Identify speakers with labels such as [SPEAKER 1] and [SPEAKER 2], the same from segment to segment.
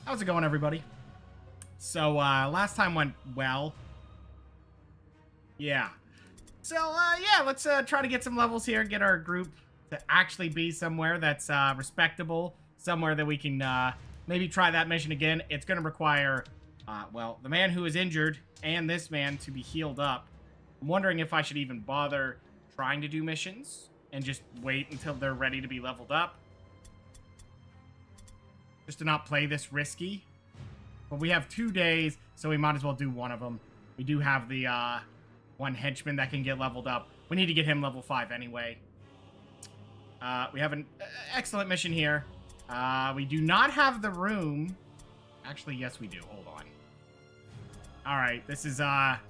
[SPEAKER 1] How's it going, everybody? So, last time went well. Yeah. So, yeah, let's try to get some levels here, get our group to actually be somewhere that's respectable, somewhere that we can maybe try that mission again. It's going to require, well, the man who is injured and this man to be healed up. I'm wondering if I should even bother trying to do missions and just wait until they're ready to be leveled up. Just to not play this risky. But we have 2 days, so we might as well do one of them. We do have the one henchman that can get leveled up. We need to get him level 5 anyway. We have an excellent mission here. We do not have the room. Actually, yes, we do. Hold on. All right, this is not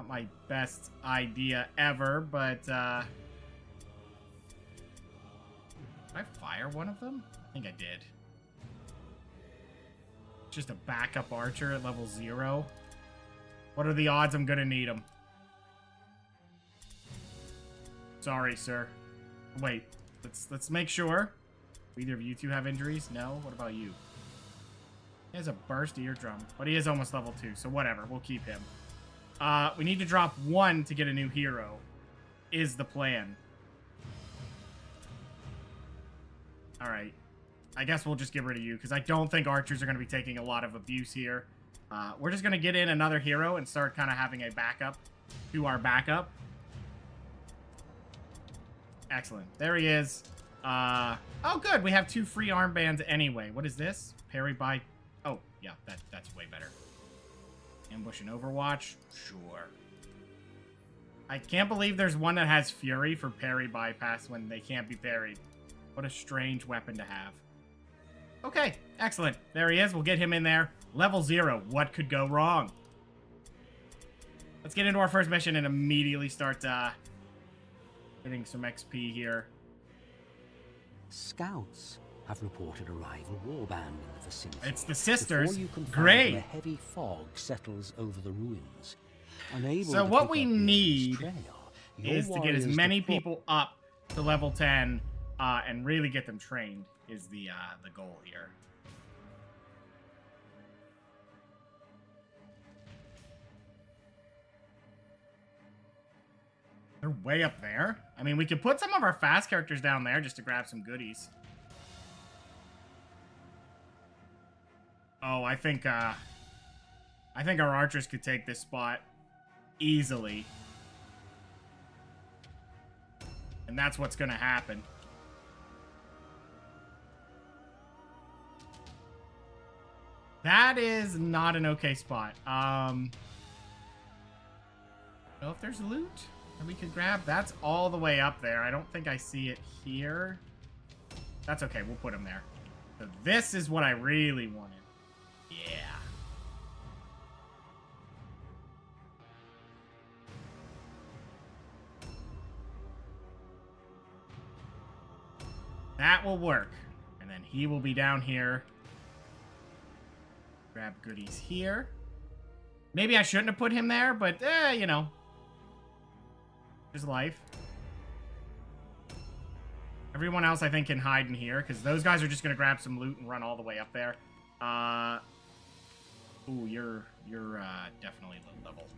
[SPEAKER 1] my best idea ever, but did I fire one of them? I think I did. Just a backup archer at level 0. What are the odds I'm gonna need him? Sorry, sir. Wait, let's make sure. Either of you two have injuries? No? What about you? He has a burst eardrum, but he is almost level 2, so whatever. We'll keep him. We need to drop 1 to get a new hero, is the plan. Alright. I guess we'll just get rid of you, because I don't think archers are going to be taking a lot of abuse here. We're just going to get in another hero and start kind of having a backup to our backup. Excellent. There he is. Oh, good. We have 2 free armbands anyway. What is this? Parry by... Oh, yeah, that's way better. Ambush and Overwatch? Sure. I can't believe there's one that has Fury for parry bypass when they can't be parried. What a strange weapon to have. Okay, excellent. There he is. We'll get him in there. Level 0. What could go wrong? Let's get into our first mission and immediately start getting some XP here.
[SPEAKER 2] Scouts have reported a rival warband in the vicinity.
[SPEAKER 1] It's the sisters.
[SPEAKER 2] Before you can find
[SPEAKER 1] Great.
[SPEAKER 2] them, a heavy fog settles over the ruins. Unable
[SPEAKER 1] So
[SPEAKER 2] to
[SPEAKER 1] what
[SPEAKER 2] pick
[SPEAKER 1] we
[SPEAKER 2] up the
[SPEAKER 1] need
[SPEAKER 2] trail, your
[SPEAKER 1] is to get as
[SPEAKER 2] warriors
[SPEAKER 1] many
[SPEAKER 2] deploy-
[SPEAKER 1] people up to level 10 and really get them trained is the goal here. They're way up there. I mean, we could put some of our fast characters down there just to grab some goodies. Oh, I think our archers could take this spot easily. And that's what's going to happen. That is not an okay spot. Know if there's loot that we could grab. That's all the way up there. I don't think I see it here. That's okay. We'll put him there. So this is what I really wanted. Yeah. That will work. And then he will be down here. Grab goodies here. Maybe I shouldn't have put him there, but, you know. There's life. Everyone else, I think, can hide in here, because those guys are just going to grab some loot and run all the way up there. Ooh, you're definitely low level.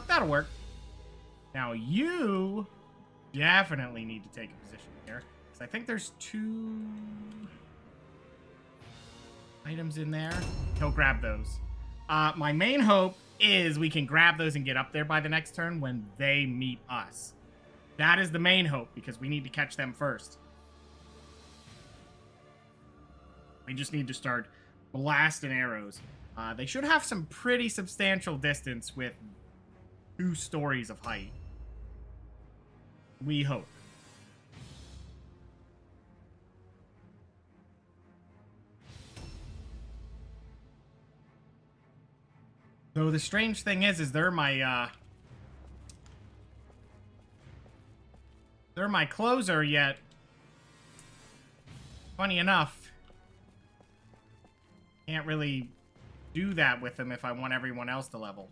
[SPEAKER 1] That'll work. Now, you definitely need to take a position here. I think there's 2 items in there. He'll grab those. My main hope is we can grab those and get up there by the next turn when they meet us. That is the main hope, because we need to catch them first. We just need to start blasting arrows. They should have some pretty substantial distance with 2 stories of height. We hope. So the strange thing is they're my closer, yet funny enough, can't really do that with them if I want everyone else to level.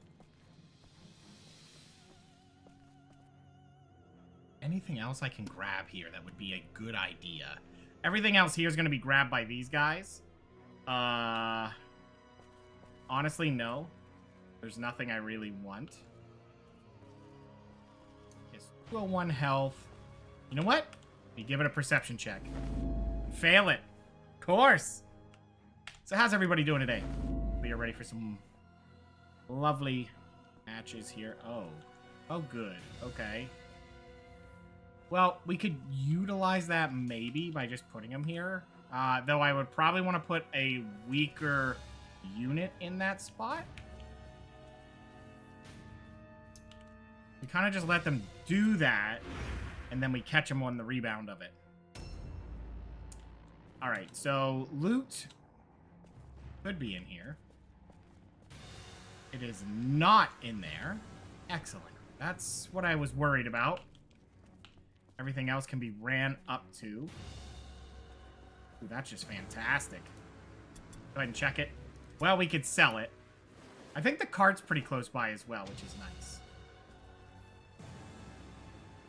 [SPEAKER 1] anything else I can grab here that would be a good idea? Everything else here is going to be grabbed by these guys. Honestly, no. There's nothing I really want. It's 201 health. You know what? You give it a perception check. Fail it. Of course. So how's everybody doing today? We are ready for some lovely matches here. Oh. Oh, good. Okay. Well, we could utilize that maybe by just putting him here. Though I would probably want to put a weaker unit in that spot. We kind of just let them do that, and then we catch them on the rebound of it. Alright, so loot could be in here. It is not in there. Excellent. That's what I was worried about. Everything else can be ran up to. Ooh, that's just fantastic. Go ahead and check it. Well, we could sell it. I think the cart's pretty close by as well, which is nice.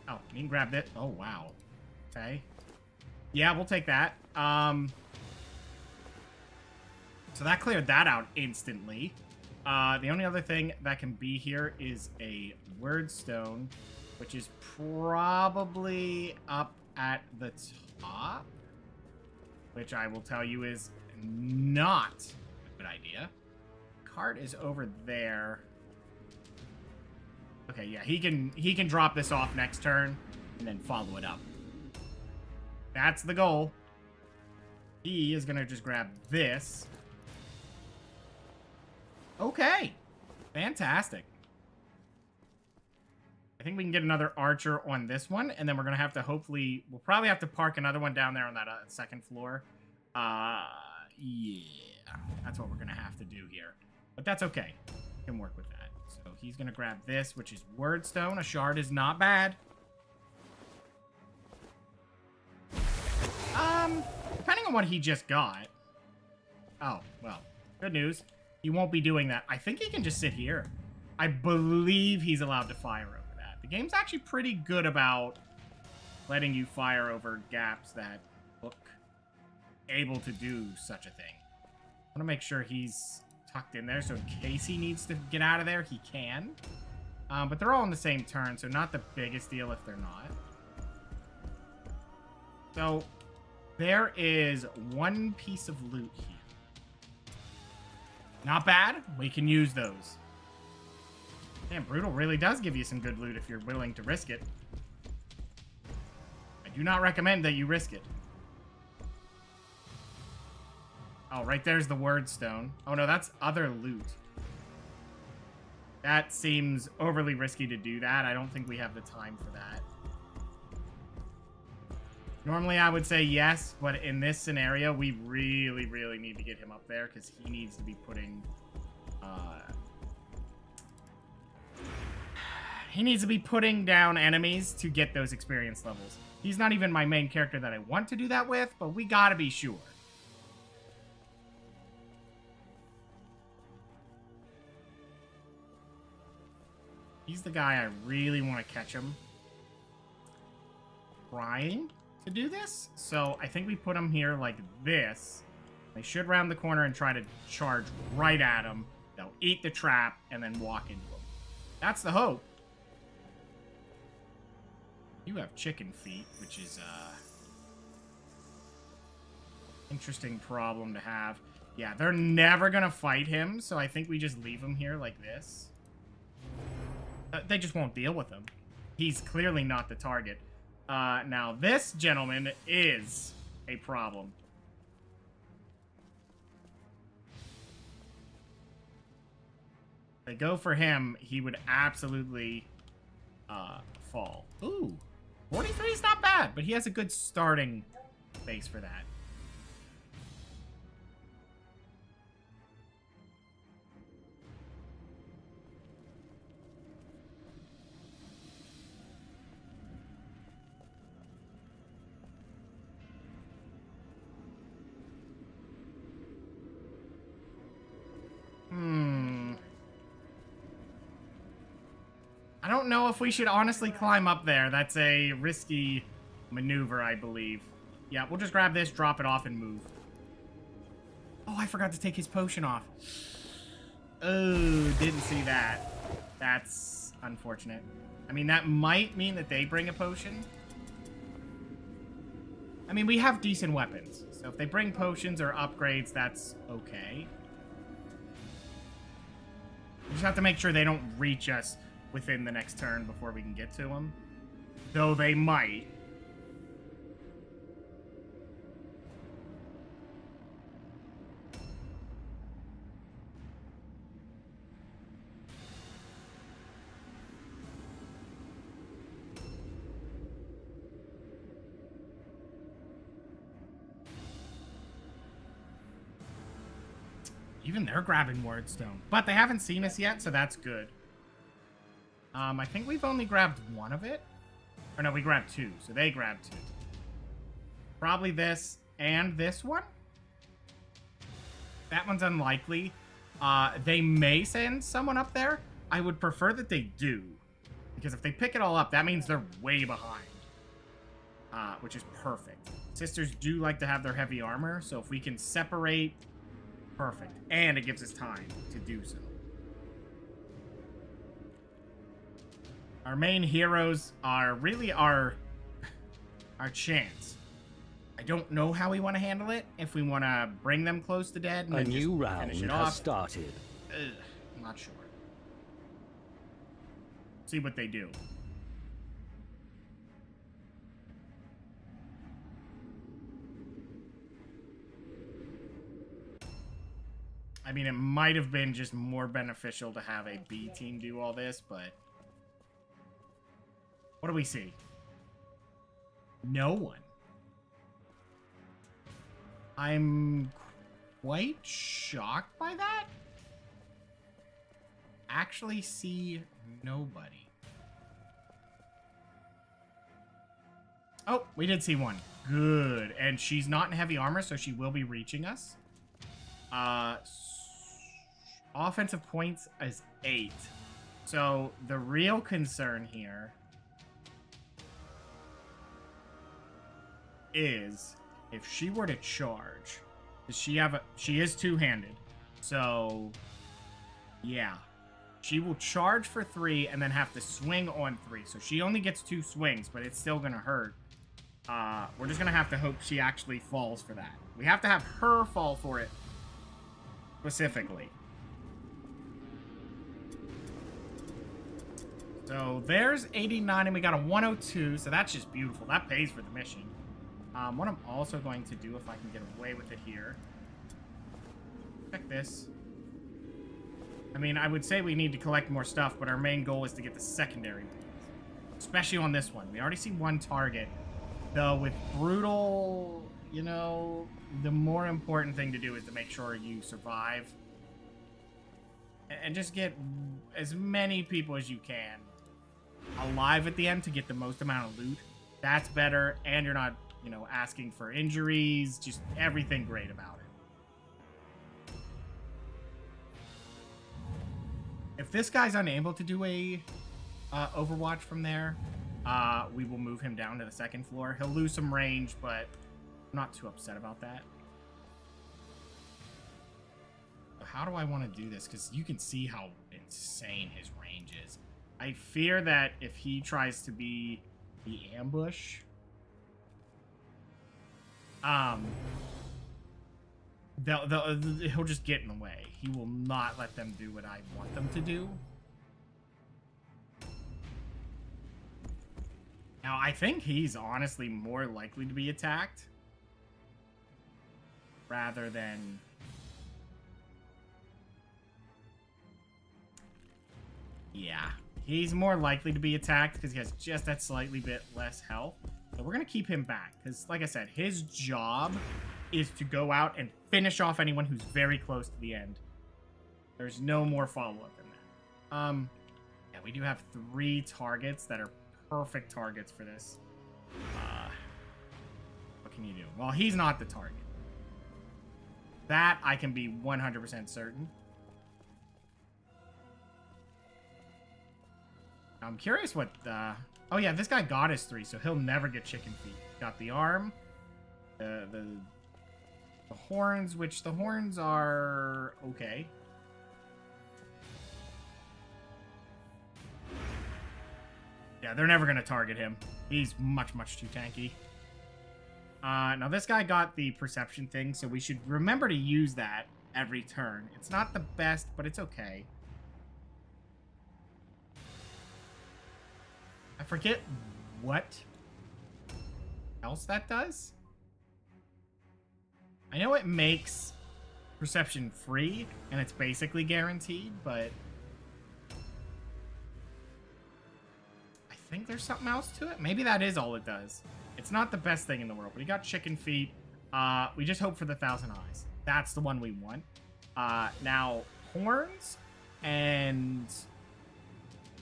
[SPEAKER 1] Oh, you can grab this. Oh, wow. Okay. Yeah, we'll take that. So that cleared that out instantly. The only other thing that can be here is a wordstone, which is probably up at the top, which I will tell you is not a good idea. Cart is over there. Okay, yeah, he can drop this off next turn and then follow it up. That's the goal. He is gonna just grab this. Okay. Fantastic. I think we can get another archer on this one, and then we're going to have to hopefully... We'll probably have to park another one down there on that second floor. Yeah. That's what we're going to have to do here. But that's okay. We can work with that. So he's going to grab this, which is wordstone. A shard is not bad. Depending on what he just got. Oh, well. Good news. He won't be doing that. I think he can just sit here. I believe he's allowed to fire over that. The game's actually pretty good about letting you fire over gaps that look able to do such a thing. I want to make sure he's tucked in there, so in case he needs to get out of there, he can. But they're all on the same turn, so not the biggest deal if they're not. So there is one piece of loot here. Not bad. We can use those. Damn, Brutal really does give you some good loot if you're willing to risk it. I do not recommend that you risk it. Oh, right there's the wordstone. Oh no, that's other loot. That seems overly risky to do that. I don't think we have the time for that. Normally I would say yes, but in this scenario, we really, really need to get him up there because he needs to be putting... he needs to be putting down enemies to get those experience levels. He's not even my main character that I want to do that with, but we gotta be sure. He's the guy I really want to catch him. Trying to do this, so I think we put them here like this. They should round the corner and try to charge right at him. They'll eat the trap and then walk into him. That's the hope. You have chicken feet, which is interesting problem to have. Yeah, they're never gonna fight him, so I think we just leave him here like this. They just won't deal with him. He's clearly not the target. Now, this gentleman is a problem. If they go for him, he would absolutely fall. Ooh, 43 is not bad, but he has a good starting base for that. I don't know if we should honestly climb up there. That's a risky maneuver, I believe. Yeah, we'll just grab this, drop it off, and move. Oh, I forgot to take his potion off. Oh, didn't see that. That's unfortunate. I mean, that might mean that they bring a potion. I mean, we have decent weapons. So if they bring potions or upgrades, that's okay. We just have to make sure they don't reach us within the next turn before we can get to them. Though they might. Even they're grabbing Wordstone. But they haven't seen us yet, so that's good. I think we've only grabbed one of it. Or no, we grabbed two, so they grabbed two. Probably this and this one. That one's unlikely. They may send someone up there. I would prefer that they do. Because if they pick it all up, that means they're way behind. Which is perfect. Sisters do like to have their heavy armor, so if we can separate... Perfect. And it gives us time to do so. Our main heroes are really our chance. I don't know how we want to handle it. If we want to bring them close to dead and
[SPEAKER 2] A
[SPEAKER 1] then
[SPEAKER 2] new
[SPEAKER 1] just
[SPEAKER 2] round
[SPEAKER 1] finish it
[SPEAKER 2] has
[SPEAKER 1] off.
[SPEAKER 2] started.
[SPEAKER 1] I'm not sure. See what they do. I mean, it might have been just more beneficial to have a B team do all this, but... What do we see? No one. I'm quite shocked by that. Actually see nobody. Oh, we did see one. Good. And she's not in heavy armor, so she will be reaching us. Offensive points is 8. So the real concern here is if she were to charge. Does she have a... She is two-handed. So, yeah. She will charge for 3 and then have to swing on 3. So she only gets 2 swings, but it's still going to hurt. We're just going to have to hope she actually falls for that. We have to have her fall for it specifically. So there's 89 and we got a 102, so that's just beautiful. That pays for the mission. What I'm also going to do, if I can get away with it here. Check this. I mean, I would say we need to collect more stuff, but our main goal is to get the secondary ones. Especially on this one. We already see one target. Though with Brutal, you know, the more important thing to do is to make sure you survive. And just get as many people as you can alive at the end to get the most amount of loot. That's better, and you're not, you know, asking for injuries. Just everything great about it. If this guy's unable to do a Overwatch from there, we will move him down to the second floor. He'll lose some range, but I'm not too upset about that. But how do I want to do this? Because you can see how insane his range is. I fear that if he tries to be the ambush, he'll just get in the way. He will not let them do what I want them to do. Now, I think he's honestly more likely to be attacked rather than... Yeah, he's more likely to be attacked because he has just that slightly bit less health. So we're going to keep him back because, like I said, his job is to go out and finish off anyone who's very close to the end. There's no more follow-up in that. Yeah, we do have 3 targets that are perfect targets for this. What can you do? Well, he's not the target. That I can be 100% certain. I'm curious what oh yeah, this guy got his 3, so he'll never get chicken feet. Got the arm, the horns, which the horns are okay. Yeah, they're never gonna target him. He's much, much too tanky. Now this guy got the perception thing, so we should remember to use that every turn. It's not the best, but it's okay. I forget what else that does. I know it makes perception free, and it's basically guaranteed, but I think there's something else to it. Maybe that is all it does. It's not the best thing in the world, but he got chicken feet. We just hope for the 1,000 eyes. That's the one we want. Now, horns and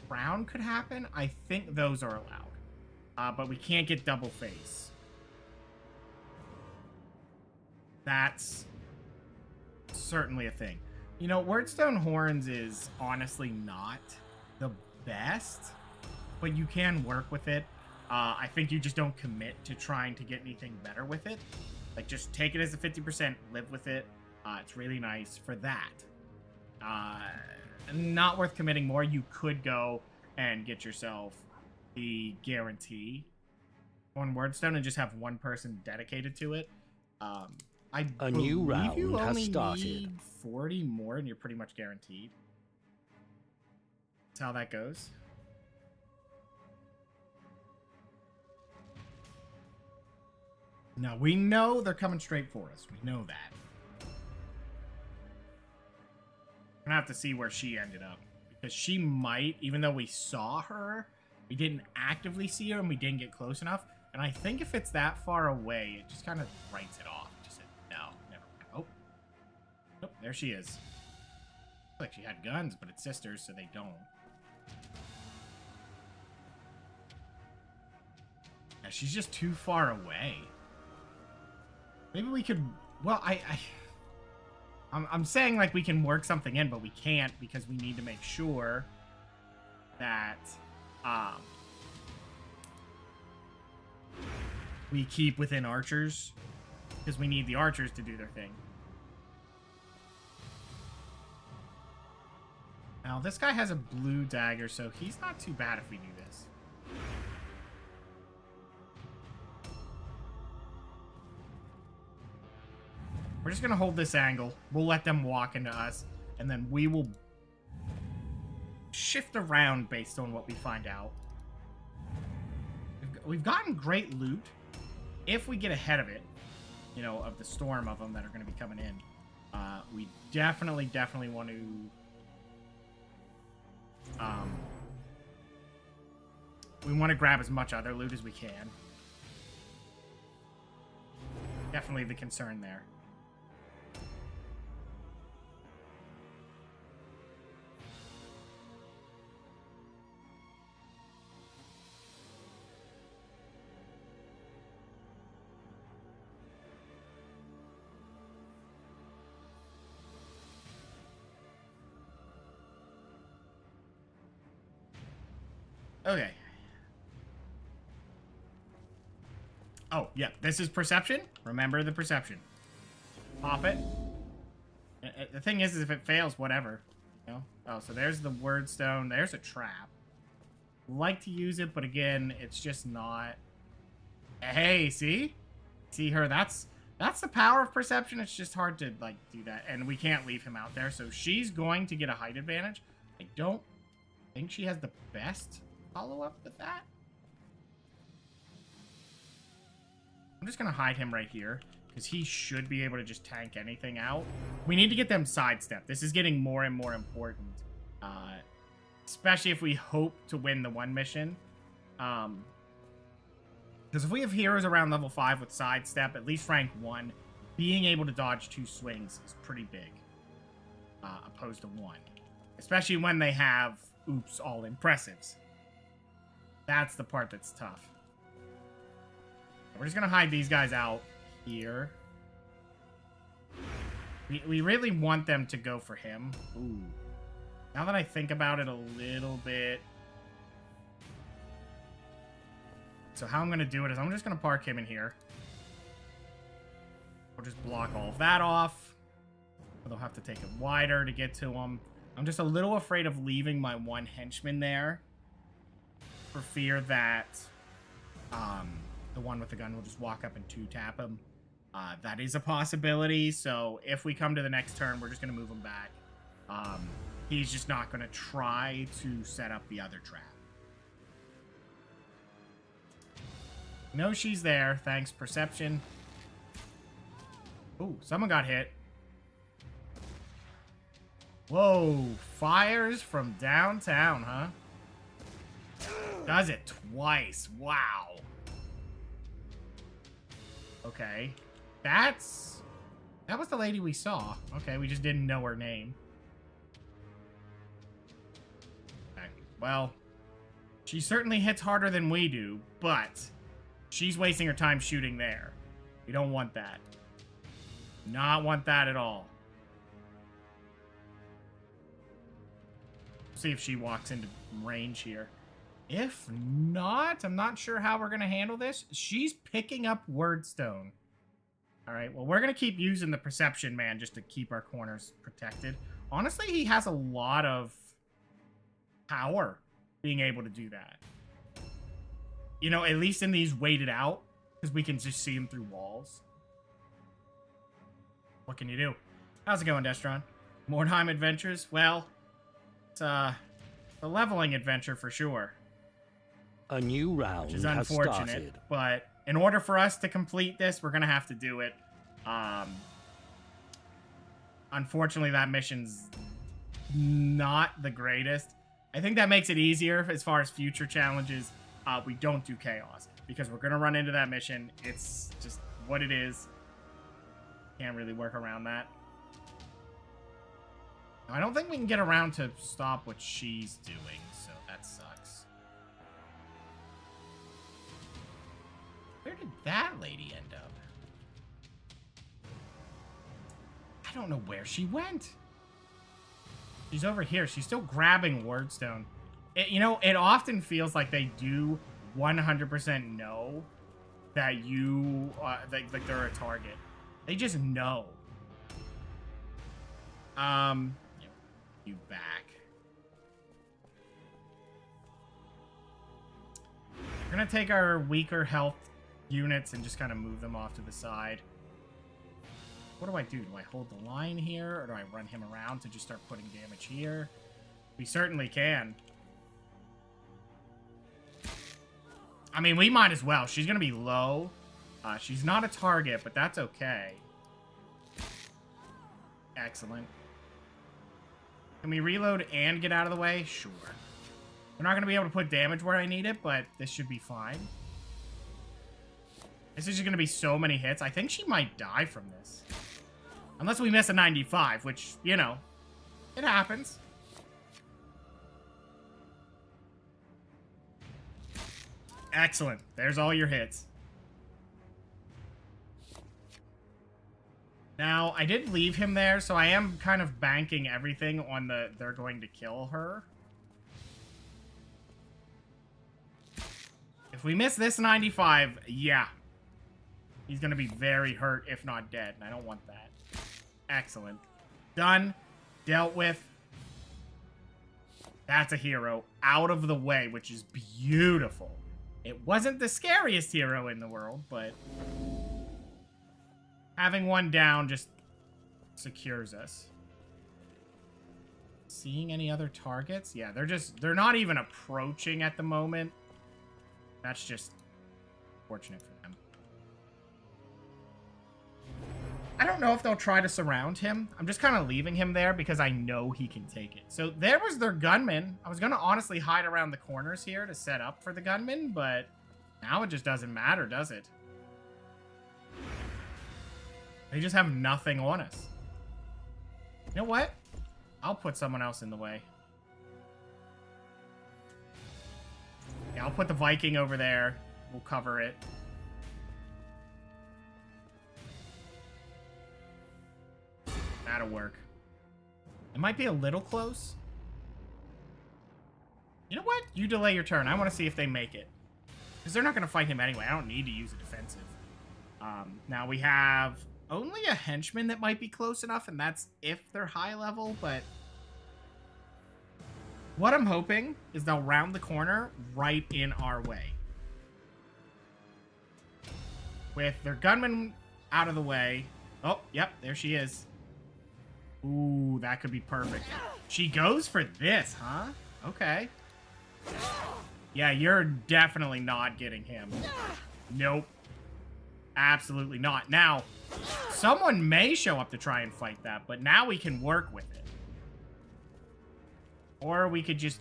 [SPEAKER 1] crown could happen. I think those are allowed. But we can't get double face. That's certainly a thing. You know, Wordstone Horns is honestly not the best, but you can work with it. I think you just don't commit to trying to get anything better with it. Like, just take it as a 50%, live with it. It's really nice for that. Not worth committing more. You could go and get yourself the guarantee on Wordstone and just have one person dedicated to it.
[SPEAKER 2] A new round
[SPEAKER 1] you
[SPEAKER 2] has
[SPEAKER 1] only
[SPEAKER 2] started.
[SPEAKER 1] need 40 more and you're pretty much guaranteed. That's how that goes. Now, we know they're coming straight for us. We know that. We're gonna have to see where she ended up. Because she might, even though we saw her, we didn't actively see her and we didn't get close enough. And I think if it's that far away, it just kind of writes it off. Just said, no, never mind. Oh. Nope, there she is. Looks like she had guns, but it's sisters, so they don't. Yeah, she's just too far away. Maybe we could... Well, I'm saying, like, we can work something in, but we can't because we need to make sure that we keep within archers because we need the archers to do their thing. Now, this guy has a blue dagger, so he's not too bad if we do this. We're just going to hold this angle. We'll let them walk into us, and then we will shift around based on what we find out. We've gotten great loot. If we get ahead of it, you know, of the storm of them that are going to be coming in, we definitely want to... we want to grab as much other loot as we can. Definitely the concern there. Okay. Oh, yeah. This is perception. Remember the perception. Pop it. The thing is if it fails, whatever. You know? Oh, so there's the word stone. There's a trap. Like to use it, but again, it's just not... Hey, see? See her? That's the power of perception. It's just hard to, like, do that. And we can't leave him out there. So she's going to get a height advantage. I don't think she has the best follow-up with that. I'm just going to hide him right here, because he should be able to just tank anything out. We need to get them sidestep. This is getting more and more important, especially if we hope to win the one mission. Because if we have heroes around level 5 with sidestep, at least rank 1, being able to dodge 2 swings is pretty big, opposed to 1. Especially when they have, oops, all impressives. That's the part that's tough. We're just going to hide these guys out here. We really want them to go for him. Ooh. Now that I think about it a little bit, So how I'm going to do it is I'm just going to park him in here. We'll just block all of that off. They'll have to take it wider to get to him. I'm just a little afraid of leaving my one henchman there for fear that the one with the gun will just walk up and two-tap him. That is a possibility, so if we come to the next turn, we're just going to move him back. He's just not going to try to set up the other trap. No, she's there. Thanks, perception. Ooh, someone got hit. Whoa, fires from downtown, huh? Does it twice. Wow. Okay. That was the lady we saw. Okay, we just didn't know her name. Okay, well, she certainly hits harder than we do, but she's wasting her time shooting there. We don't want that. Not want that at all. See if she walks into range here. If not, I'm not sure how we're going to handle this. She's picking up Wordstone. All right, well, we're going to keep using the Perception Man just to keep our corners protected. Honestly, he has a lot of power being able to do that. You know, at least in these waited out, because we can just see him through walls. What can you do? How's it going, Destron? Mordheim Adventures? Well, it's a leveling adventure for sure.
[SPEAKER 2] A new round
[SPEAKER 1] which is
[SPEAKER 2] has
[SPEAKER 1] unfortunate,
[SPEAKER 2] started.
[SPEAKER 1] but in order for us to complete this, we're going to have to do it. Unfortunately, that mission's not the greatest. I think that makes it easier as far as future challenges. We don't do chaos because we're going to run into that mission. It's just what it is. Can't really work around that. I don't think we can get around to stop what she's doing, so that sucks. Where did that lady end up? I don't know where she went. She's over here. She's still grabbing Wordstone. You know, it often feels like they do 100% know that you, like they're a target. They just know. You back. We're gonna take our weaker health units and just kind of move them off to the side. What do I do? Do I hold the line here, or do I run him around to just start putting damage here? We certainly can. I mean, we might as well. She's gonna be low. She's not a target, but that's okay. Excellent. Can we reload and get out of the way? Sure. We're not going to be able to put damage where I need it, but this should be fine. This is just going to be so many hits. I think she might die from this. Unless we miss a 95, which, you know, it happens. Excellent. There's all your hits. Now, I did leave him there, so I am kind of banking everything on the they're going to kill her. If we miss this 95, yeah. He's going to be very hurt, if not dead, and I don't want that. Excellent. Done. Dealt with. That's a hero. Out of the way, which is beautiful. It wasn't the scariest hero in the world, but having one down just secures us. Seeing any other targets? Yeah, they're not even approaching at the moment. That's just fortunate for them. I don't know if they'll try to surround him. I'm just kind of leaving him there because I know he can take it. So there was their gunman. I was going to honestly hide around the corners here to set up for the gunman, but now it just doesn't matter, does it? They just have nothing on us. You know what? I'll put someone else in the way. Yeah, I'll put the Viking over there. We'll cover it. That'll work. It might be a little close. You know what? You delay your turn. I want to see if they make it. Because they're not going to fight him anyway. I don't need to use a defensive. Now we have only a henchman that might be close enough, and that's if they're high level, but what I'm hoping is they'll round the corner right in our way. With their gunman out of the way. Oh, yep, there she is. Ooh, that could be perfect. She goes for this, huh? Okay. Yeah, you're definitely not getting him. Nope. Absolutely not. Now, someone may show up to try and fight that, but now we can work with it. Or we could just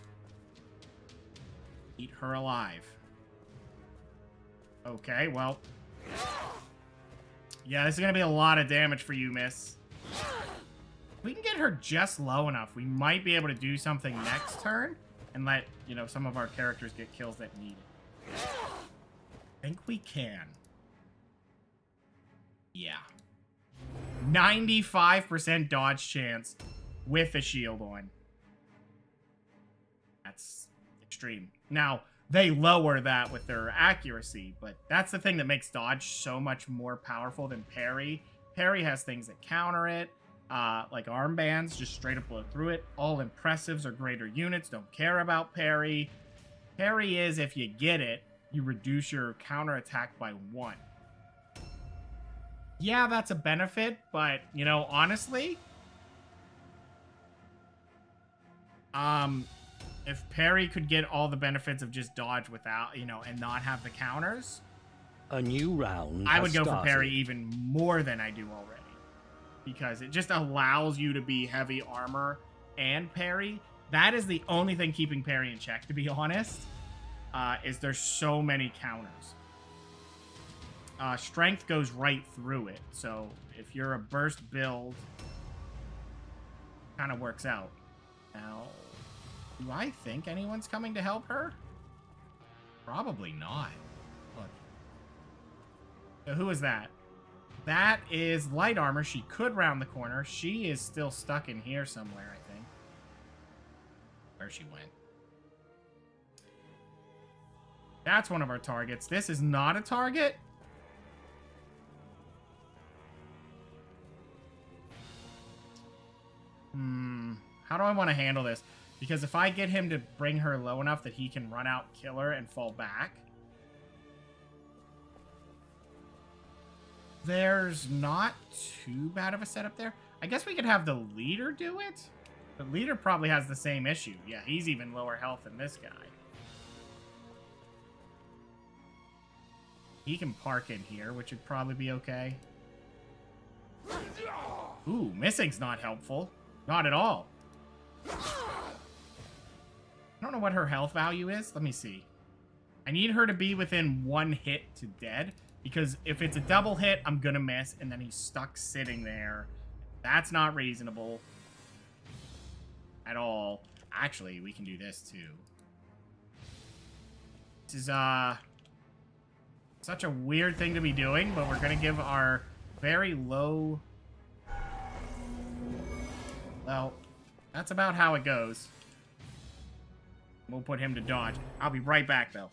[SPEAKER 1] eat her alive. Okay, well. Yeah, this is going to be a lot of damage for you, miss. If we can get her just low enough, we might be able to do something next turn and let, you know, some of our characters get kills that need it. I think we can. Yeah. 95% dodge chance with a shield on. That's extreme. Now, they lower that with their accuracy, but that's the thing that makes dodge so much more powerful than parry. Parry has things that counter it, like armbands, just straight up blow through it. All impressives or greater units don't care about parry. Parry is, if you get it, you reduce your counterattack by 1. Yeah, that's a benefit, but, you know, honestly, if parry could get all the benefits of just dodge without, you know, and not have the counters,
[SPEAKER 2] A new round.
[SPEAKER 1] I would
[SPEAKER 2] has
[SPEAKER 1] go for
[SPEAKER 2] started.
[SPEAKER 1] parry even more than I do already. Because it just allows you to be heavy armor and parry. That is the only thing keeping parry in check, to be honest, is there's so many counters. Strength goes right through it, so if you're a burst build, kind of works out. Now, do I think anyone's coming to help her? Probably not. Look. So who is that? That is light armor. She could round the corner. She is still stuck in here somewhere, I think. Where she went. That's one of our targets. This is not a target. How do I want to handle this? Because if I get him to bring her low enough that he can run out, kill her, and fall back, there's not too bad of a setup there. I guess we could have the leader do it. The leader probably has the same issue. Yeah, he's even lower health than this guy. He can park in here, which would probably be okay. Ooh, missing's not helpful. Not at all. I don't know what her health value is. Let me see. I need her to be within 1 hit to dead. Because if it's a double hit, I'm going to miss. And then he's stuck sitting there. That's not reasonable. At all. Actually, we can do this too. This is, such a weird thing to be doing. But we're going to give our very low... Well, that's about how it goes. We'll put him to dodge. I'll be right back, though.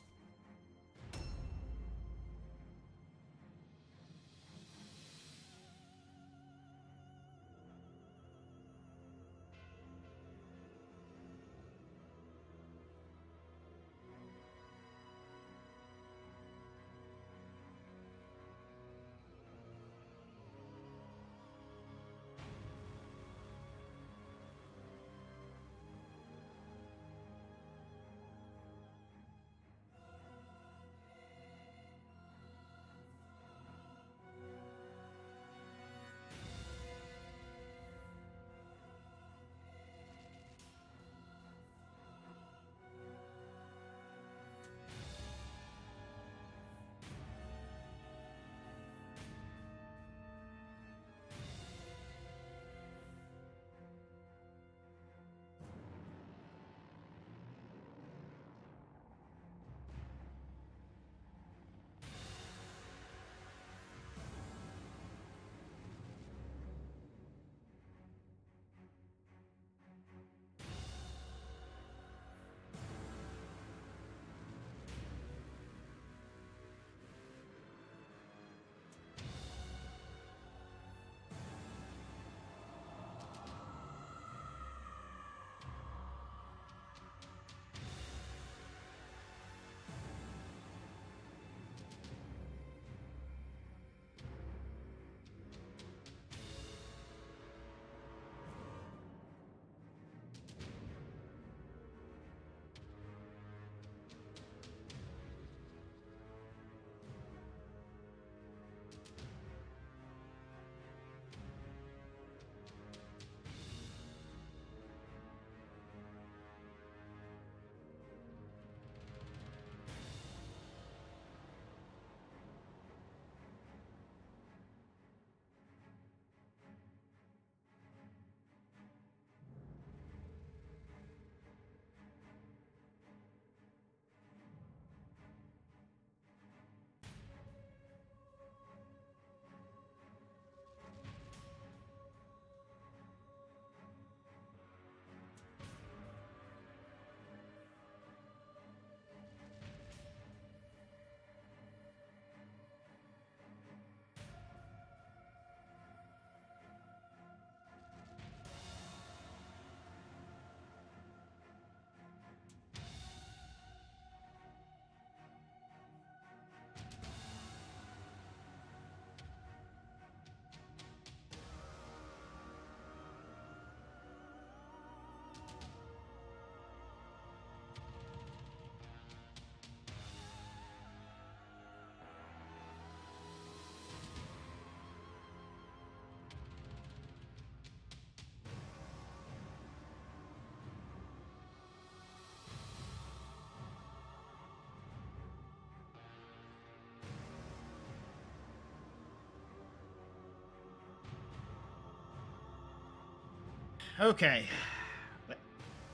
[SPEAKER 1] Okay.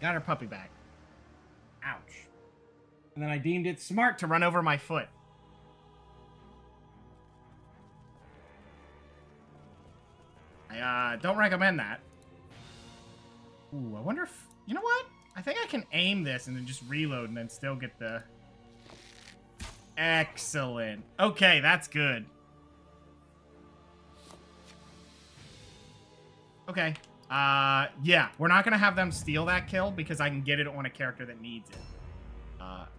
[SPEAKER 1] Got her puppy back. Ouch. And then I deemed it smart to run over my foot. I don't recommend that. Ooh, I wonder if... You know what? I think I can aim this and then just reload and then still get the... Excellent. Okay, that's good. Okay. Yeah, we're not going to have them steal that kill because I can get it on a character that needs it.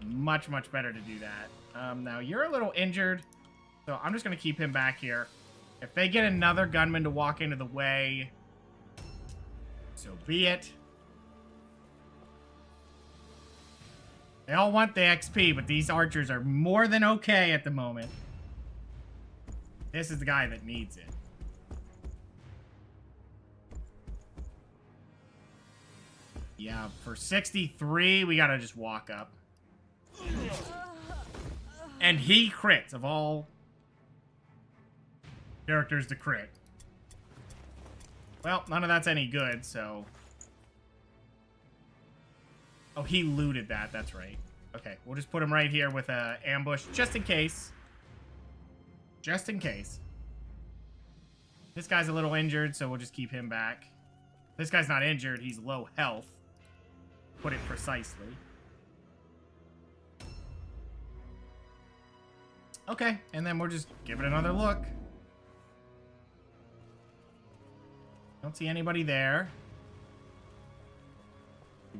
[SPEAKER 1] Much, much better to do that. Now, you're a little injured, so I'm just going to keep him back here. If they get another gunman to walk into the way, so be it. They all want the XP, but these archers are more than okay at the moment. This is the guy that needs it. Yeah, for 63, we gotta just walk up. And he crits, of all characters to crit. Well, none of that's any good, so... Oh, he looted that, that's right. Okay, we'll just put him right here with a ambush, just in case. Just in case. This guy's a little injured, so we'll just keep him back. This guy's not injured, he's low health. Put it precisely. Okay, and then we'll just give it another look. Don't see anybody there.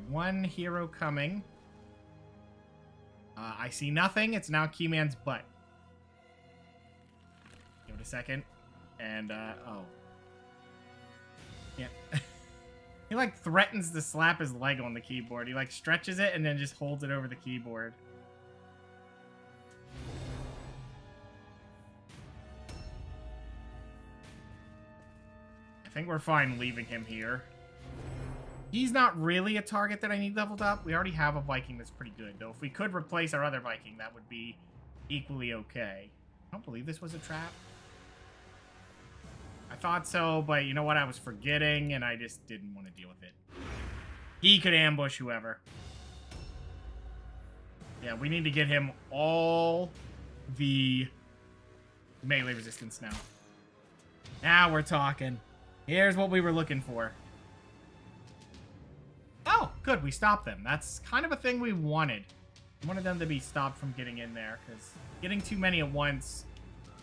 [SPEAKER 1] One hero coming. I see nothing. It's now Keyman's butt. Give it a second. And, oh. Yeah. He, like, threatens to slap his leg on the keyboard. He, like, stretches it and then just holds it over the keyboard. I think we're fine leaving him here. He's not really a target that I need leveled up. We already have a Viking that's pretty good, though. If we could replace our other Viking, that would be equally okay. I don't believe this was a trap. I thought so, but you know what? I was forgetting, and I just didn't want to deal with it. He could ambush whoever. Yeah, we need to get him all the melee resistance now. Now we're talking. Here's what we were looking for. Oh, good. We stopped them. That's kind of a thing we wanted. We wanted them to be stopped from getting in there, because getting too many at once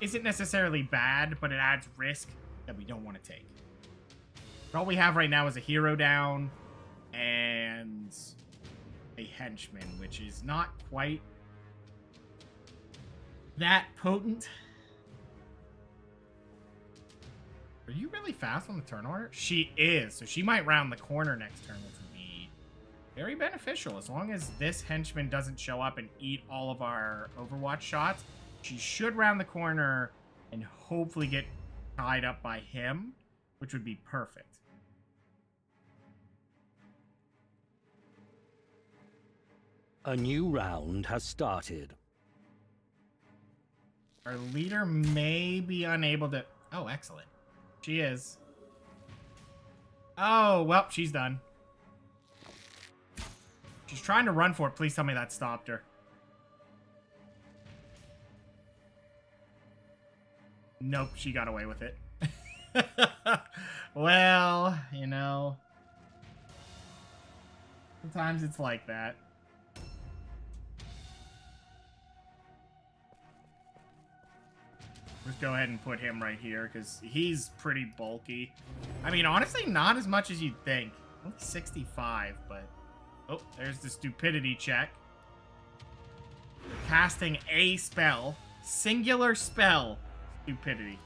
[SPEAKER 1] isn't necessarily bad, but it adds risk that we don't want to take. But all we have right now is a hero down and a henchman, which is not quite that potent. Are you really fast on the turn order? She is, so she might round the corner next turn, which would be very beneficial. As long as this henchman doesn't show up and eat all of our Overwatch shots, she should round the corner and hopefully get tied up by him, which would be perfect.
[SPEAKER 2] A new round has started.
[SPEAKER 1] Our leader may be unable to... Oh, excellent. She is. Oh, well, she's done. She's trying to run for it. Please tell me that stopped her. Nope, she got away with it. Well, you know. Sometimes it's like that. Just go ahead and put him right here, because he's pretty bulky. I mean, honestly, not as much as you'd think. Only 65, but... Oh, there's the stupidity check. We're casting a spell. Singular spell. Stupidity.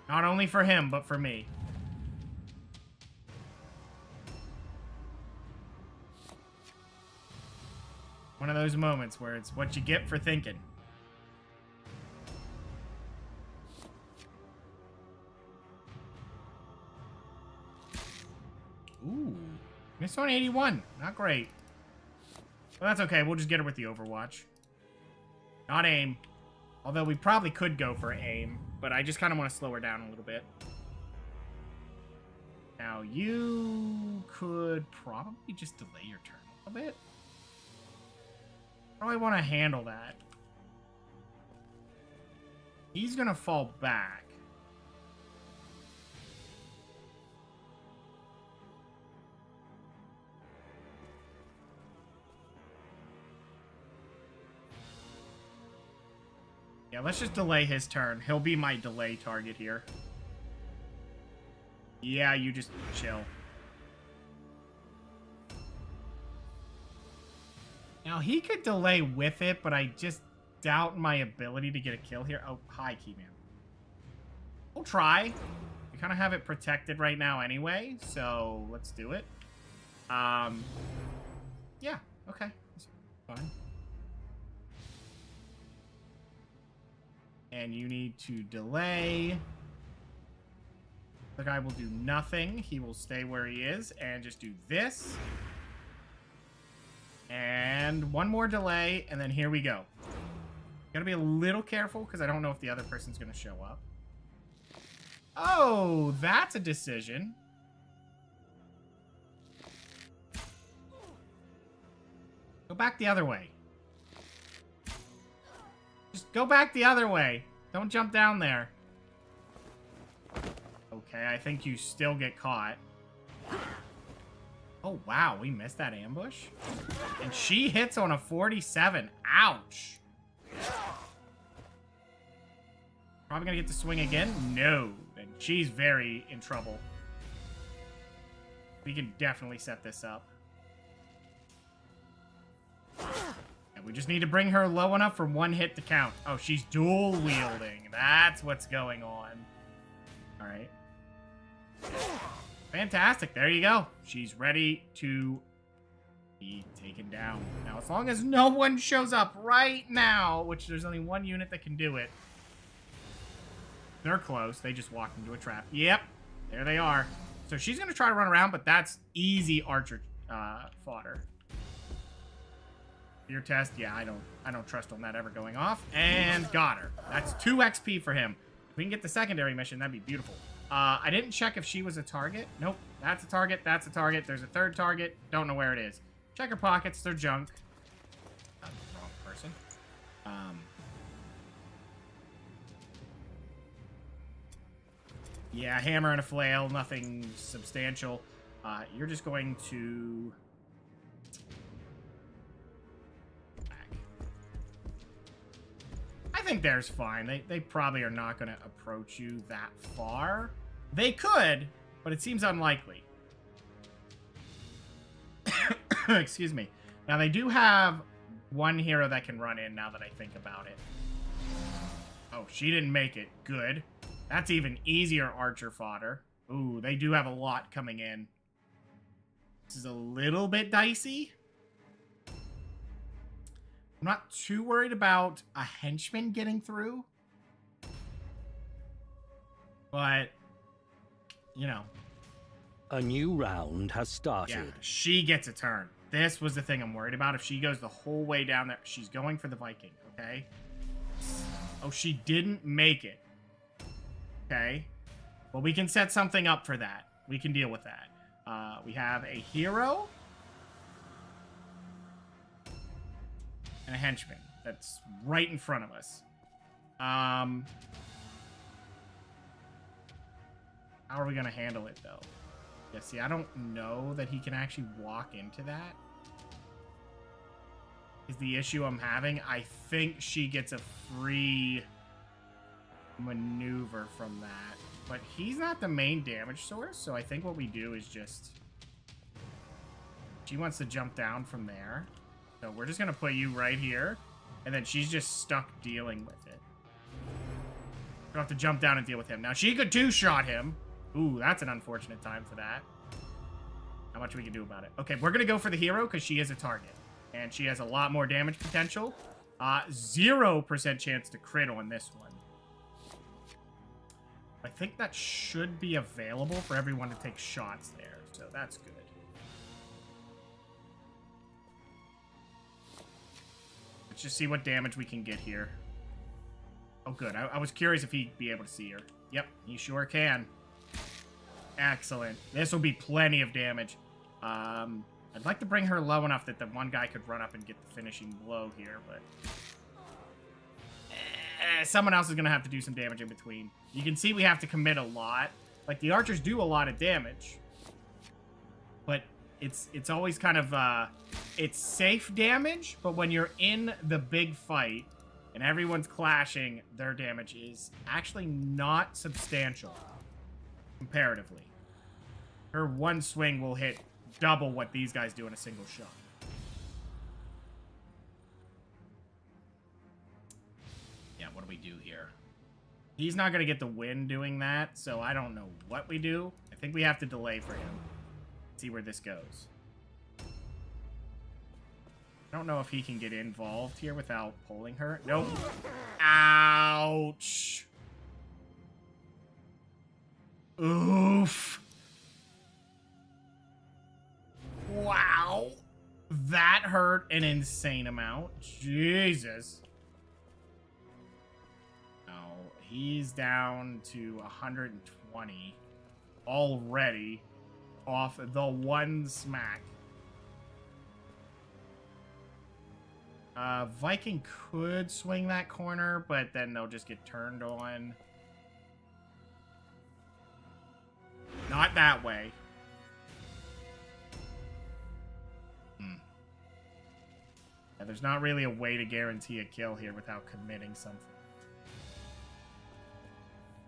[SPEAKER 1] Not only for him, but for me. One of those moments where it's what you get for thinking. Ooh. Missed on 81. Not great. Well, that's okay. We'll just get her with the Overwatch. Not aim. Although we probably could go for aim. But I just kind of want to slow her down a little bit. Now, you could probably just delay your turn a little bit. How do I want to handle that? He's going to fall back. Yeah, let's just delay his turn. He'll be my delay target here. Yeah, you just chill. Now, he could delay with it, but I just doubt my ability to get a kill here. Oh, hi, Keyman. We'll try. We kind of have it protected right now anyway, so let's do it. Yeah, okay. That's fine. And you need to delay. The guy will do nothing. He will stay where he is and just do this. And one more delay, and then here we go. Gotta be a little careful because I don't know if the other person's gonna show up. Oh, that's a decision. Go back the other way. Just go back the other way. Don't jump down there. Okay, I think you still get caught. Oh, wow. We missed that ambush. And she hits on a 47. Ouch. Probably going to get to swing again? No. Then she's very in trouble. We can definitely set this up. And we just need to bring her low enough for one hit to count. Oh, she's dual wielding. That's what's going on. All right. Fantastic. There you go. She's ready to be taken down. Now, as long as no one shows up right now, which there's only one unit that can do it. They're close. They just walked into a trap. Yep. There they are. So she's going to try to run around, but that's easy archer fodder. Your test, yeah, I don't trust on that ever going off. And got her. That's 2 XP for him. If we can get the secondary mission, that'd be beautiful. I didn't check if she was a target. Nope. That's a target. That's a target. There's a third target. Don't know where it is. Check her pockets. They're junk. Wrong person. Yeah, hammer and a flail. Nothing substantial. You're just going to... I think there's fine. They probably are not going to approach you that far. They could, but it seems unlikely. Excuse me. Now, they do have one hero that can run in now that I think about it. Oh, she didn't make it. Good. That's even easier archer fodder. Ooh, they do have a lot coming in. This is a little bit dicey. I'm not too worried about a henchman getting through. But, you know.
[SPEAKER 2] A new round has started.
[SPEAKER 1] Yeah, she gets a turn. This was the thing I'm worried about. If she goes the whole way down there, she's going for the Viking, okay? Oh, she didn't make it. Okay. Well, we can set something up for that. We can deal with that. We have a hero. And a henchman that's right in front of us. How are we going to handle it, though? Yeah, see, I don't know that he can actually walk into that. Is the issue I'm having. I think she gets a free maneuver from that. But he's not the main damage source, so I think what we do is just... She wants to jump down from there. So we're just going to put you right here. And then she's just stuck dealing with it. We'll have to jump down and deal with him. Now, she could two-shot him. Ooh, that's an unfortunate time for that. How much we can do about it. Okay, we're going to go for the hero because she is a target. And she has a lot more damage potential. 0% chance to crit on this one. I think that should be available for everyone to take shots there. So that's good. Let's just see what damage we can get here. Oh, good. I was curious if he'd be able to see her. Yep, he sure can. Excellent. This will be plenty of damage. I'd like to bring her low enough that the one guy could run up and get the finishing blow here, but... someone else is going to have to do some damage in between. You can see we have to commit a lot. Like, the archers do a lot of damage. But it's always kind of, it's safe damage, but when you're in the big fight and everyone's clashing, their damage is actually not substantial, comparatively. Her one swing will hit double what these guys do in a single shot. Yeah, what do we do here? He's not going to get the win doing that, so I don't know what we do. I think we have to delay for him. See where this goes. I don't know if he can get involved here without pulling her. Nope. Ouch. Oof. Wow. That hurt an insane amount. Jesus. Oh, he's down to 120 already off the one smack. Viking could swing that corner, but then they'll just get turned on. Not that way. Yeah, there's not really a way to guarantee a kill here without committing something.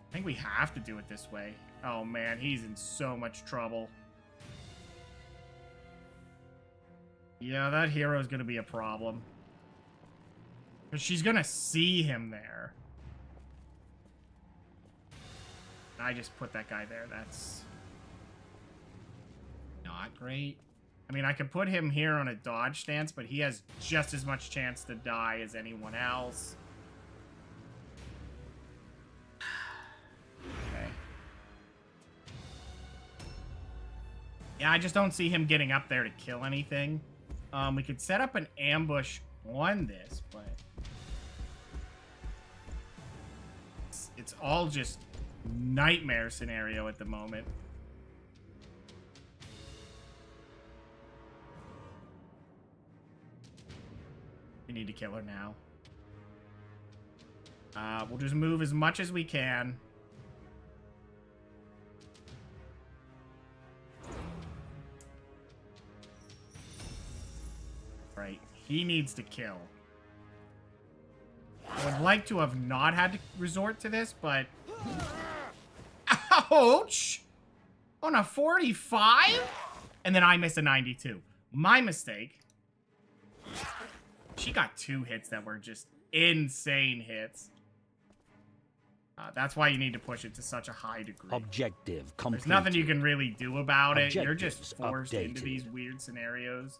[SPEAKER 1] I think we have to do it this way. Oh man, he's in so much trouble. Yeah, that hero's gonna be a problem. Because she's gonna see him there. I just put that guy there. That's not great. I mean, I could put him here on a dodge stance, but he has just as much chance to die as anyone else. Okay. Yeah, I just don't see him getting up there to kill anything. We could set up an ambush on this, but... It's all just nightmare scenario at the moment. We need to kill her now. We'll just move as much as we can. Right. He needs to kill. I would like to have not had to resort to this, but... Ouch! On a 45? And then I miss a 92. My mistake. She got 2 hits that were just insane hits. That's why you need to push it to such a high degree.
[SPEAKER 2] Objective completed.
[SPEAKER 1] There's nothing you can really do about it. You're
[SPEAKER 2] Objectives
[SPEAKER 1] just forced
[SPEAKER 2] updated.
[SPEAKER 1] into these weird scenarios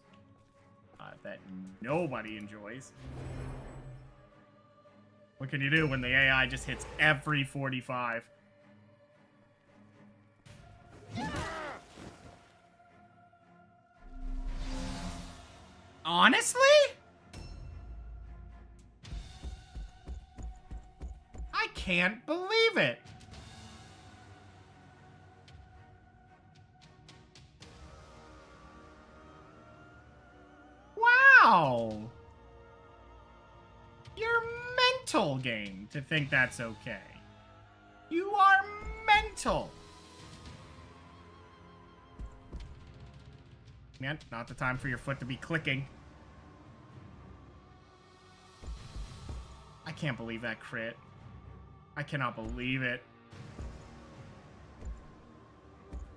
[SPEAKER 1] that nobody enjoys. What can you do when the AI just hits every 45? Honestly? I can't believe it. Wow. You're mental, game, to think that's okay. You are mental. Man, not the time for your foot to be clicking. I can't believe that crit. I cannot believe it.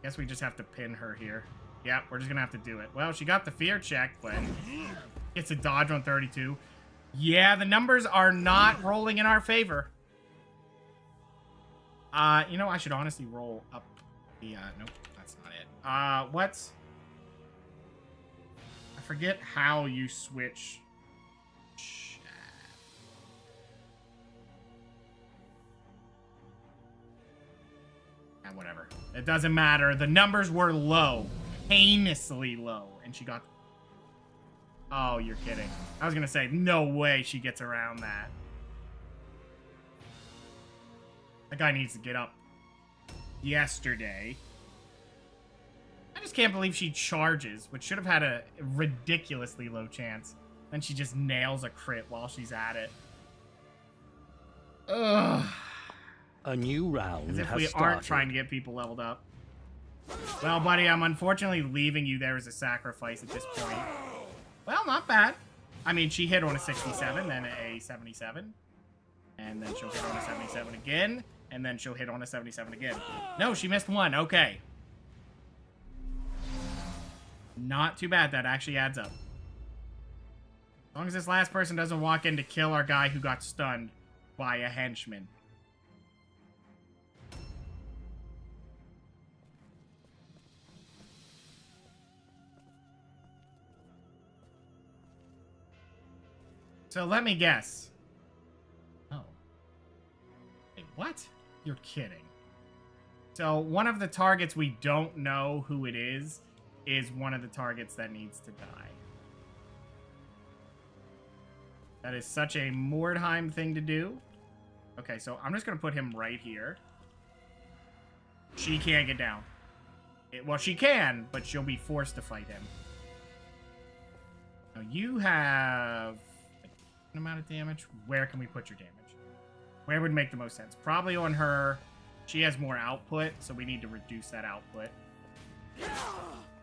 [SPEAKER 1] Guess we just have to pin her here. Yeah, we're just gonna have to do it. Well, she got the fear check, but gets a dodge on 32. Yeah, the numbers are not rolling in our favor. You know, I should honestly roll up the, nope, that's not it. What's... I forget how you switch. Whatever. It doesn't matter. The numbers were low. Heinously low. And she got... Oh, you're kidding. I was gonna say, no way she gets around that. That guy needs to get up yesterday. I just can't believe she charges, which should have had a ridiculously low chance. Then she just nails a crit while she's at it. Ugh.
[SPEAKER 2] A new round
[SPEAKER 1] As if
[SPEAKER 2] has
[SPEAKER 1] we
[SPEAKER 2] started.
[SPEAKER 1] aren't trying to get people leveled up. Well, buddy, I'm unfortunately leaving you there as a sacrifice at this point. Well, not bad. I mean, she hit on a 67, then a 77. And then she'll hit on a 77 again. And then she'll hit on a 77 again. No, she missed one. Okay. Not too bad. That actually adds up. As long as this last person doesn't walk in to kill our guy who got stunned by a henchman. So let me guess. Oh. Wait, what? You're kidding. So one of the targets we don't know who it is one of the targets that needs to die. That is such a Mordheim thing to do. Okay, so I'm just going to put him right here. She can't get down. Well, she can, but she'll be forced to fight him. Now, you have an amount of damage. Where can we put your damage? Where would make the most sense? Probably on her. She has more output, so we need to reduce that output.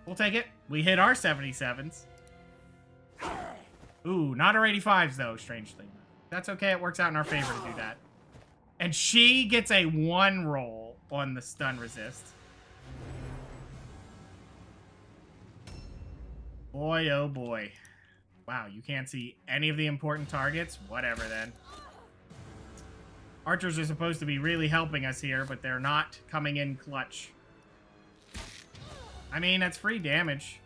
[SPEAKER 1] We'll take it. We hit our 77s. Ooh, not our 85s, though, strangely. That's okay. It works out in our favor to do that. And she gets a 1 roll on the stun resist. Boy, oh boy. Wow, you can't see any of the important targets? Whatever, then. Archers are supposed to be really helping us here, but they're not coming in clutch. I mean, that's free damage.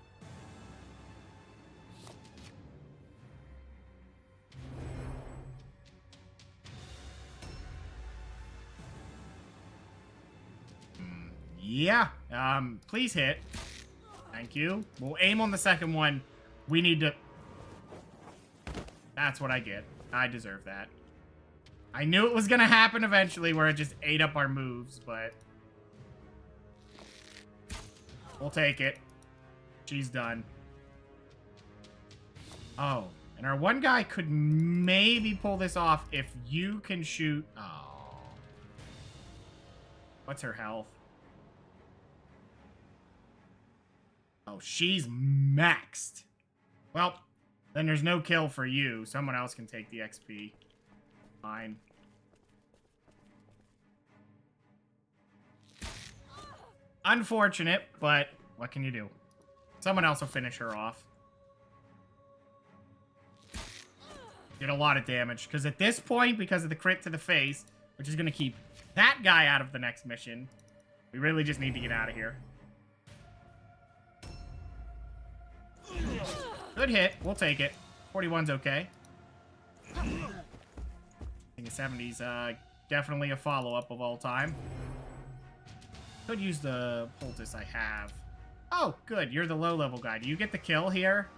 [SPEAKER 1] Yeah. Please hit. Thank you. We'll aim on the second one. We need to... That's what I get. I deserve that. I knew it was going to happen eventually where it just ate up our moves, but... We'll take it. She's done. Oh. And our one guy could maybe pull this off if you can shoot... Oh. What's her health? Oh, she's maxed. Well, then there's no kill for you. Someone else can take the XP. Fine. Unfortunate, but what can you do? Someone else will finish her off. Did a lot of damage. Because at this point, because of the crit to the face, which is going to keep that guy out of the next mission, we really just need to get out of here. Good hit. We'll take it. 41's okay. I think a 70's definitely a follow-up of all time. Could use the poultice I have. Oh, good. You're the low-level guy. Do you get the kill here?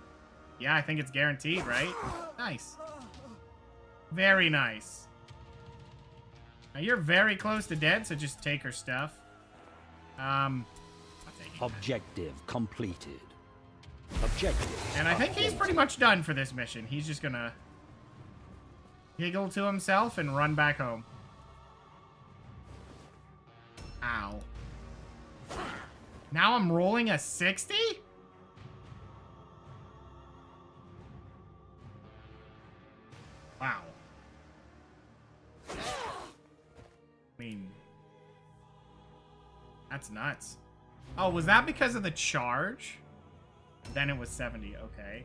[SPEAKER 1] Yeah, I think it's guaranteed, right? Nice. Very nice. Now, you're very close to dead, so just take her stuff. I'll take it.
[SPEAKER 2] Objective completed. Objective.
[SPEAKER 1] And I think he's pretty much done for this mission. He's just gonna giggle to himself and run back home. Ow. Now I'm rolling a 60? Wow. I mean, that's nuts. Oh, was that because of the charge? Then it was 70, okay.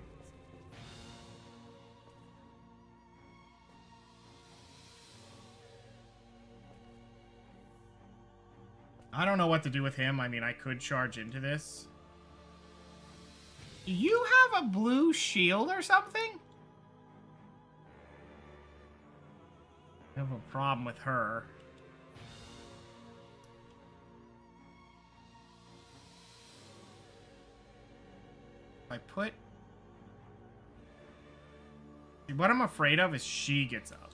[SPEAKER 1] I don't know what to do with him. I mean, I could charge into this. Do you have a blue shield or something? I have a problem with her. I put... What I'm afraid of is she gets up.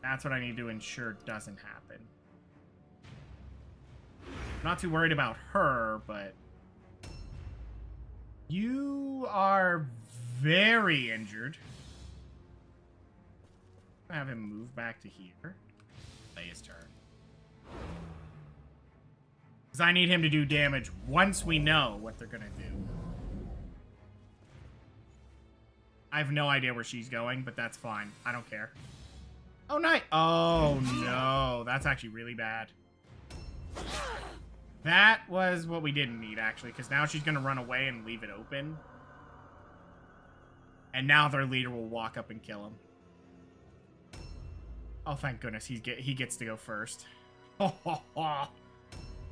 [SPEAKER 1] That's what I need to ensure doesn't happen. Not too worried about her, but you are very injured. Have him move back to here. Play his turn. Because I need him to do damage once we know what they're gonna do. I have no idea where she's going, but that's fine. I don't care. Oh, nice. Oh, no. That's actually really bad. That was what we didn't need, actually, because now she's going to run away and leave it open. And now their leader will walk up and kill him. Oh, thank goodness. He gets to go first.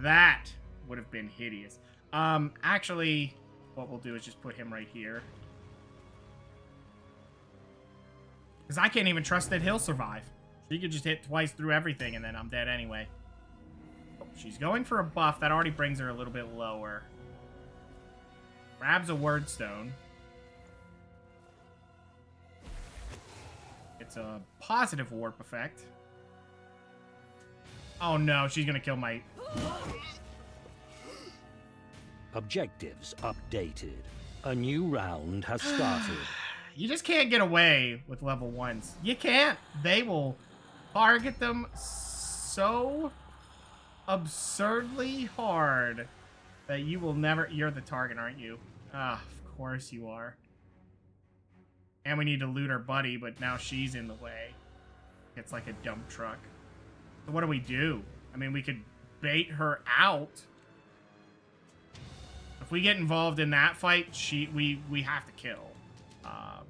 [SPEAKER 1] That would have been hideous. Actually, what we'll do is just put him right here. Because I can't even trust that he'll survive. She could just hit twice through everything, and then I'm dead anyway. Oh, she's going for a buff. That already brings her a little bit lower. Grabs a word stone. It's a positive warp effect. Oh no, she's gonna kill my...
[SPEAKER 2] Objectives updated. A new round has started.
[SPEAKER 1] You just can't get away with level 1s. You can't. They will target them so absurdly hard that you will never... You're the target, aren't you? Ah, of course you are. And we need to loot our buddy, but now she's in the way. It's like a dump truck. So what do? I mean, we could bait her out. If we get involved in that fight, we have to kill.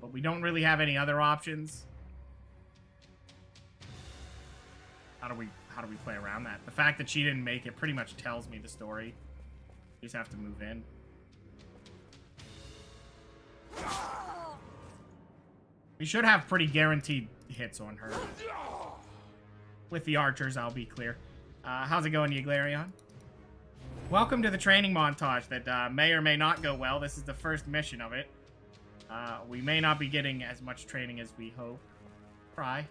[SPEAKER 1] But we don't really have any other options. How do we play around that? The fact that she didn't make it pretty much tells me the story. We just have to move in. We should have pretty guaranteed hits on her. With the archers, I'll be clear. How's it going, Yiglarion? Welcome to the training montage that may or may not go well. This is the first mission of it. We may not be getting as much training as we hope. Try.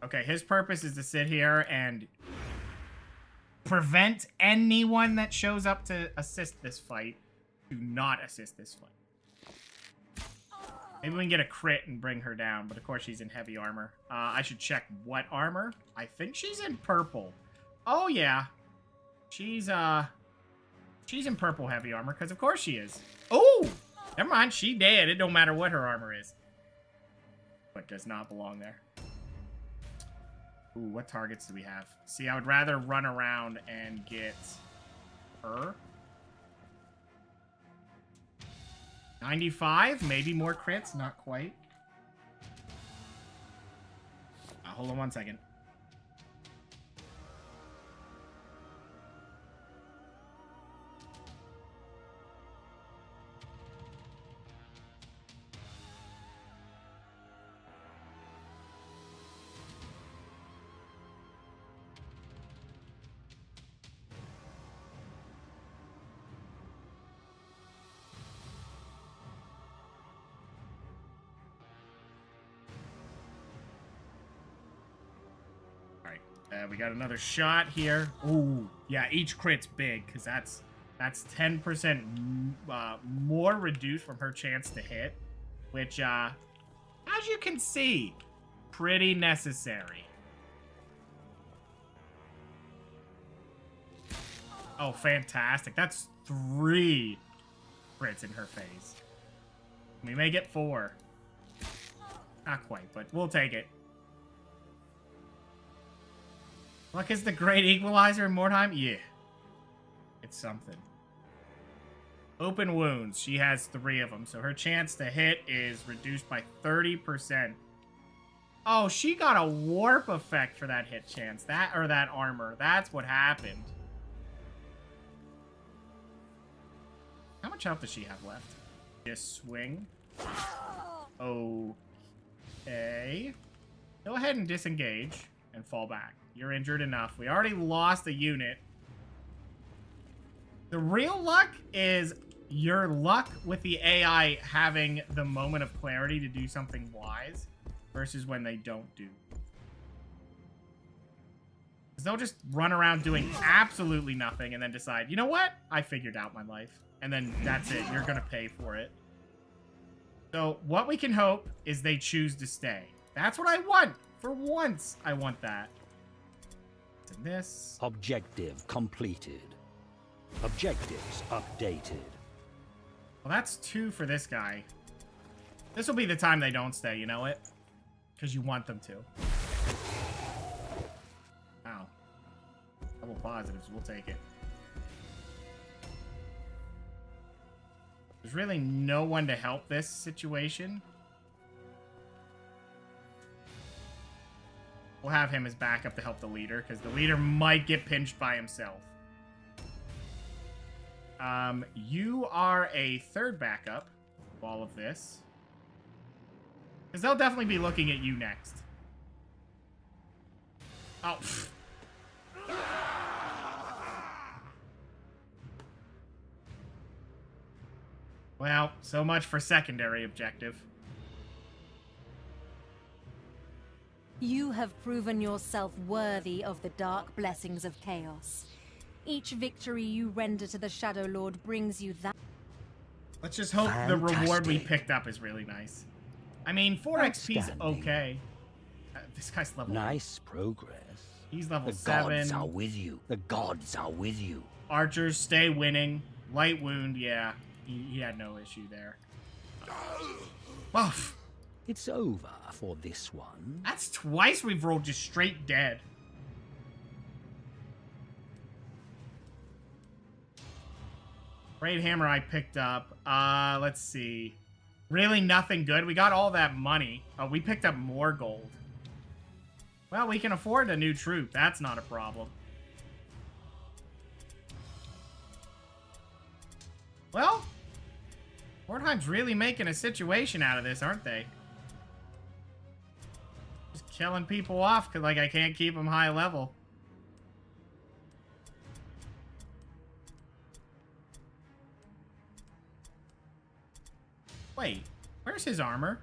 [SPEAKER 1] Okay, his purpose is to sit here and prevent anyone that shows up to assist this fight to not assist this fight. Maybe we can get a crit and bring her down, but of course she's in heavy armor. I should check what armor. I think she's in purple. Oh yeah. She's in purple heavy armor, because of course she is. Oh! Never mind, she dead. It don't matter what her armor is. But does not belong there. Ooh, what targets do we have? See, I would rather run around and get her. 95, maybe more crits, not quite. Hold on one second. We got another shot here. Ooh, yeah, each crit's big, because that's 10% more reduced from her chance to hit, which, as you can see, pretty necessary. Oh, fantastic. That's 3 crits in her face. We may get 4. Not quite, but we'll take it. Luck is the great equalizer in Mordheim? Yeah. It's something. Open wounds. She has 3 of them, so her chance to hit is reduced by 30%. Oh, she got a warp effect for that hit chance. That armor. That's what happened. How much health does she have left? Just swing. Okay. Go ahead and disengage and fall back. You're injured enough. We already lost a unit. The real luck is your luck with the AI having the moment of clarity to do something wise. versus when they don't do. Because they'll just run around doing absolutely nothing and then decide, you know what? I figured out my life. And then that's it. You're going to pay for it. So what we can hope is they choose to stay. That's what I want. For once, I want that. And this.
[SPEAKER 2] Objective completed. Objectives updated.
[SPEAKER 1] Well, that's 2 for this guy. This will be the time they don't stay, you know it? Because you want them to. Wow. Double positives, we'll take it. There's really no one to help this situation. We'll have him as backup to help the leader, because the leader might get pinched by himself. You are a third backup of all of this. Because they'll definitely be looking at you next. Oh. Well, so much for secondary objective.
[SPEAKER 3] You have proven yourself worthy of the dark blessings of chaos. Each victory you render to the Shadow Lord brings you that.
[SPEAKER 1] Let's just hope the reward we picked up is really nice. I mean, 4 XP's okay. This guy's level 8.
[SPEAKER 2] Nice progress.
[SPEAKER 1] He's level
[SPEAKER 2] The
[SPEAKER 1] 7.
[SPEAKER 2] gods are with you. The gods are with you.
[SPEAKER 1] Archers stay winning. Light wound, yeah. He had no issue there. Well,
[SPEAKER 2] It's over for this one.
[SPEAKER 1] that's twice we've rolled just straight dead. Great hammer I picked up. Let's see. Really nothing good. We got all that money. Oh, we picked up more gold. Well, we can afford a new troop. That's not a problem. Well, Mordheim's really making a situation out of this, aren't they? Just killing people off because, like, I can't keep them high level. Wait, where's his armor?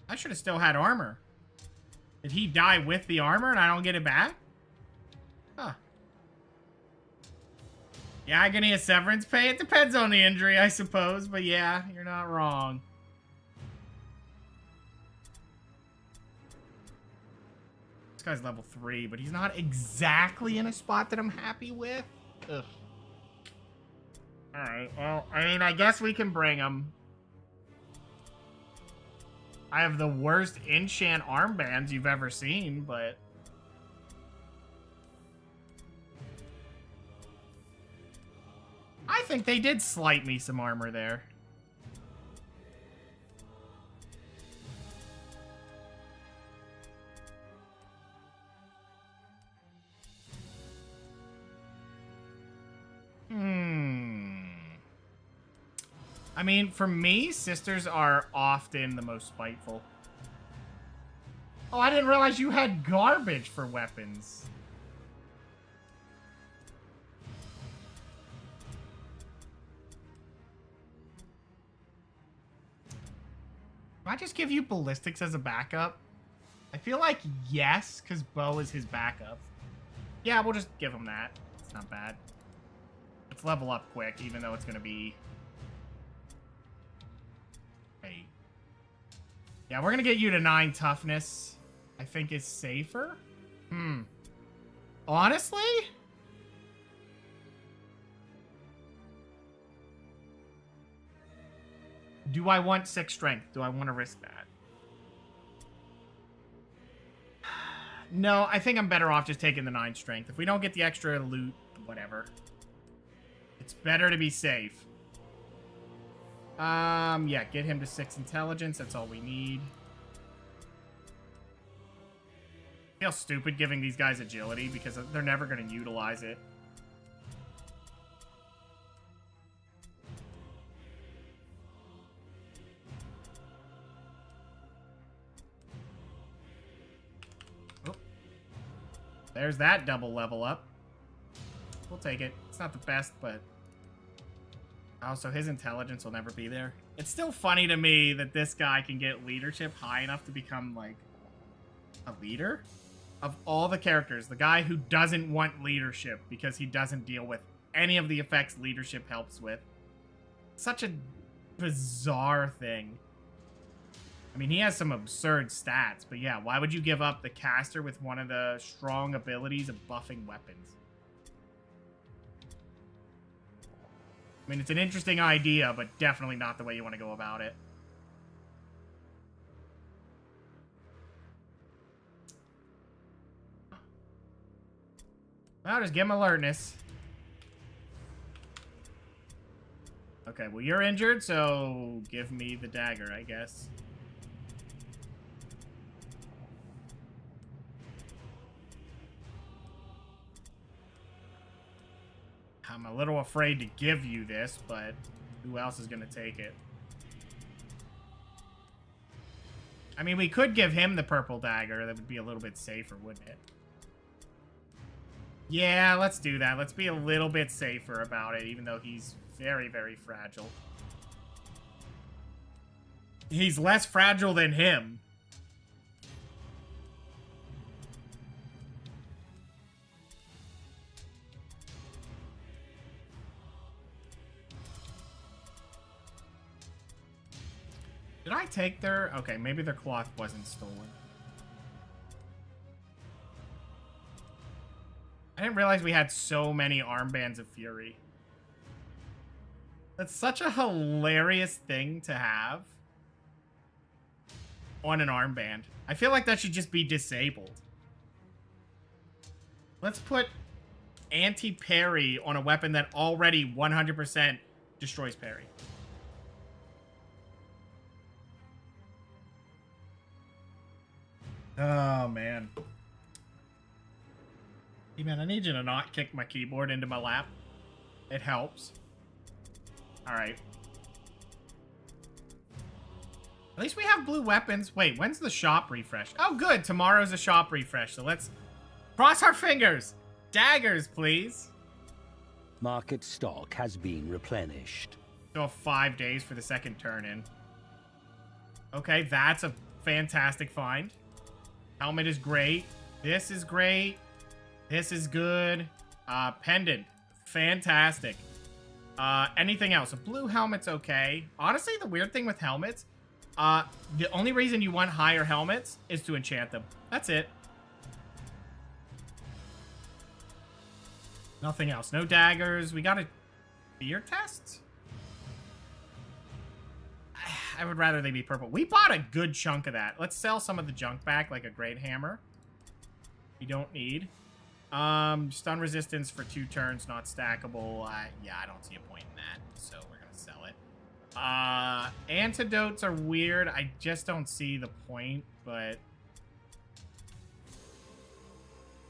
[SPEAKER 1] I should have still had armor. Did he die with the armor and I don't get it back? Huh. Yeah, agony of severance pay. It depends on the injury, I suppose. But yeah, you're not wrong. This guy's level 3, but he's not exactly in a spot that I'm happy with. Ugh. Alright, well, I mean, I guess we can bring him. I have the worst enchant armbands you've ever seen, but... I think they did slight me some armor there. I mean, for me, sisters are often the most spiteful. Oh, I didn't realize you had garbage for weapons. Can I just give you ballistics as a backup? I feel like yes, because bow is his backup. Yeah, we'll just give him that. It's not bad. Let's level up quick, even though it's going to be... Hey. Yeah, we're going to get you to 9 toughness. I think is safer. Honestly? Do I want 6 strength? Do I want to risk that? No, I think I'm better off just taking the 9 strength. If we don't get the extra loot, whatever. It's better to be safe. Yeah, get him to 6 intelligence. That's all we need. I feel stupid giving these guys agility because they're never going to utilize it. Oh. There's that double level up. We'll take it. It's not the best, but... Oh, so his intelligence will never be there. It's still funny to me that this guy can get leadership high enough to become, like, a leader? Of all the characters, the guy who doesn't want leadership because he doesn't deal with any of the effects leadership helps with. Such a bizarre thing. I mean, he has some absurd stats, but yeah, why would you give up the caster with one of the strong abilities of buffing weapons? I mean, it's an interesting idea, but definitely not the way you want to go about it. Well, just give him alertness. Okay, well, you're injured, so give me the dagger, I guess. I'm a little afraid to give you this, but who else is going to take it? I mean, we could give him the purple dagger. That would be a little bit safer, wouldn't it? Yeah, let's do that. Let's be a little bit safer about it, even though he's very, very fragile. He's less fragile than him. Did I take their... Okay, maybe their cloth wasn't stolen. I didn't realize we had so many armbands of fury. That's such a hilarious thing to have on an armband. I feel like that should just be disabled. Let's put anti-parry on a weapon that already 100% destroys parry. Oh, man. Hey, man, I need you to not kick my keyboard into my lap. It helps. Alright. At least we have blue weapons. Wait, when's the shop refresh? Oh, good. Tomorrow's a shop refresh, so let's cross our fingers. Daggers, please.
[SPEAKER 2] Market stock has been replenished.
[SPEAKER 1] Still have 5 days for the second turn in. Okay, that's a fantastic find. Helmet is great. This is great. This is good. Pendant. Fantastic. Anything else? A blue helmet's okay. Honestly, the weird thing with helmets, the only reason you want higher helmets is to enchant them. That's it. Nothing else. No daggers. We got a fear test? I would rather they be purple. We bought a good chunk of that. Let's sell some of the junk back, like a great hammer. We don't need. Stun resistance for 2 turns, not stackable. Yeah, I don't see a point in that, so we're gonna sell it. Antidotes are weird. I just don't see the point, but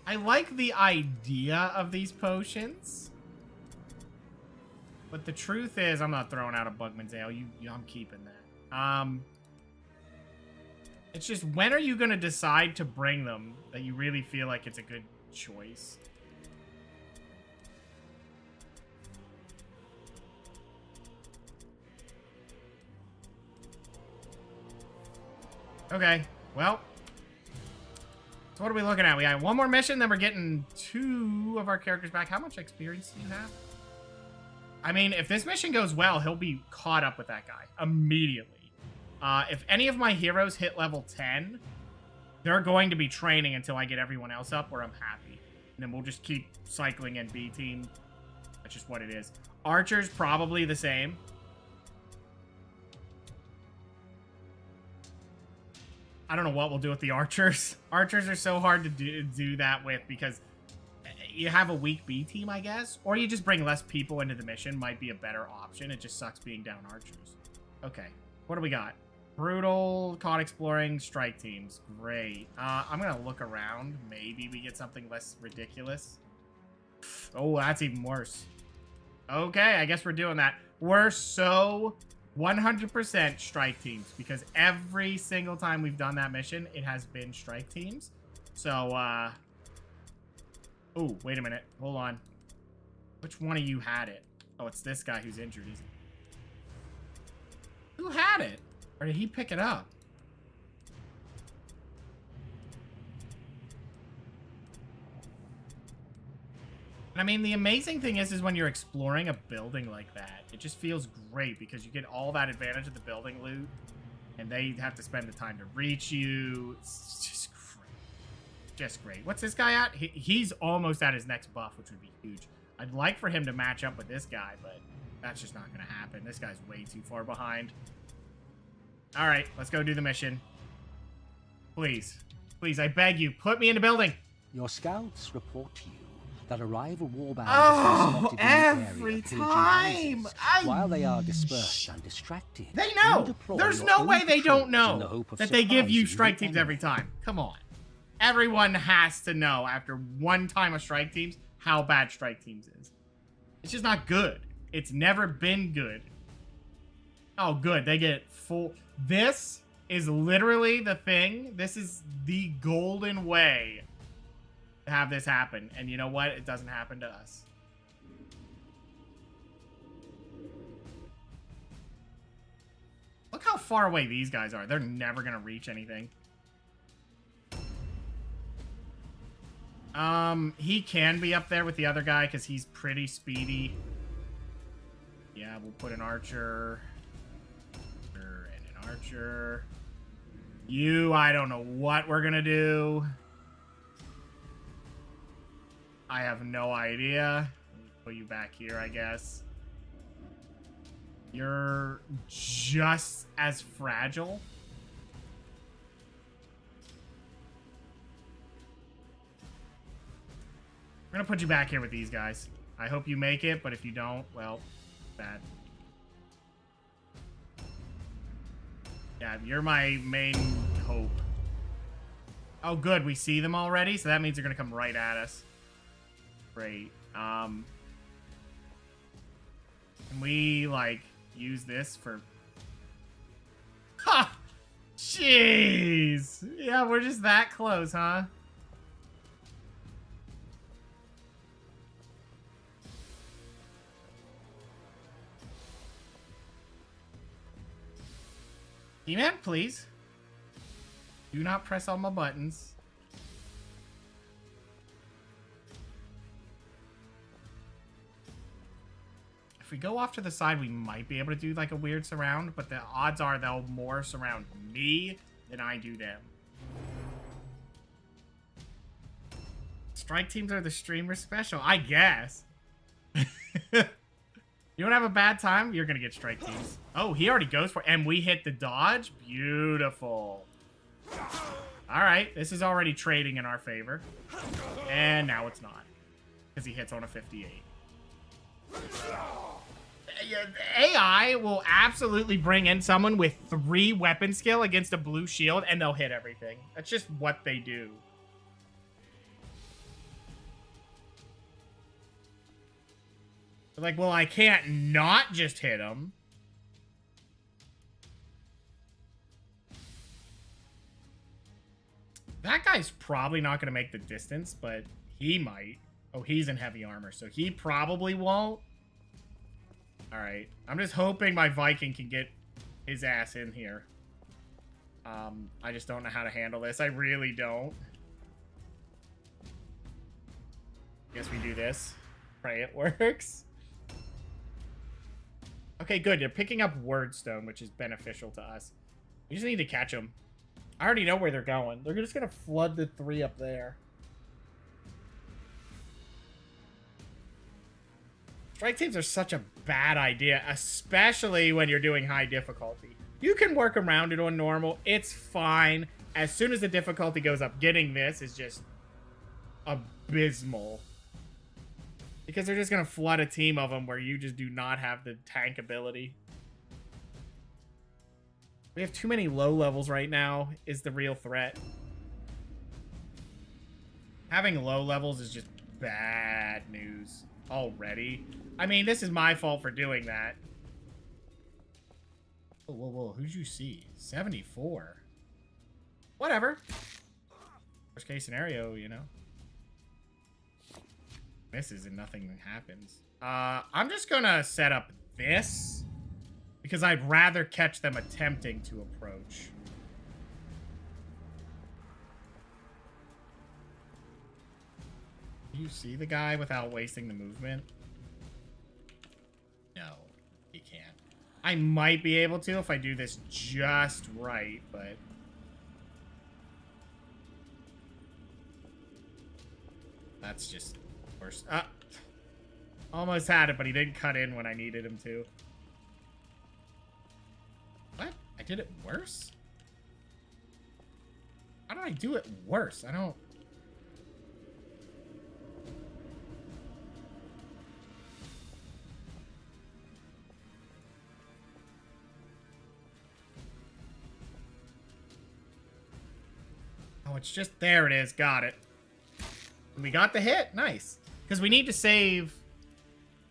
[SPEAKER 1] I like the idea of these potions. But the truth is, I'm not throwing out a Bugman's Ale. I'm keeping that. It's just, when are you gonna decide to bring them that you really feel like it's a good choice? Okay, well, so what are we looking at? We got 1 more mission, then we're getting 2 of our characters back. How much experience do you have? I mean, if this mission goes well, he'll be caught up with that guy immediately. If any of my heroes hit level 10, they're going to be training until I get everyone else up, where I'm happy. And then we'll just keep cycling in B team. That's just what it is. Archers, probably the same. I don't know what we'll do with the archers. Archers are so hard to do that with, because you have a weak B team, I guess. Or you just bring less people into the mission, might be a better option. It just sucks being down archers. Okay, what do we got? Brutal, caught exploring, strike teams. Great. I'm gonna look around. Maybe we get something less ridiculous. Oh, that's even worse. Okay, I guess we're doing that. We're so 100% strike teams, because every single time we've done that mission, it has been strike teams. So, oh, wait a minute. Hold on. Which one of you had it? Oh, it's this guy who's injured, isn't he? Who had it? Or did he pick it up? I mean, the amazing thing is when you're exploring a building like that, it just feels great because you get all that advantage of the building loot, and they have to spend the time to reach you. It's just great. Just great. What's this guy at? He's almost at his next buff, which would be huge. I'd like for him to match up with this guy, but that's just not going to happen. This guy's way too far behind. All right, let's go do the mission. Please. Please, I beg you, put me in the building.
[SPEAKER 2] Your scouts report to you that a rival warband
[SPEAKER 1] Oh,
[SPEAKER 2] has been spotted in the
[SPEAKER 1] every
[SPEAKER 2] area pillaging
[SPEAKER 1] time!
[SPEAKER 2] houses. While they are dispersed and distracted,
[SPEAKER 1] They know!
[SPEAKER 2] you deploy
[SPEAKER 1] There's
[SPEAKER 2] your
[SPEAKER 1] no
[SPEAKER 2] own
[SPEAKER 1] way they don't
[SPEAKER 2] patrols in
[SPEAKER 1] know
[SPEAKER 2] the hope of
[SPEAKER 1] that they give you
[SPEAKER 2] surprising
[SPEAKER 1] strike
[SPEAKER 2] the
[SPEAKER 1] teams every
[SPEAKER 2] enemy.
[SPEAKER 1] time. Come on. Everyone has to know after one time of strike teams how bad strike teams is. It's just not good. It's never been good. Oh, good. They get full... This is literally the thing. This is the golden way to have this happen. And you know what? It doesn't happen to us. Look how far away these guys are. They're never going to reach anything. He can be up there with the other guy because he's pretty speedy. Yeah, we'll put an archer. And an archer. You, I don't know what we're gonna do. I have no idea. Let me put you back here, I guess. You're just as fragile. We're gonna put you back here with these guys. I hope you make it, but if you don't, well, bad. Yeah, you're my main hope. Oh, good. We see them already, so that means they're gonna come right at us. Great. Can we, like, use this for... Ha! Jeez! Yeah, we're just that close, huh? He-Man, please. Do not press all my buttons. If we go off to the side, we might be able to do like a weird surround, but the odds are they'll more surround me than I do them. Strike teams are the streamer special, I guess. You don't have a bad time, you're gonna get strike teams. Oh, he already goes for it, and we hit the dodge? Beautiful. All right, this is already trading in our favor. And now it's not, because he hits on a 58. AI will absolutely bring in someone with 3 weapon skill against a blue shield, and they'll hit everything. That's just what they do. Like, well, I can't not just hit him. That guy's probably not going to make the distance, but he might. Oh, he's in heavy armor, so he probably won't. All right. I'm just hoping my Viking can get his ass in here. I just don't know how to handle this. I really don't. Guess we do this. Pray it works. Okay, good. They're picking up Wordstone, which is beneficial to us. We just need to catch them. I already know where they're going. They're just going to flood the 3 up there. Strike teams are such a bad idea, especially when you're doing high difficulty. You can work around it on normal. It's fine. As soon as the difficulty goes up, getting this is just abysmal. Because they're just going to flood a team of them where you just do not have the tank ability. We have too many low levels right now is the real threat. Having low levels is just bad news already. I mean, this is my fault for doing that. Whoa, whoa, whoa. Who'd you see? 74. Whatever. Worst case scenario, you know. Misses and nothing happens. I'm just gonna set up this Because I'd rather catch them attempting to approach. Do you see the guy without wasting the movement? No, he can't. I might be able to if I do this just right, but... That's just worse. Almost had it, but he didn't cut in when I needed him to. What? I did it worse? How did I do it worse? I don't... Oh, it's just... There it is. Got it. We got the hit. Nice. Because we need to save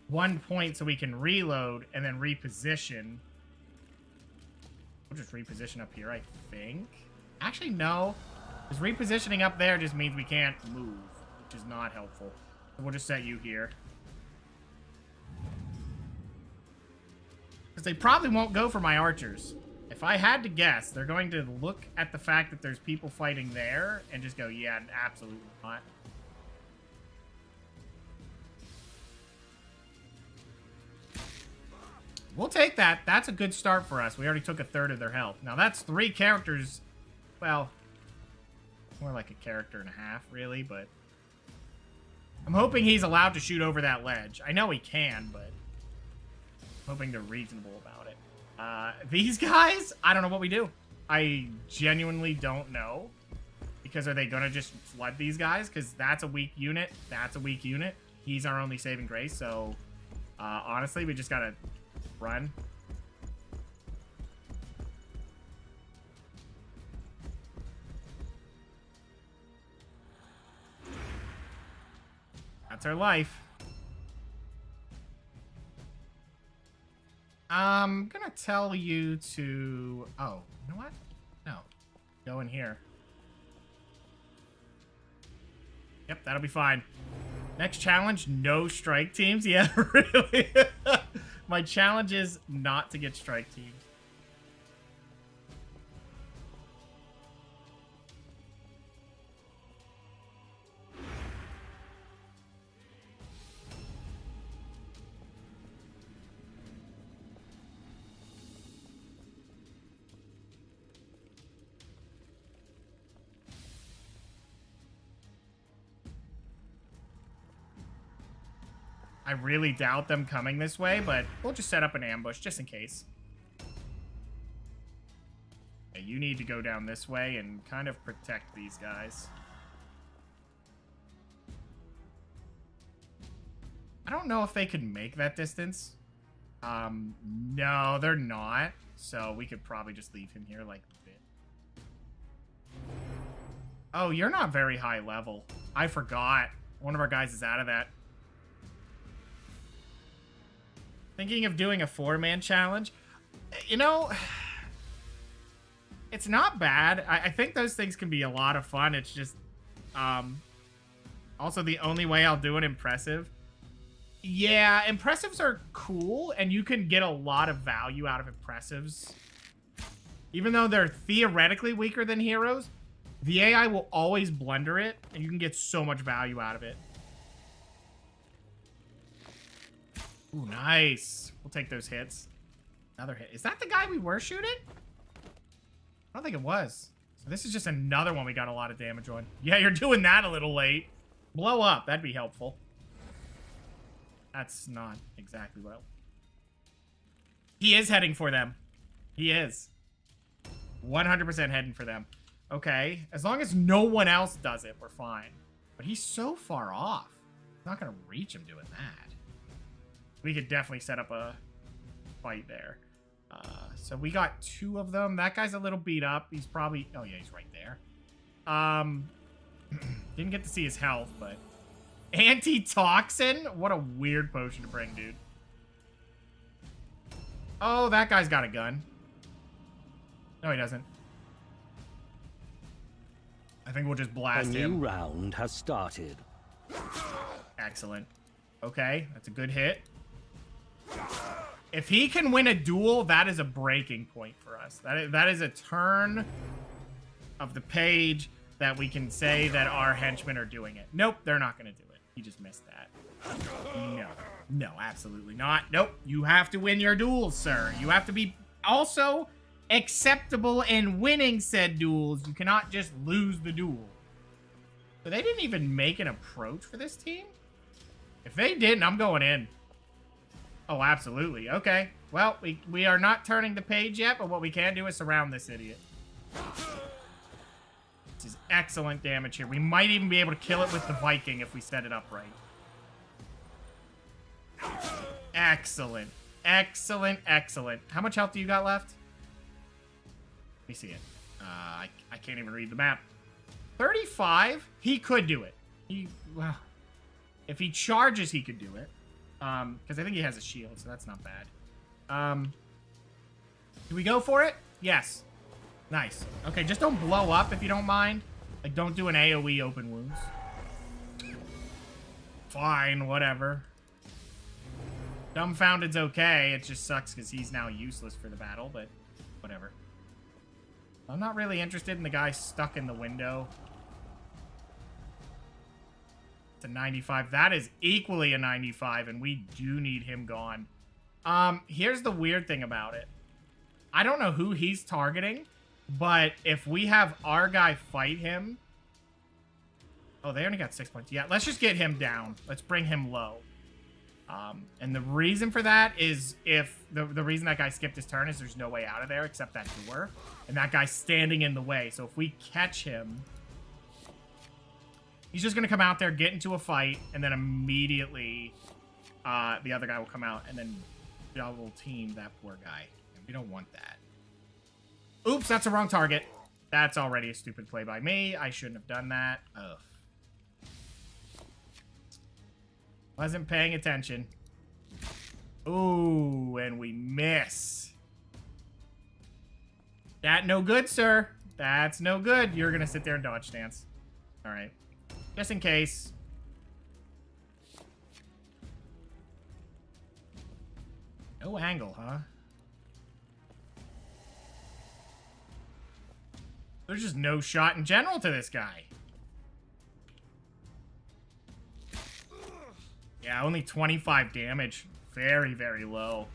[SPEAKER 1] 1 point so we can reload and then reposition. We'll just reposition up here, I think. Actually, no. Because repositioning up there just means we can't move, which is not helpful. So we'll just set you here. Because they probably won't go for my archers. If I had to guess, they're going to look at the fact that there's people fighting there and just go, yeah, absolutely not. We'll take that. That's a good start for us. We already took a third of their health. Now, that's 3 characters. Well, more like a character and a half, really, but... I'm hoping he's allowed to shoot over that ledge. I know he can, but... I'm hoping they're reasonable about it. These guys, I don't know what we do. I genuinely don't know. Because are they going to just flood these guys? Because that's a weak unit. That's a weak unit. He's our only saving grace, so... honestly, we just gotta... run. That's our life. I'm gonna tell you to... Oh, you know what? No. Go in here. Yep, that'll be fine. Next challenge, no strike teams. Yeah, really. My challenge is not to get strike teams. I really doubt them coming this way, but we'll just set up an ambush just in case. Okay, you need to go down this way and kind of protect these guys. I don't know if they could make that distance. No, they're not. So we could probably just leave him here like a bit. Oh, you're not very high level. I forgot. One of our guys is out of that. Thinking of doing a 4-man challenge. You know, it's not bad. I think those things can be a lot of fun. It's just, also the only way I'll do it impressive. Yeah, impressives are cool, and you can get a lot of value out of impressives. Even though they're theoretically weaker than heroes, the AI will always blunder it, and you can get so much value out of it. Ooh, nice. We'll take those hits. Another hit. Is that the guy we were shooting? I don't think it was. So this is just another one we got a lot of damage on. Yeah, you're doing that a little late. Blow up. That'd be helpful. That's not exactly what He is heading for them. He is. 100% heading for them. Okay. As long as no one else does it, we're fine. But he's so far off. I'm not going to reach him doing that. We could definitely set up a fight there. So we got 2 of them. That guy's a little beat up. He's probably... Oh, yeah, he's right there. Didn't get to see his health, but... Antitoxin? What a weird potion to bring, dude. Oh, that guy's got a gun. No, he doesn't. I think we'll just blast him.
[SPEAKER 2] A new round has started.
[SPEAKER 1] Excellent. Okay, that's a good hit. If he can win a duel, that is a breaking point for us. That is a turn of the page that we can say that our henchmen are doing it. Nope, they're not going to do it. He just missed that. No. No, absolutely not. Nope. You have to win your duels, sir. You have to be also acceptable in winning said duels. You cannot just lose the duel. But they didn't even make an approach for this team? If they didn't, I'm going in. Oh, absolutely. Okay. Well, we are not turning the page yet, but what we can do is surround this idiot. This is excellent damage here. We might even be able to kill it with the Viking if we set it up right. Excellent. Excellent, excellent. How much health do you got left? Let me see it. I can't even read the map. 35? He could do it. Well, if he charges, he could do it. Because I think he has a shield, so that's not bad. Do we go for it? Yes. Nice. Okay, just don't blow up if you don't mind. Like, don't do an AoE open wounds. Fine, whatever. Dumbfounded's okay. It just sucks because he's now useless for the battle, but whatever. I'm not really interested in the guy stuck in the window. It's a 95. That is equally a 95, and we do need him gone. Here's the weird thing about it. I don't know who he's targeting, but if we have our guy fight him... Oh, they only got 6 points. Yeah, let's just get him down. Let's bring him low. And the reason for that is if... The reason that guy skipped his turn is there's no way out of there except that door. And that guy's standing in the way. So if we catch him... He's just going to come out there, get into a fight, and then immediately the other guy will come out and then double team that poor guy. And we don't want that. Oops, that's a wrong target. That's already a stupid play by me. I shouldn't have done that. Ugh. Wasn't paying attention. Ooh, and we miss. That no good, sir. That's no good. You're going to sit there and dodge stance. All right. Just in case. No angle, huh? There's just no shot in general to this guy. Yeah, only 25 damage. Very, very low.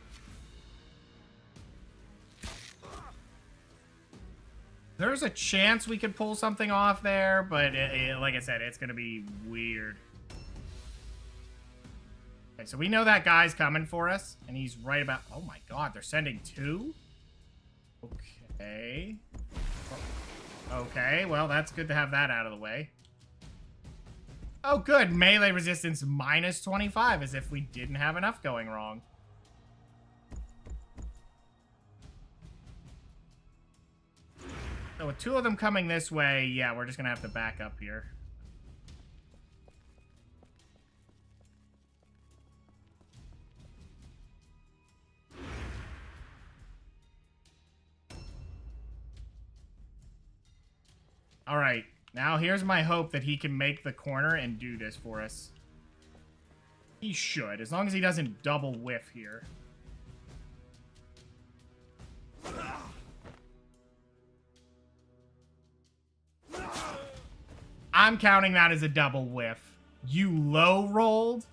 [SPEAKER 1] There's a chance we could pull something off there, but like I said, it's going to be weird. Okay, so we know that guy's coming for us, and he's right about... Oh my god, they're sending 2? Okay. Okay, well, that's good to have that out of the way. Oh, good. Melee resistance minus 25, as if we didn't have enough going wrong. So with 2 of them coming this way, yeah, we're just going to have to back up here. All right. Now here's my hope that he can make the corner and do this for us. He should, as long as he doesn't double whiff here. I'm counting that as a double whiff. You low rolled?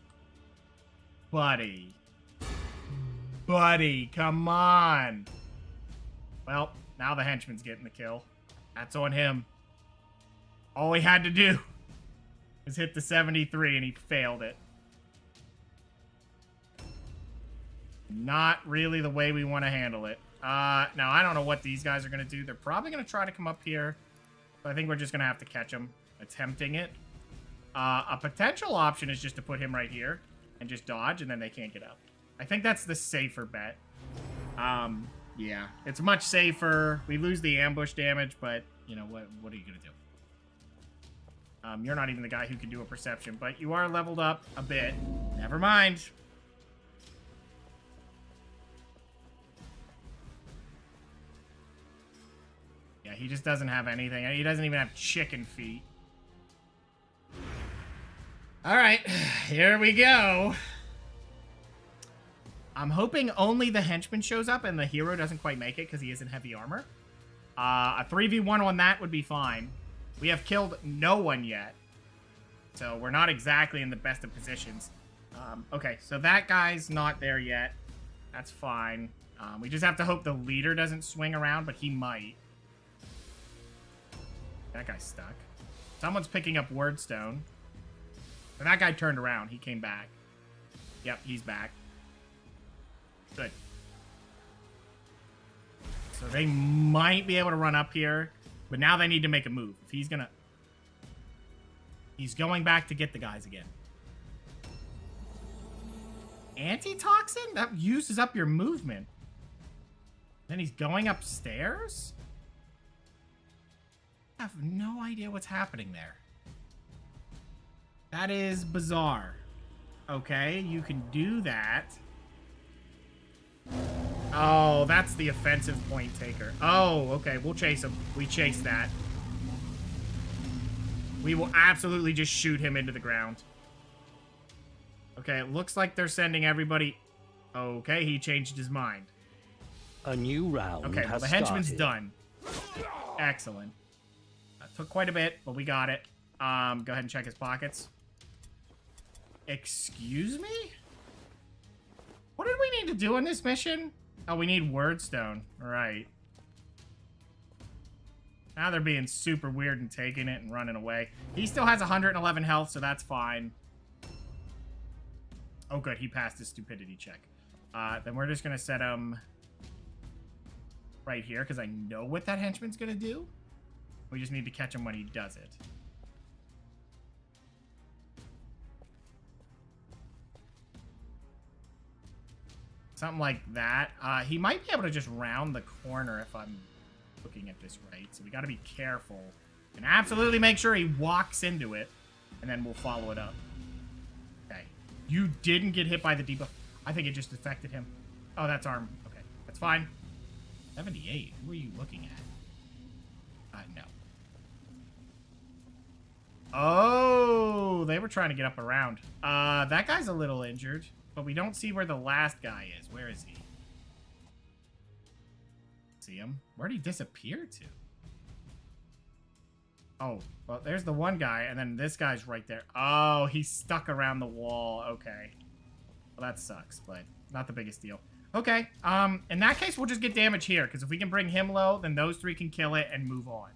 [SPEAKER 1] Buddy. Buddy, come on. Well, now the henchman's getting the kill. That's on him. All he had to do was hit the 73 and he failed it. Not really the way we want to handle it. Now, I don't know what these guys are going to do. They're probably going to try to come up here. But I think we're just going to have to catch them attempting it. A potential option is just to put him right here and just dodge, and then they can't get up. I think that's the safer bet. Yeah, it's much safer. We lose the ambush damage, but, you know, what are you going to do? You're not even the guy who can do a perception, but you are leveled up a bit. Never mind. Yeah, he just doesn't have anything. He doesn't even have chicken feet. All right, here we go. I'm hoping only the henchman shows up and the hero doesn't quite make it because he is in heavy armor. A 3v1 on that would be fine. We have killed no one yet. So we're not exactly in the best of positions. Okay, so that guy's not there yet. That's fine. We just have to hope the leader doesn't swing around, but he might. That guy's stuck. Someone's picking up Wordstone. And that guy turned around. He came back. Yep, he's back. Good. So they might be able to run up here, but now they need to make a move. If he's gonna... He's going back to get the guys again. Antitoxin? That uses up your movement. Then he's going upstairs? I have no idea what's happening there. That is bizarre. Okay, you can do that. Oh, that's the offensive point taker. Oh, okay, we'll chase him. We chase that. We will absolutely just shoot him into the ground. Okay, it looks like they're sending everybody... Okay, he changed his mind.
[SPEAKER 2] A new round
[SPEAKER 1] Okay, well,
[SPEAKER 2] has
[SPEAKER 1] the henchman's
[SPEAKER 2] started.
[SPEAKER 1] done. Excellent. That took quite a bit, but we got it. Go ahead and check his pockets. Excuse me? What did we need to do on this mission? Oh, we need Wordstone. Right. Now they're being super weird and taking it and running away. He still has 111 health, so that's fine. Oh, good. He passed his stupidity check. Then we're just going to set him right here, because I know what that henchman's going to do. We just need to catch him when he does it. Something like that. He might be able to just round the corner if I'm looking at this right. So we got to be careful. And absolutely make sure he walks into it. And then we'll follow it up. Okay. You didn't get hit by the debuff. I think it just affected him. Oh, that's arm. Okay. That's fine. 78. Who are you looking at? No. Oh, they were trying to get up around. That guy's a little injured. But we don't see where the last guy is. Where is he? See him? Where'd he disappear to? Oh, well, there's the one guy, and then this guy's right there. Oh, he's stuck around the wall. Okay. Well, that sucks, but not the biggest deal. Okay, in that case, we'll just get damage here, because if we can bring him low, then those three can kill it and move on.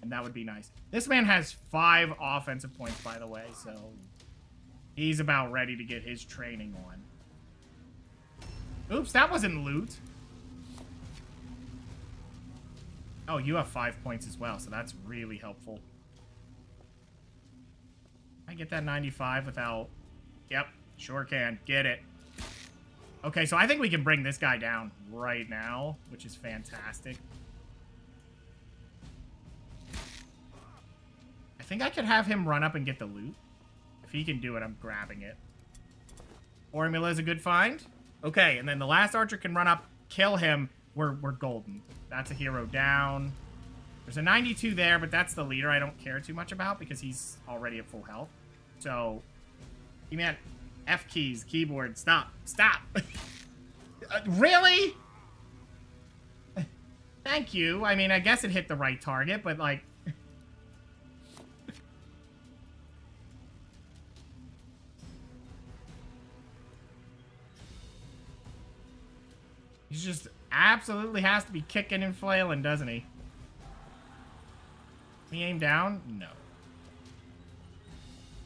[SPEAKER 1] And that would be nice. This man has 5 offensive points, by the way, so... He's about ready to get his training on. Oops, that wasn't loot. Oh, you have 5 points as well, so that's really helpful. I get that 95 without... Yep, sure can. Get it. Okay, so I think we can bring this guy down right now, which is fantastic. I think I could have him run up and get the loot. If he can do it, I'm grabbing it. Formula is a good find. Okay, and then the last archer can run up, kill him. We're golden. That's a hero down. There's a 92 there, but that's the leader I don't care too much about because he's already at full health. So, man, F keys, keyboard, stop. Stop. Really? Thank you. I mean, I guess it hit the right target, but like... He just absolutely has to be kicking and flailing, doesn't he? Can he aim down? No.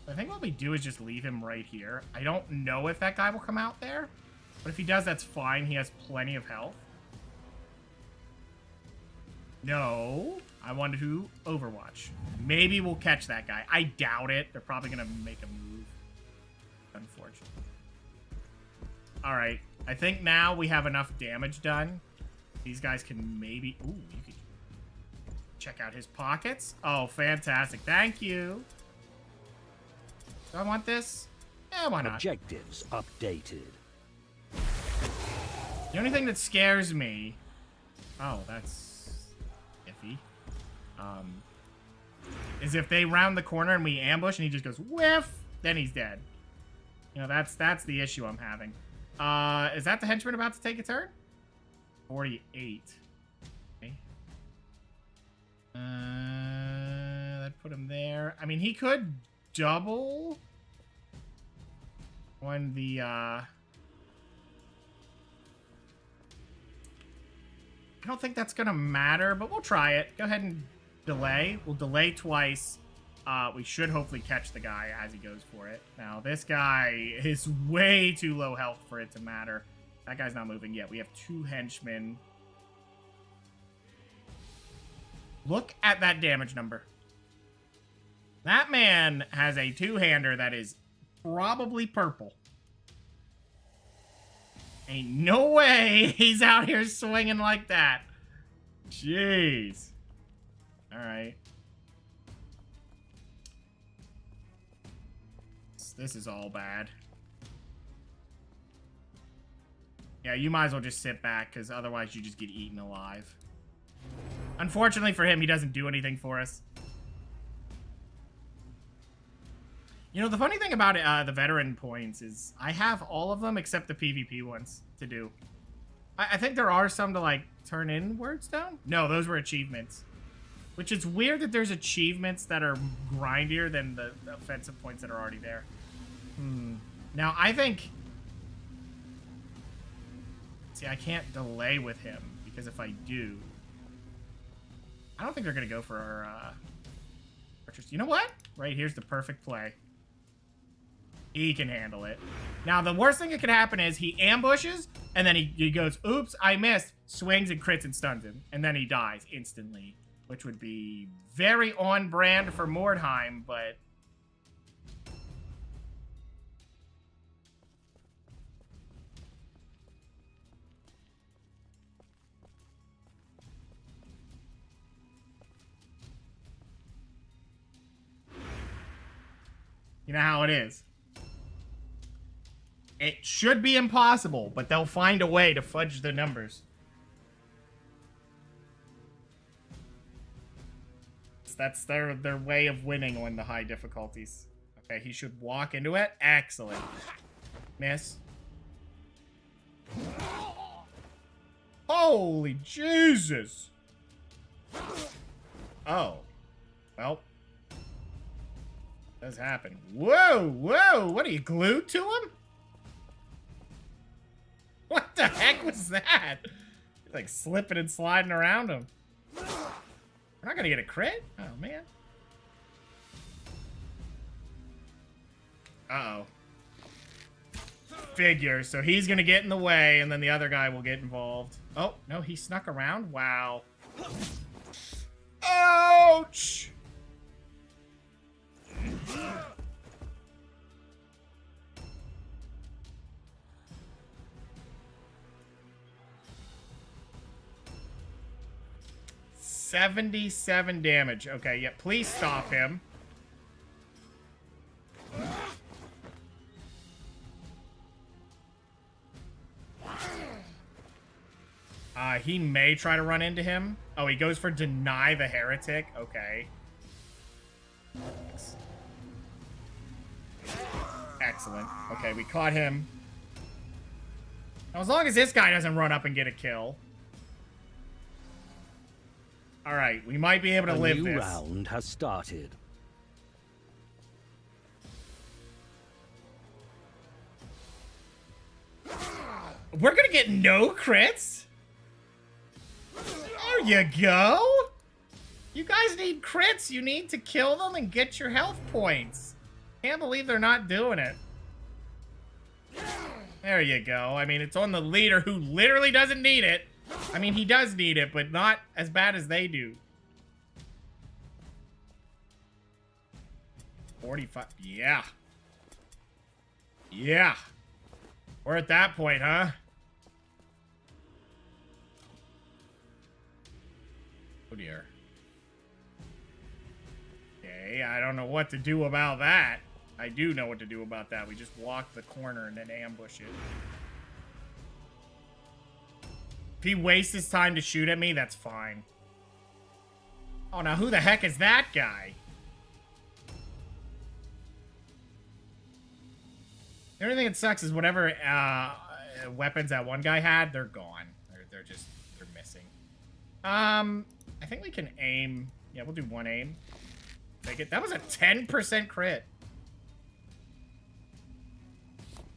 [SPEAKER 1] I think what we do is just leave him right here. I don't know if that guy will come out there. But if he does, that's fine. He has plenty of health. No. I wanted to Overwatch. Maybe we'll catch that guy. I doubt it. They're probably going to make a move. Unfortunately. Alright. I think now we have enough damage done. These guys can maybe... Ooh, you could check out his pockets. Oh, fantastic. Thank you. Do I want this? Yeah, why not?
[SPEAKER 2] Objectives updated.
[SPEAKER 1] The only thing that scares me... Oh, that's iffy. Is if they round the corner and we ambush and he just goes whiff, then he's dead. You know, that's the issue I'm having. Is that the henchman about to take a turn? 48. Okay. That put him there. I mean, he could double when the, I don't think that's gonna matter, but we'll try it. Go ahead and delay. We'll delay twice. We should hopefully catch the guy as he goes for it. Now, this guy is way too low health for it to matter. That guy's not moving yet. We have 2 henchmen. Look at that damage number. That man has a 2-hander that is probably purple. Ain't no way he's out here swinging like that. Jeez. All right. This is all bad. Yeah, you might as well just sit back, because otherwise you just get eaten alive. Unfortunately for him, he doesn't do anything for us. You know, the funny thing about the veteran points is I have all of them except the PvP ones to do. I think there are some to, like, turn inwards down? No, those were achievements. Which is weird that there's achievements that are grindier than the offensive points that are already there. Now, I think... See, I can't delay with him, because if I do... I don't think they're going to go for our... You know what? Right here's the perfect play. He can handle it. Now, the worst thing that could happen is he ambushes, and then he goes, oops, I missed, swings and crits and stuns him, and then he dies instantly, which would be very on brand for Mordheim, but... You know how it is. It should be impossible, but they'll find a way to fudge the numbers. That's their way of winning on the high difficulties. Okay, he should walk into it. Excellent. Miss. Holy Jesus. Oh. Well. Does happen. Whoa, whoa. What, are you glued to him? What the heck was that? He's like slipping and sliding around him. We're not gonna get a crit? Oh, man. Uh-oh. Figure. So he's gonna get in the way, and then the other guy will get involved. Oh, no, he snuck around? Wow. Ouch! $77 damage. Okay, yeah, please stop him. He may try to run into him. Oh, he goes for deny the heretic. Okay. Excellent. Okay, we caught him. Now, as long as this guy doesn't run up and get a kill. All right, we might be able to live this.
[SPEAKER 2] A new round has started.
[SPEAKER 1] We're gonna get no crits? There you go. You guys need crits. You need to kill them and get your health points. Can't believe they're not doing it. There you go. I mean, it's on the leader who literally doesn't need it. I mean, he does need it, but not as bad as they do. 45. Yeah. Yeah. We're at that point, huh? Oh, dear. Okay, I don't know what to do about that. I do know what to do about that. We just walk the corner and then ambush it. If he wastes his time to shoot at me, that's fine. Oh, now who the heck is that guy? The only thing that sucks is whenever weapons that one guy had, they're gone. They're missing. I think we can aim. Yeah, we'll do one aim. Take it. That was a 10% crit.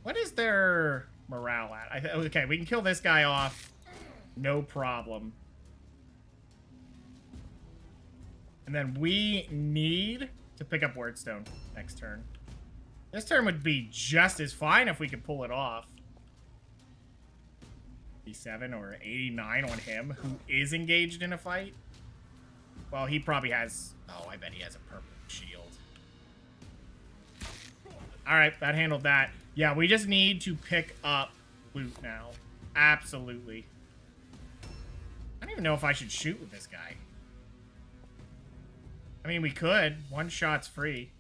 [SPEAKER 1] What is their morale at? Okay, we can kill this guy off. No problem. And then we need to pick up Wordstone next turn. This turn would be just as fine if we could pull it off. 87 or 89 on him, who is engaged in a fight. Well, he probably has... Oh, I bet he has a purple shield. Alright, that handled that. Yeah, we just need to pick up loot now. Absolutely. I don't even know if I should shoot with this guy. I mean, we could. One shot's free.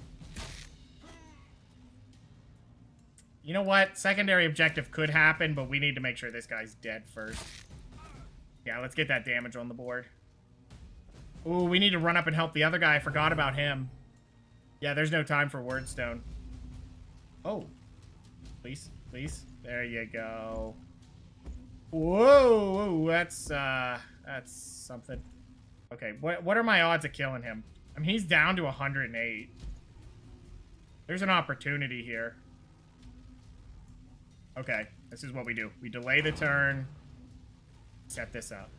[SPEAKER 1] You know what? Secondary objective could happen, but we need to make sure this guy's dead first. Yeah, let's get that damage on the board. Ooh, we need to run up and help the other guy. I forgot about him. Yeah, there's no time for Wordstone. Oh. Please, please. There you go. Whoa, that's something. Okay, what are my odds of killing him? I mean, he's down to 108. There's an opportunity here. Okay, this is what we do. We delay the turn. Set this up.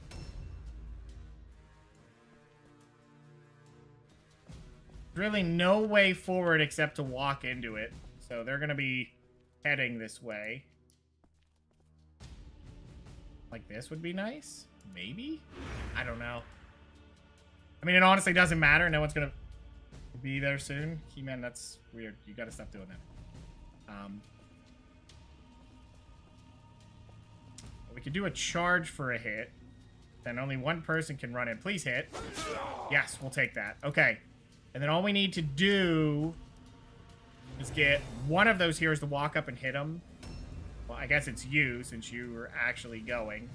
[SPEAKER 1] Really no way forward except to walk into it. So they're going to be heading this way. Like this would be nice? Maybe? I don't know. I mean, it honestly doesn't matter. No one's going to be there soon. He-Man, that's weird. You got to stop doing that. We could do a charge for a hit. Then only one person can run in. Please hit. Yes, we'll take that. Okay. And then all we need to do is get one of those heroes to walk up and hit him. Well, I guess it's you, since you were actually going.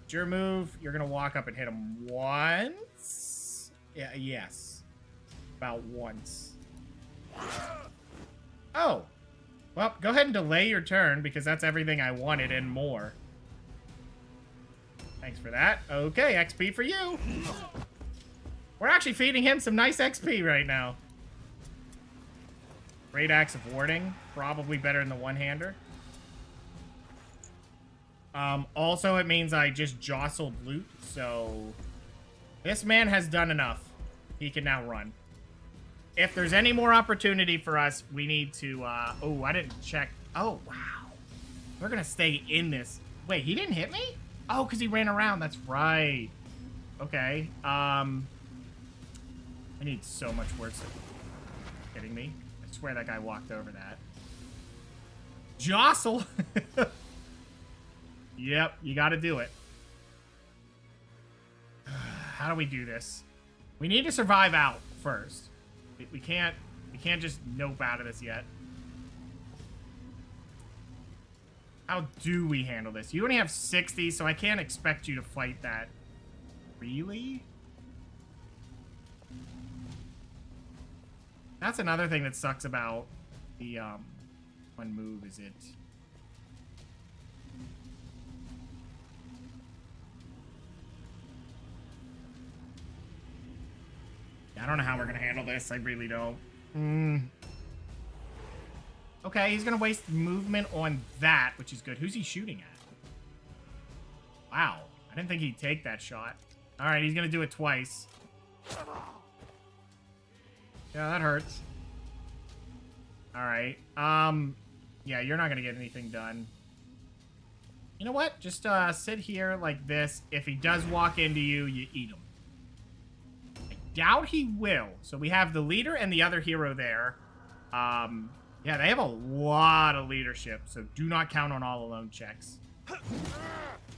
[SPEAKER 1] It's your move. You're going to walk up and hit him once. Yeah, yes. About once. Oh. Well, go ahead and delay your turn, because that's everything I wanted and more. Thanks for that. Okay, XP for you. We're actually feeding him some nice XP right now. Great Axe of Warding. Probably better than the one-hander. Also, it means I just jostled loot, so... This man has done enough. He can now run. If there's any more opportunity for us, we need to, Oh, I didn't check. Oh, wow. We're gonna stay in this. Wait, he didn't hit me? Oh, because he ran around. That's right. Okay. I need so much worse. Kidding me? I swear that guy walked over that. Jostle! Yep, you gotta do it. How do we do this? We need to survive out first. We can't just nope out of this yet. How do we handle this? You only have 60, so I can't expect you to fight that. Really? That's another thing that sucks about the one move, is it? I don't know how we're gonna handle this. I really don't. Okay, he's gonna waste movement on that, which is good. Who's he shooting at? Wow, I didn't think he'd take that shot. All right, he's gonna do it twice. Yeah, that hurts. All right. Yeah, you're not gonna get anything done. You know what? Just sit here like this. If he does walk into you, you eat him. I doubt he will. So we have the leader and the other hero there. Yeah, they have a lot of leadership, so do not count on all alone checks.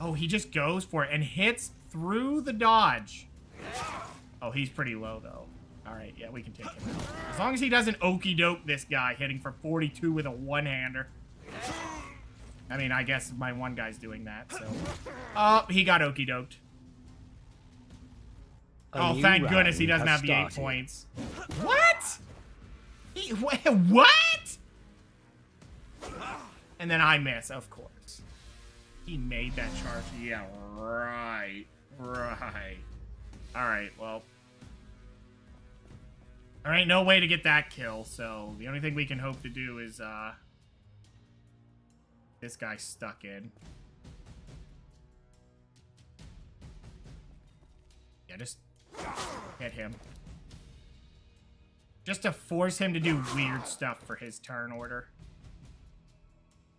[SPEAKER 1] Oh, he just goes for it and hits through the dodge. Oh, he's pretty low, though. All right, yeah, we can take him out. As long as he doesn't okey doke this guy, hitting for 42 with a one-hander. I mean, I guess my one guy's doing that, so... Oh, he got okey doked. Oh, thank goodness he doesn't have the 8 points. What? What? and then I miss, of course. He made that charge. Yeah, right. Right. Alright, well. There ain't no way to get that kill, so the only thing we can hope to do is, this guy stuck in. Yeah, just hit him. Just to force him to do weird stuff for his turn order.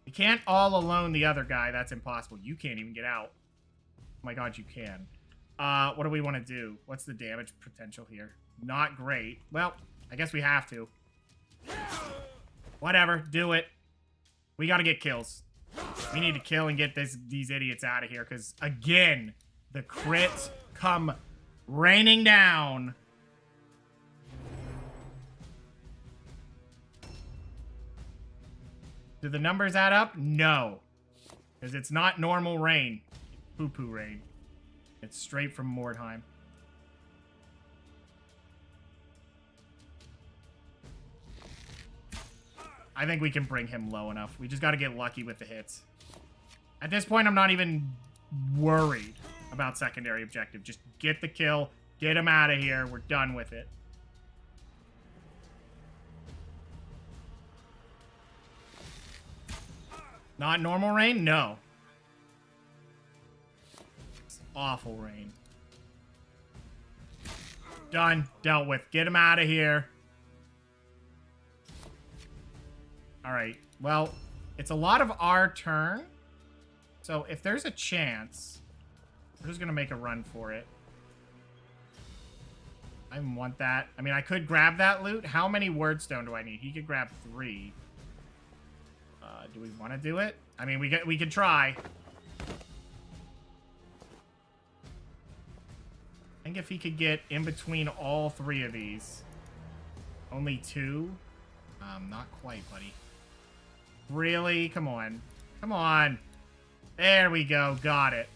[SPEAKER 1] You can't all alone the other guy. That's impossible. You can't even get out. Oh my god, you can. What do we want to do? What's the damage potential here? Not great. Well, I guess we have to. Whatever. Do it. We gotta get kills. We need to kill and get these idiots out of here. Because, again, the crits come raining down. Do the numbers add up? No. Because it's not normal rain. Poo-poo rain. It's straight from Mordheim. I think we can bring him low enough. We just got to get lucky with the hits. At this point, I'm not even worried about secondary objective. Just get the kill. Get him out of here. We're done with it. Not normal rain? No. It's awful rain. Done. Dealt with. Get him out of here. Alright. Well, it's a lot of our turn. So if there's a chance, we're just going to make a run for it. I don't want that. I mean, I could grab that loot. How many wordstone do I need? He could grab 3. Do we want to do it? I mean, we could try. I think if he could get in between all 3 of these. Only 2? Not quite, buddy. Really? Come on. Come on. There we go. Got it.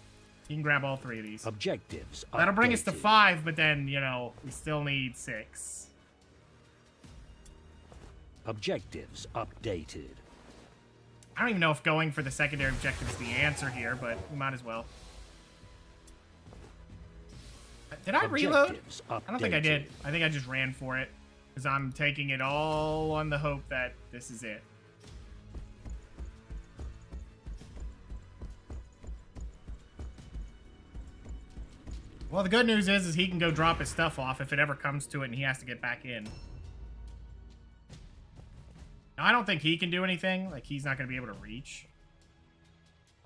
[SPEAKER 1] You can grab all 3 of these.
[SPEAKER 2] Objectives.
[SPEAKER 1] That'll bring us to 5, but then, you know, we still need 6.
[SPEAKER 2] Objectives updated.
[SPEAKER 1] I don't even know if going for the secondary objective is the answer here, but we might as well. Did I reload? I don't think I did. I think I just ran for it. Because I'm taking it all on the hope that this is it. Well, the good news is he can go drop his stuff off if it ever comes to it and he has to get back in. Now, I don't think he can do anything. Like, he's not going to be able to reach.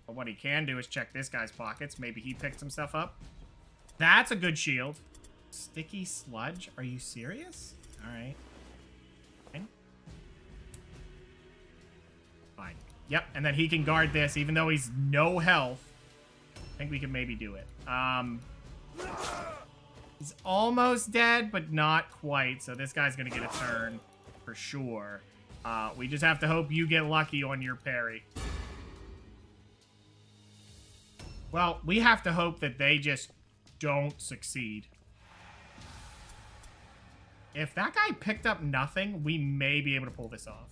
[SPEAKER 1] But what he can do is check this guy's pockets. Maybe he picked some stuff up. That's a good shield. Sticky sludge? Are you serious? Alright. Okay. Fine. Yep, and then he can guard this even though he's no health. I think we can maybe do it. He's almost dead, but not quite. So this guy's going to get a turn for sure. We just have to hope you get lucky on your parry. Well, we have to hope that they just don't succeed. If that guy picked up nothing, we may be able to pull this off.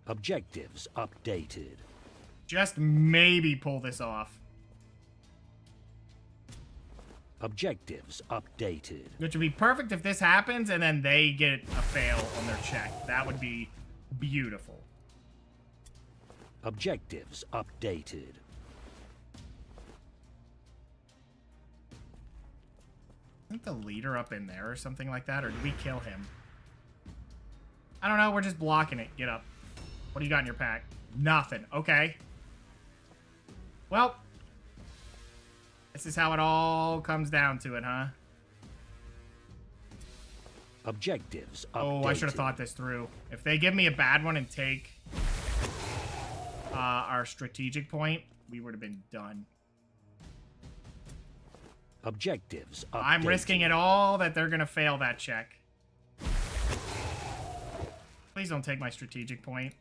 [SPEAKER 2] Objectives updated.
[SPEAKER 1] Just maybe pull this off.
[SPEAKER 2] Objectives updated.
[SPEAKER 1] Which would be perfect if this happens and then they get a fail on their check. That would be beautiful.
[SPEAKER 2] Objectives updated.
[SPEAKER 1] Isn't the leader up in there or something like that? Or did we kill him? I don't know. We're just blocking it. Get up. What do you got in your pack? Nothing. Okay. Well, this is how it all comes down to it, huh?
[SPEAKER 2] Objectives updated.
[SPEAKER 1] Oh, I should have thought this through. If they give me a bad one and take our strategic point, we would have been done.
[SPEAKER 2] Objectives updated.
[SPEAKER 1] I'm risking it all that they're going to fail that check. Please don't take my strategic point.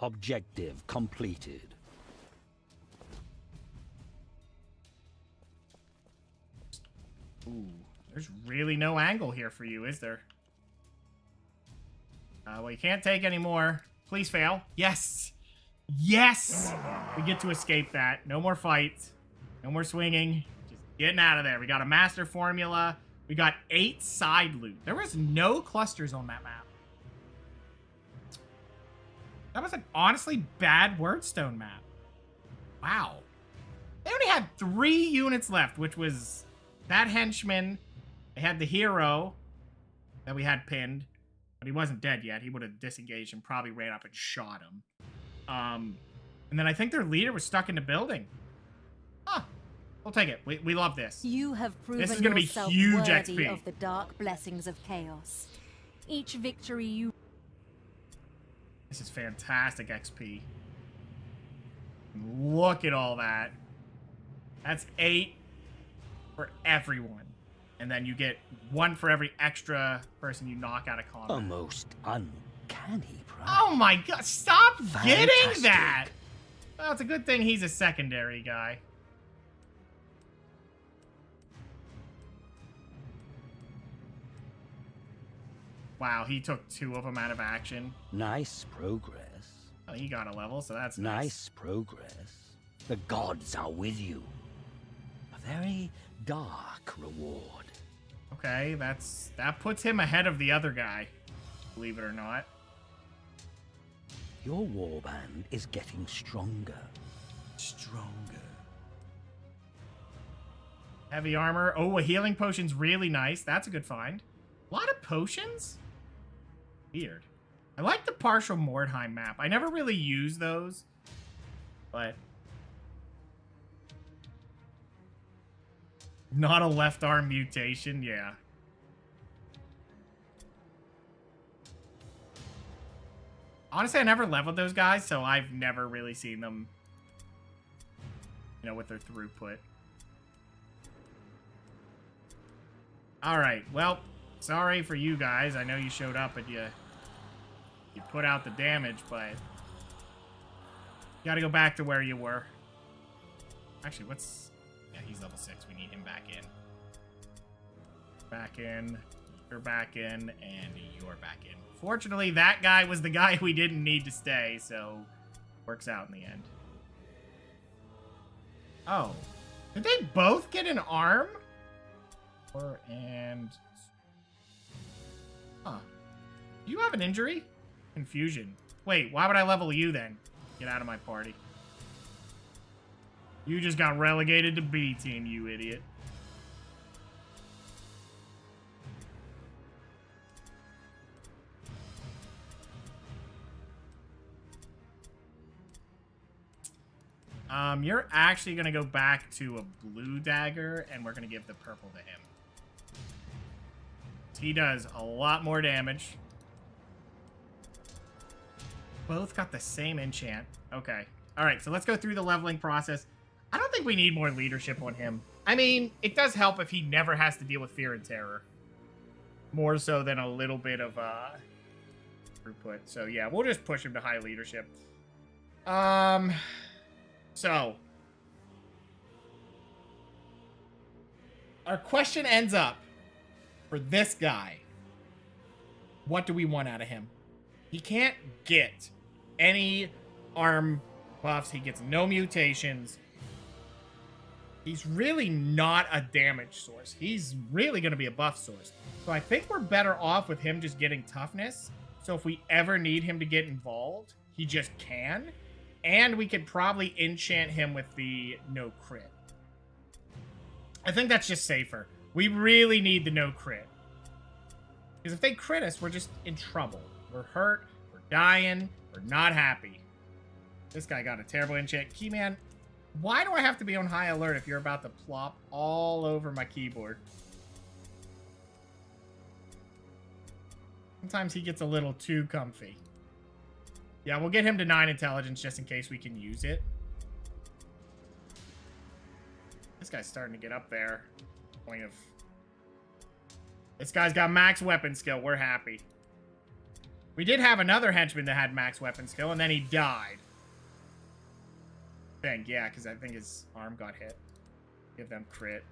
[SPEAKER 2] Objective completed.
[SPEAKER 1] Ooh, there's really no angle here for you, is there? Well, you can't take any more. Please fail. Yes! Yes! We get to escape that. No more fights. No more swinging. Just getting out of there. We got a master formula. We got 8 side loot. There was no clusters on that map. That was an honestly bad Wordstone map. Wow. They only had 3 units left, which was that henchman. They had the hero that we had pinned, but he wasn't dead yet. He would have disengaged and probably ran up and shot him. And then I think their leader was stuck in the building. Huh. We'll take it. We love this.
[SPEAKER 3] You have proven
[SPEAKER 1] This is gonna be
[SPEAKER 3] yourself
[SPEAKER 1] huge
[SPEAKER 3] worthy
[SPEAKER 1] XP.
[SPEAKER 3] of the dark blessings of chaos. Each victory you...
[SPEAKER 1] This is fantastic XP. Look at all that. That's 8 for everyone. And then you get 1 for every extra person you knock out of combat.
[SPEAKER 2] A most uncanny prize.
[SPEAKER 1] Oh my god, stop getting
[SPEAKER 2] Fantastic.
[SPEAKER 1] that! Well, it's a good thing he's a secondary guy. Wow, he took 2 of them out of action.
[SPEAKER 2] Nice progress.
[SPEAKER 1] Oh, he got a level, so that's
[SPEAKER 2] Nice progress. The gods are with you. A very dark reward.
[SPEAKER 1] Okay, that puts him ahead of the other guy, believe it or not.
[SPEAKER 2] Your warband is getting stronger.
[SPEAKER 1] Stronger. Heavy armor. Oh, a healing potion's really nice. That's a good find. A lot of potions? Weird. I like the partial Mordheim map. I never really use those, but... Not a left arm mutation, yeah. Honestly, I never leveled those guys, so I've never really seen them, you know, with their throughput. Alright, well, sorry for you guys. I know you showed up and you put out the damage, but you gotta go back to where you were. Actually, what's... Yeah, he's level 6. We need him back in. Back in. You're back in. And you're back in. Fortunately, that guy was the guy we didn't need to stay, so... Works out in the end. Oh. Did they both get an arm? And... Huh. Do you have an injury? Confusion. Wait, why would I level you then? Get out of my party. You just got relegated to B team, you idiot. You're actually gonna go back to a blue dagger, and we're gonna give the purple to him. He does a lot more damage. Both got the same enchant. Okay. Alright, so let's go through the leveling process. I don't think we need more leadership on him. I mean, it does help if he never has to deal with fear and terror. More so than a little bit of throughput. So yeah, we'll just push him to high leadership. So our question ends up for this guy. What do we want out of him? He can't get any arm buffs. He gets no mutations. He's really not a damage source. He's really going to be a buff source. So I think we're better off with him just getting toughness. So if we ever need him to get involved, he just can. And we could probably enchant him with the no crit. I think that's just safer. We really need the no crit. Because if they crit us, we're just in trouble. We're hurt, we're dying, we're not happy. This guy got a terrible enchant. Keyman, why do I have to be on high alert if you're about to plop all over my keyboard? Sometimes he gets a little too comfy. Yeah, we'll get him to 9 intelligence just in case we can use it. This guy's starting to get up there. Point of... This guy's got max weapon skill. We're happy. We did have another henchman that had max weapon skill, and then he died. I think, yeah, because I think his arm got hit. Give them crit.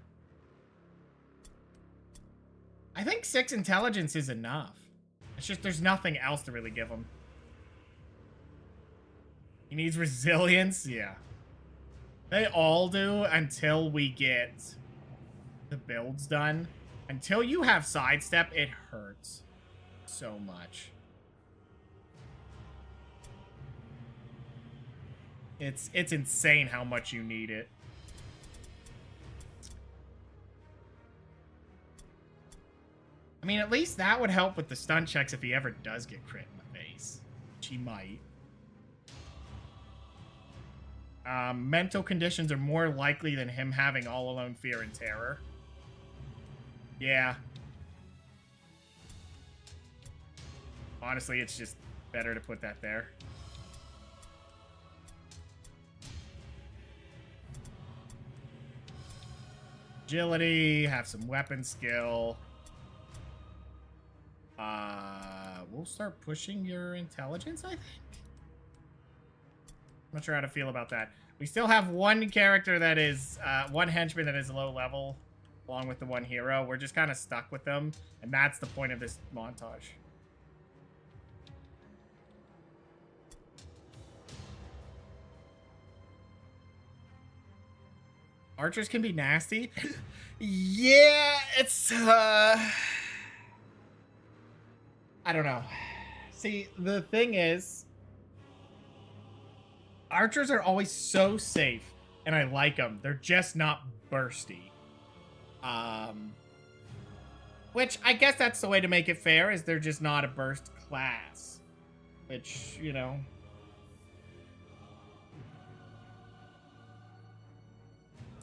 [SPEAKER 1] I think 6 intelligence is enough. It's just there's nothing else to really give him. He needs resilience? Yeah. They all do until we get the builds done. Until you have sidestep, it hurts so much. It's insane how much you need it. I mean, at least that would help with the stun checks if he ever does get crit in the face. Which he might. Mental conditions are more likely than him having all alone fear and terror. Yeah. Honestly, it's just better to put that there. Agility, have some weapon skill. We'll start pushing your intelligence, I think. I'm not sure how to feel about that. We still have one character that is, one henchman that is low level, along with the one hero. We're just kind of stuck with them, and that's the point of this montage. Archers can be nasty. Yeah, it's, I don't know. See, the thing is, archers are always so safe, and I like them. They're just not bursty. Which, I guess that's the way to make it fair, is they're just not a burst class. Which, you know...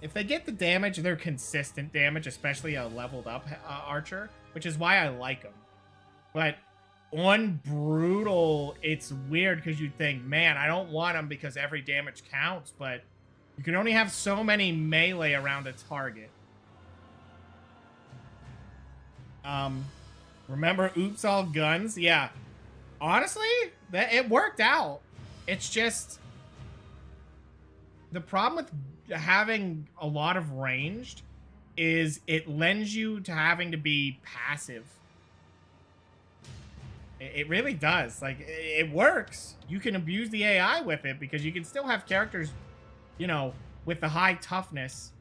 [SPEAKER 1] If they get the damage, they're consistent damage, especially a leveled up archer, which is why I like them. But on brutal, it's weird because you think, man, I don't want them because every damage counts, but you can only have so many melee around a target. Remember Oops All Guns? Yeah. Honestly, it worked out. It's just... The problem with having a lot of ranged is it lends you to having to be passive. It really does. Like, it works. You can abuse the AI with it because you can still have characters, you know, with the high toughness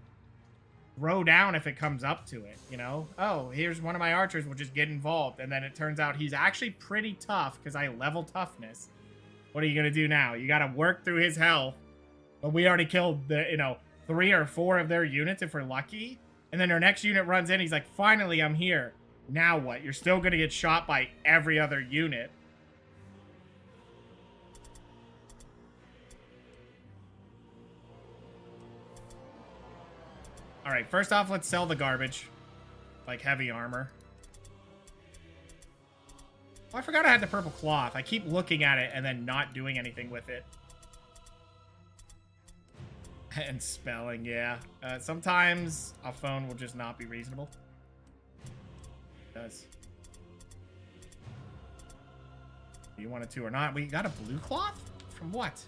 [SPEAKER 1] throw down if it comes up to it, you know? Oh, here's one of my archers, will just get involved. And then it turns out he's actually pretty tough because I level toughness. What are you going to do now? You got to work through his health. But we already killed, the, you know, 3 or 4 of their units if we're lucky. And then our next unit runs in. He's like, finally, I'm here. Now what? You're still going to get shot by every other unit. All right, first off, let's sell the garbage. Like heavy armor. Oh, I forgot I had the purple cloth. I keep looking at it and then not doing anything with it. And spelling, yeah. Sometimes a phone will just not be reasonable. It does. Do you want it to or not? We got a blue cloth? From what?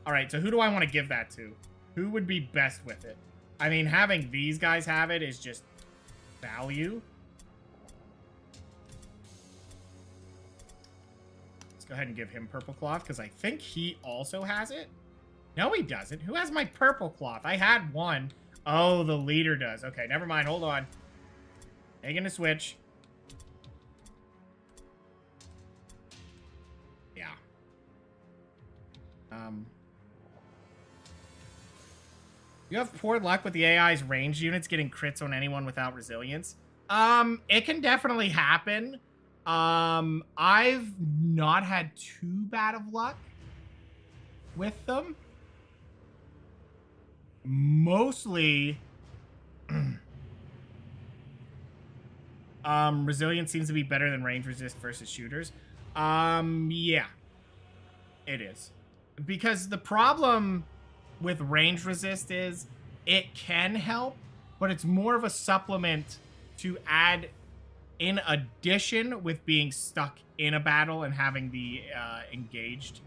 [SPEAKER 1] Alright, so who do I want to give that to? Who would be best with it? I mean, having these guys have it is just value. Let's go ahead and give him purple cloth, because I think he also has it. No, he doesn't. Who has my purple cloth? I had one. Oh, the leader does. Okay, never mind. Hold on. Taking a switch. Yeah. You have poor luck with the AI's ranged units getting crits on anyone without resilience. It can definitely happen. I've not had too bad of luck with them. Mostly, resilience seems to be better than range resist versus shooters. Yeah, it is. Because the problem with range resist is it can help, but it's more of a supplement to add in addition with being stuck in a battle and having the engaged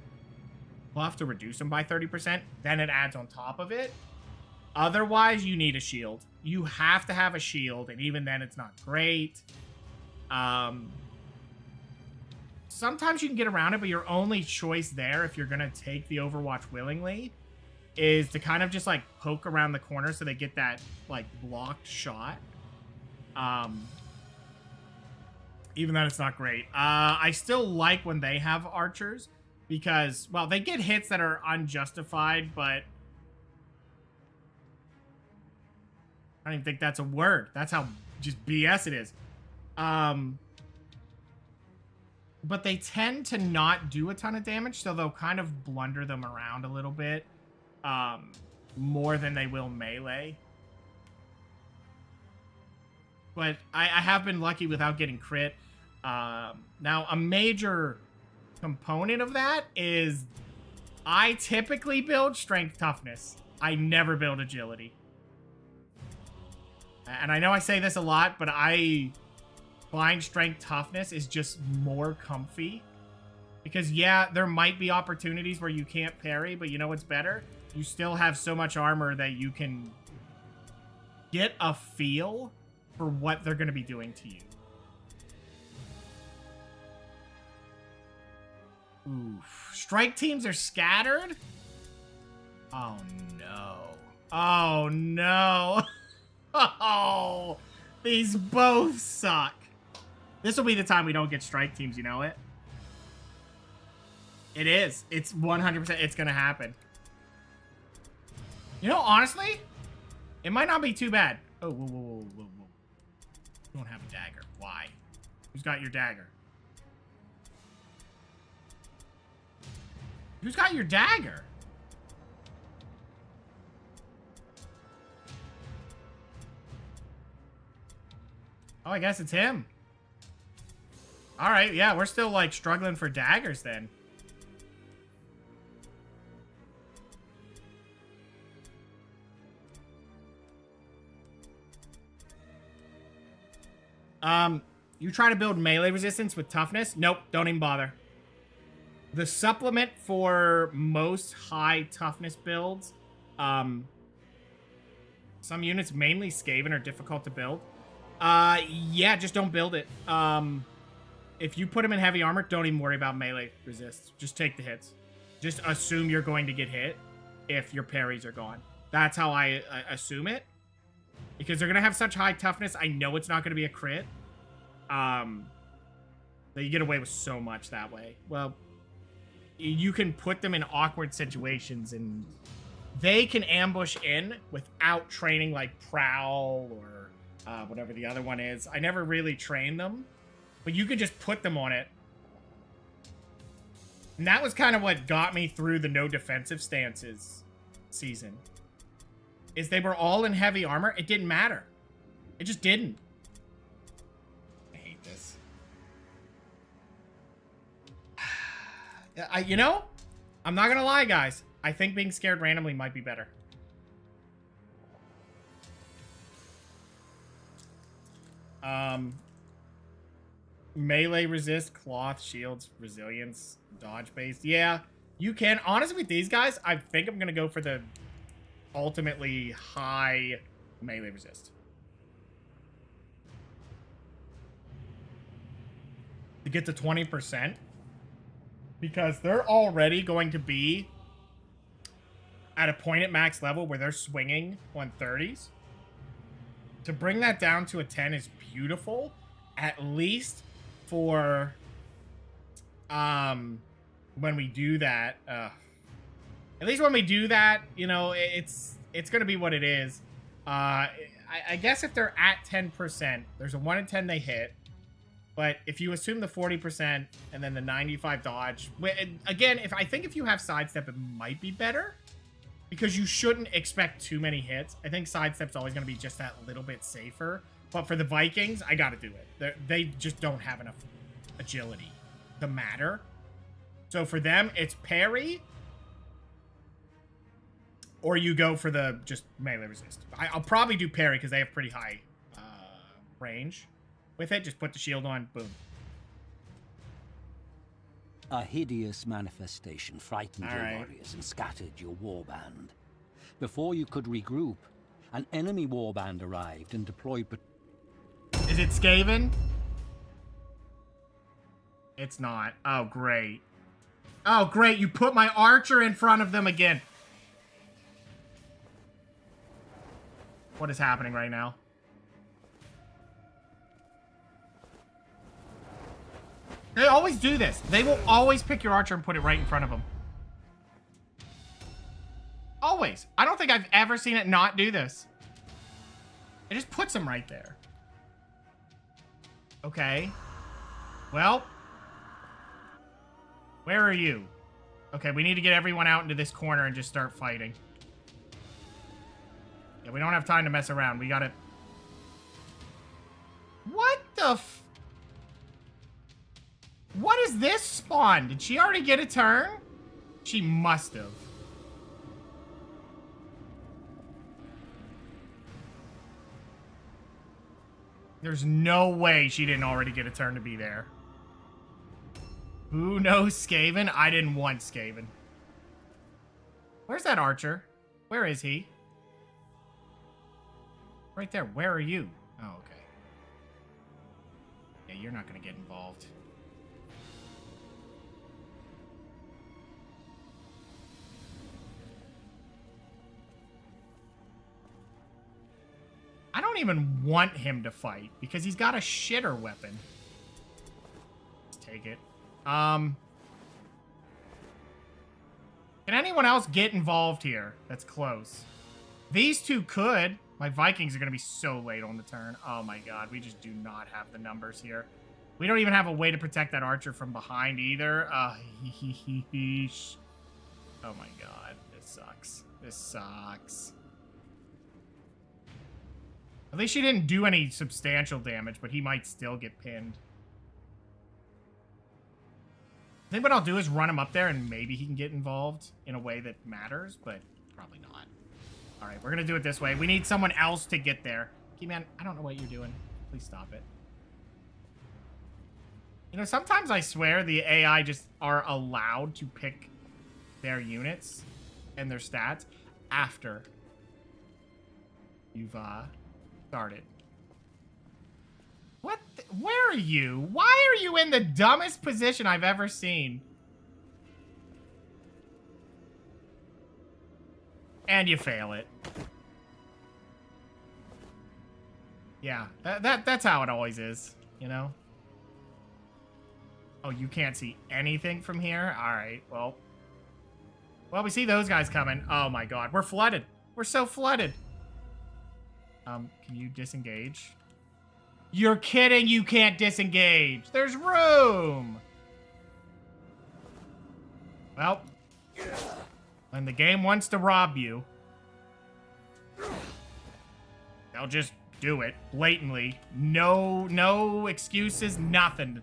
[SPEAKER 1] buff to reduce them by 30%. Then it adds on top of it. Otherwise, you need a shield. You have to have a shield, and even then, it's not great. sometimes you can get around it, but your only choice there, if you're going to take the Overwatch willingly, is to kind of just, like, poke around the corner so they get that, like, blocked shot. Even though it's not great. I still like when they have archers because, well, they get hits that are unjustified, but I don't even think that's a word. That's how just BS it is. But they tend to not do a ton of damage, so they'll kind of blunder them around a little bit more than they will melee. But I have been lucky without getting crit. Now, a major component of that is I typically build strength toughness. I never build agility. And I know I say this a lot, but I find strength toughness is just more comfy. Because, yeah, there might be opportunities where you can't parry, but you know what's better? You still have so much armor that you can get a feel for what they're going to be doing to you. Oof. Strike teams are scattered? Oh, no. Oh, no. Oh, these both suck. This will be the time we don't get strike teams, you know it? It is. It's 100%. It's going to happen. You know, honestly, it might not be too bad. Oh, whoa, whoa, whoa, whoa, whoa. You don't have a dagger. Why? Who's got your dagger? Who's got your dagger? Oh, I guess it's him. All right, yeah, we're still, like, struggling for daggers then. You try to build melee resistance with toughness? Nope, don't even bother. The supplement for most high toughness builds, some units, mainly Skaven, are difficult to build. Yeah, just don't build it. If you put them in heavy armor, don't even worry about melee resists. Just take the hits. Just assume you're going to get hit if your parries are gone. That's how I assume it. Because they're going to have such high toughness, I know it's not going to be a crit. That you get away with so much that way. Well, you can put them in awkward situations and they can ambush in without training like Prowl or whatever the other one is. I never really trained them, but you can just put them on it. And that was kind of what got me through the no defensive stances season. Is they were all in heavy armor. It didn't matter. It just didn't. I hate this. You know, I'm not gonna lie, guys. I think being scared randomly might be better. Melee resist, cloth, shields, resilience, dodge based. Yeah, you can. Honestly, with these guys, I think I'm gonna go for the ultimately high melee resist. To get to 20%. Because they're already going to be at a point at max level where they're swinging 130s. To bring that down to a 10 is beautiful. At least for when we do that. At least when we do that, you know, it's going to be what it is. I guess if they're at 10%, there's a 1 in 10 they hit. But if you assume the 40% and then the 95 dodge, again, I think if you have sidestep, it might be better because you shouldn't expect too many hits. I think sidestep's always going to be just that little bit safer. But for the Vikings, I got to do it. They just don't have enough agility to matter. So for them, it's parry or you go for the just melee resist. I'll probably do parry because they have pretty high range. With it, just put the shield on, boom.
[SPEAKER 2] A hideous manifestation frightened your warriors and scattered your warband. Before you could regroup, an enemy warband arrived and deployed.
[SPEAKER 1] Is it Skaven? It's not. Oh, great. Oh, great. You put my archer in front of them again. What is happening right now? They always do this. They will always pick your archer and put it right in front of them. Always. I don't think I've ever seen it not do this. It just puts them right there. Okay. Well. Where are you? Okay, we need to get everyone out into this corner and just start fighting. Yeah, we don't have time to mess around. We gotta... What the f... What is this spawn? Did she already get a turn? She must have. There's no way she didn't already get a turn to be there. Who knows Skaven? I didn't want Skaven. Where's that archer? Where is he? Right there. Where are you? Oh, okay. Yeah, you're not going to get involved. I don't even want him to fight because he's got a shitter weapon. Let's take it. Can anyone else get involved here that's close? These two could. My Vikings are going to be so late on the turn. Oh my god, we just do not have the numbers here. We don't even have a way to protect that archer from behind either. Oh my god, this sucks. This sucks. At least she didn't do any substantial damage, but he might still get pinned. I think what I'll do is run him up there and maybe he can get involved in a way that matters, but probably not. All right, we're going to do it this way. We need someone else to get there. Keyman, I don't know what you're doing. Please stop it. You know, sometimes I swear the AI just are allowed to pick their units and their stats after you've started. What? Where are you? Why are you in the dumbest position I've ever seen? And you fail it. Yeah, that's how it always is, you know? Oh, you can't see anything from here? All right, well. Well, we see those guys coming. Oh my god, we're flooded. We're so flooded. Can you disengage? You're kidding, you can't disengage. There's room. Well, when the game wants to rob you, they'll just do it blatantly. No excuses, nothing.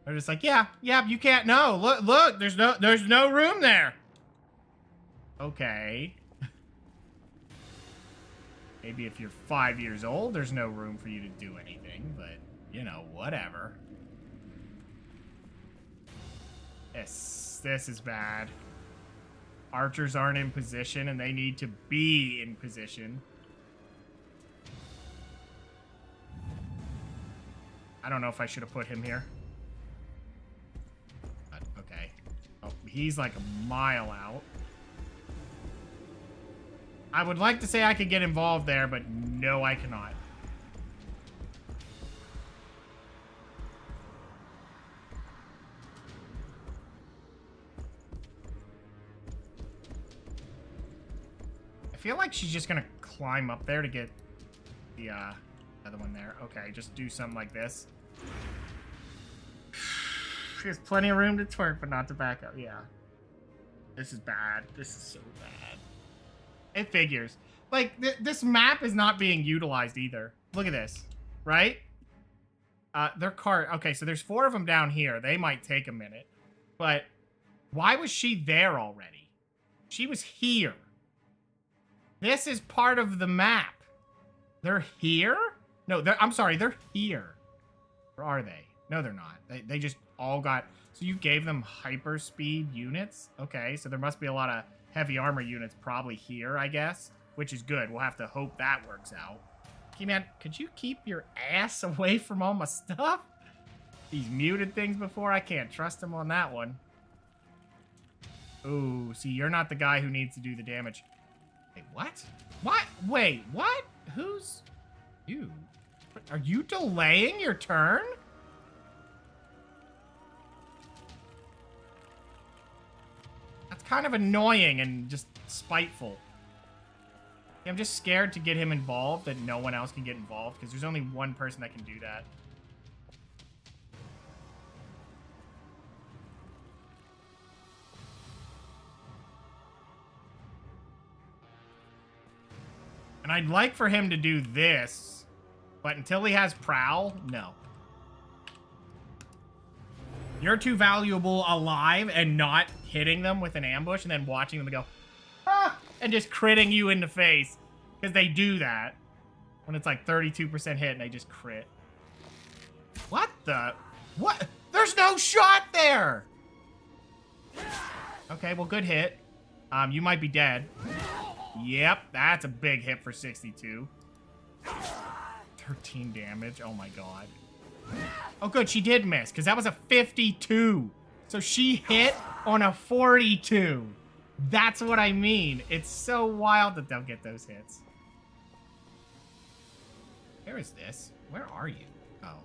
[SPEAKER 1] They're just like, yeah, you can't. No, look, there's no room there. Okay. Maybe if you're 5 years old, there's no room for you to do anything, but, you know, whatever. This is bad. Archers aren't in position, and they need to be in position. I don't know if I should have put him here. But, okay. Oh, he's like a mile out. I would like to say I could get involved there, but no, I cannot. I feel like she's just gonna climb up there to get the other one there. Okay, just do something like this. She has plenty of room to twerk, but not to back up. Yeah. This is bad. This is so bad. It figures. Like, this map is not being utilized either. Look at this. Right? Their cart. Okay, so there's 4 of them down here. They might take a minute. But why was she there already? She was here. This is part of the map. They're here? No, I'm sorry. They're here. Or are they? No, they're not. They just all got... So you gave them hyper speed units? Okay, so there must be a lot of heavy armor units probably here, I guess. Which is good. We'll have to hope that works out. Hey, man, could you keep your ass away from all my stuff? These muted things before, I can't trust him on that one. Ooh, see, you're not the guy who needs to do the damage. Wait, what? What? Wait, what? Who's... you? Are you delaying your turn? That's kind of annoying and just spiteful. I'm just scared to get him involved, that no one else can get involved, because there's only one person that can do that. And I'd like for him to do this, but until he has Prowl, no. You're too valuable alive and not hitting them with an ambush and then watching them go, ah, and just critting you in the face. Because they do that. When it's like 32% hit and they just crit. What the? What? There's no shot there! Okay, well, good hit. You might be dead. Yep, that's a big hit for 62. 13 damage. Oh my god. Oh, good, she did miss, because that was a 52. So she hit on a 42. That's what I mean. It's so wild that they'll get those hits. Where is this? Where are you? Oh.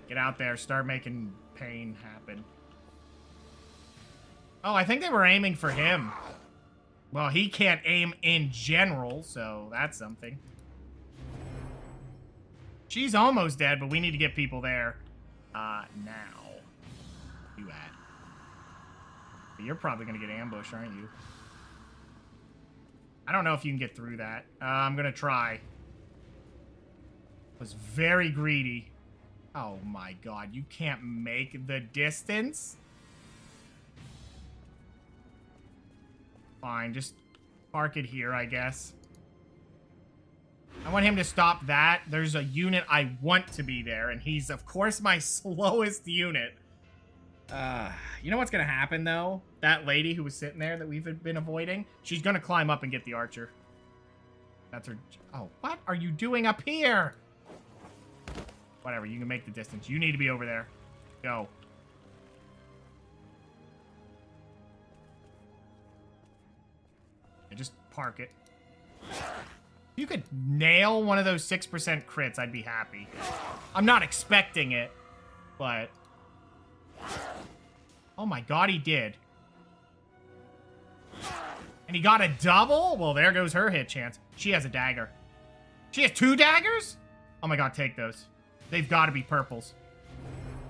[SPEAKER 1] Get out there. Start making pain happen. Oh, I think they were aiming for him. Well, he can't aim in general, so that's something. She's almost dead, but we need to get people there. Now. You at? But you're probably going to get ambushed, aren't you? I don't know if you can get through that. I'm going to try. Was very greedy. Oh my god, you can't make the distance? Fine, just park it here, I guess. I want him to stop that. There's a unit I want to be there, and he's, of course, my slowest unit. You know what's gonna happen, though? That lady who was sitting there that we've been avoiding, she's gonna climb up and get the archer. That's her... Oh, what are you doing up here? Whatever, you can make the distance. You need to be over there. Go. Yeah, just park it. If you could nail one of those 6% crits, I'd be happy. I'm not expecting it, but... Oh my god, he did. And he got a double? Well, there goes her hit chance. She has a dagger. She has 2 daggers? Oh my god, take those. They've got to be purples.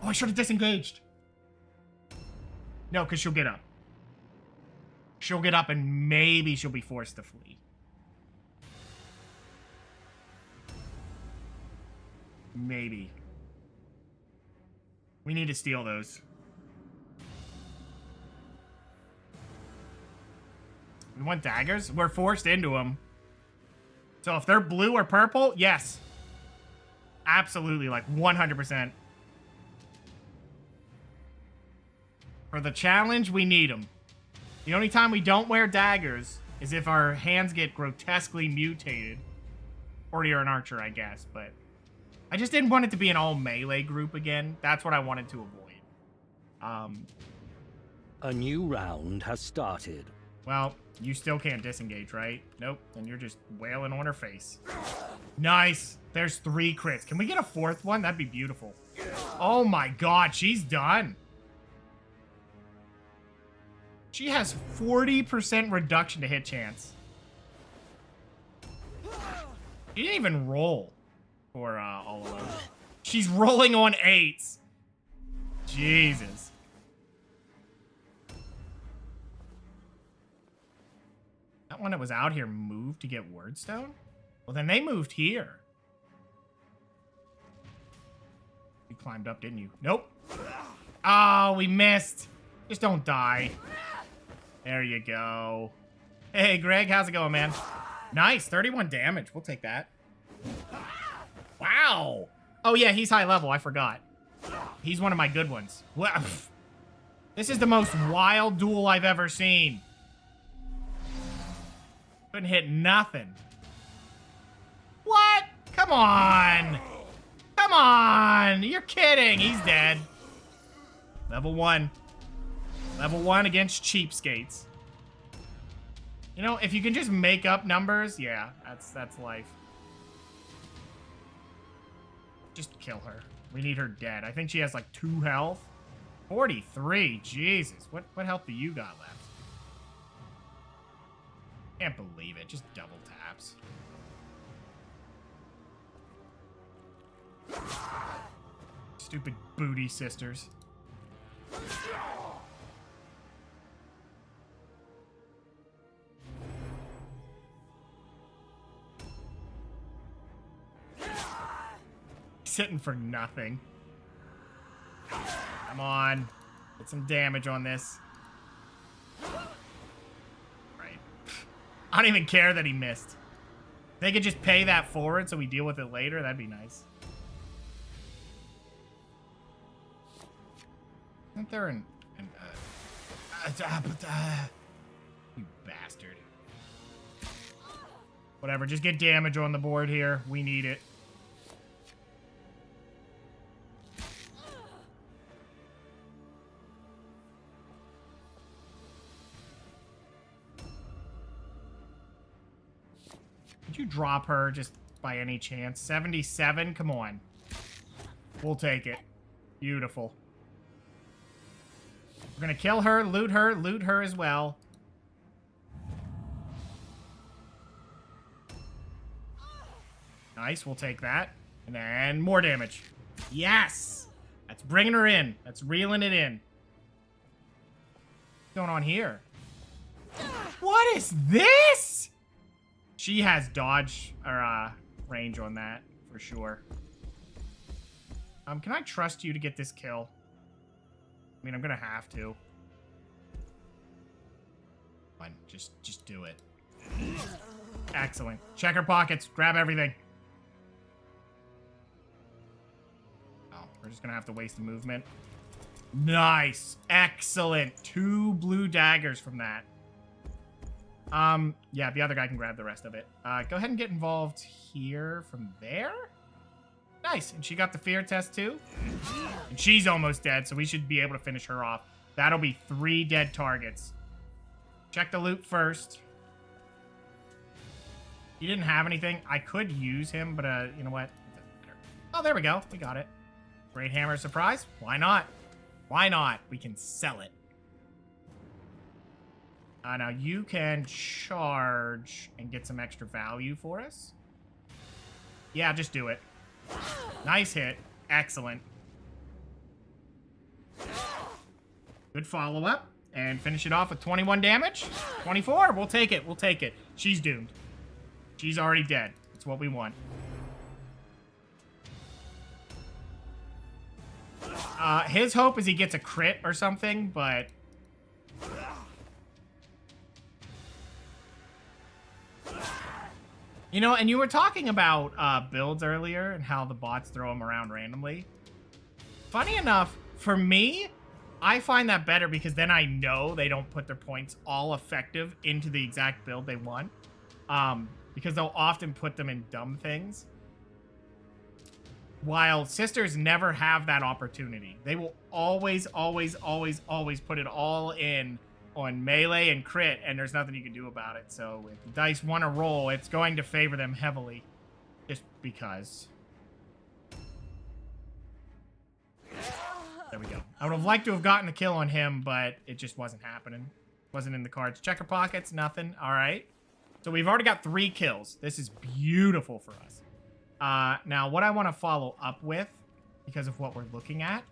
[SPEAKER 1] Oh, I should have disengaged. No, because she'll get up. She'll get up and maybe she'll be forced to flee. Maybe. We need to steal those. We want daggers? We're forced into them. So if they're blue or purple, yes. Absolutely, like 100%. For the challenge, we need them. The only time we don't wear daggers is if our hands get grotesquely mutated. Or you're an archer, I guess, but... I just didn't want it to be an all melee group again. That's what I wanted to avoid.
[SPEAKER 2] A new round has started.
[SPEAKER 1] Well, you still can't disengage, right? Nope, and you're just wailing on her face. Nice! There's 3 crits. Can we get a 4th one? That'd be beautiful. Oh my god, she's done. She has 40% reduction to hit chance. She didn't even roll for all of those. She's rolling on 8s. Jesus. That one that was out here moved to get Wordstone? Well, then they moved here. You climbed up, didn't you? Nope. Oh, we missed. Just don't die. There you go. Hey, Greg, how's it going, man? Nice, 31 damage. We'll take that. Wow. Oh, yeah, he's high level. I forgot. He's one of my good ones. This is the most wild duel I've ever seen. Couldn't hit nothing. Come on! Come on! You're kidding! He's dead. Level 1. Level 1 against cheapskates. You know, if you can just make up numbers, yeah, that's life. Just kill her. We need her dead. I think she has like 2 health. 43. Jesus. What health do you got left? Can't believe it. Just double taps. Stupid booty sisters. Sitting for nothing. Come on. Get some damage on this. Right. I don't even care that he missed. They could just pay that forward so we deal with it later. That'd be nice. Isn't there you bastard. Whatever, just get damage on the board here. We need it. Could you drop her just by any chance? 77? Come on. We'll take it. Beautiful. We're gonna kill her, loot her as well. Nice, we'll take that. And then more damage. Yes! That's bringing her in. That's reeling it in. What's going on here? What is this? She has dodge or range on that for sure. Can I trust you to get this kill? I mean, I'm gonna have to. Fine, just do it. Excellent. Check her pockets. Grab everything. Oh, we're just gonna have to waste the movement. Nice. Excellent. 2 blue daggers from that. Yeah, the other guy can grab the rest of it. Go ahead and get involved here from there. Nice, and she got the fear test too. And she's almost dead, so we should be able to finish her off. That'll be 3 dead targets. Check the loot first. He didn't have anything. I could use him, but you know what? It doesn't matter. Oh, there we go. We got it. Great hammer surprise. Why not? Why not? We can sell it. Now you can charge and get some extra value for us. Yeah, just do it. Nice hit. Excellent. Good follow-up. And finish it off with 21 damage. 24. We'll take it. We'll take it. She's doomed. She's already dead. That's what we want. His hope is he gets a crit or something, but... You know, and you were talking about builds earlier and how the bots throw them around randomly. Funny enough, for me, I find that better because then I know they don't put their points all effective into the exact build they want. Because they'll often put them in dumb things. While sisters never have that opportunity. They will always, always, always, always put it all in on melee and crit, and there's nothing you can do about it. So if the dice want to roll, it's going to favor them heavily. Just because. There we go. I would have liked to have gotten a kill on him, but it just wasn't happening. Wasn't in the cards. Checker pockets, nothing. All right. So we've already got 3 kills. This is beautiful for us. Now, what I want to follow up with, because of what we're looking at,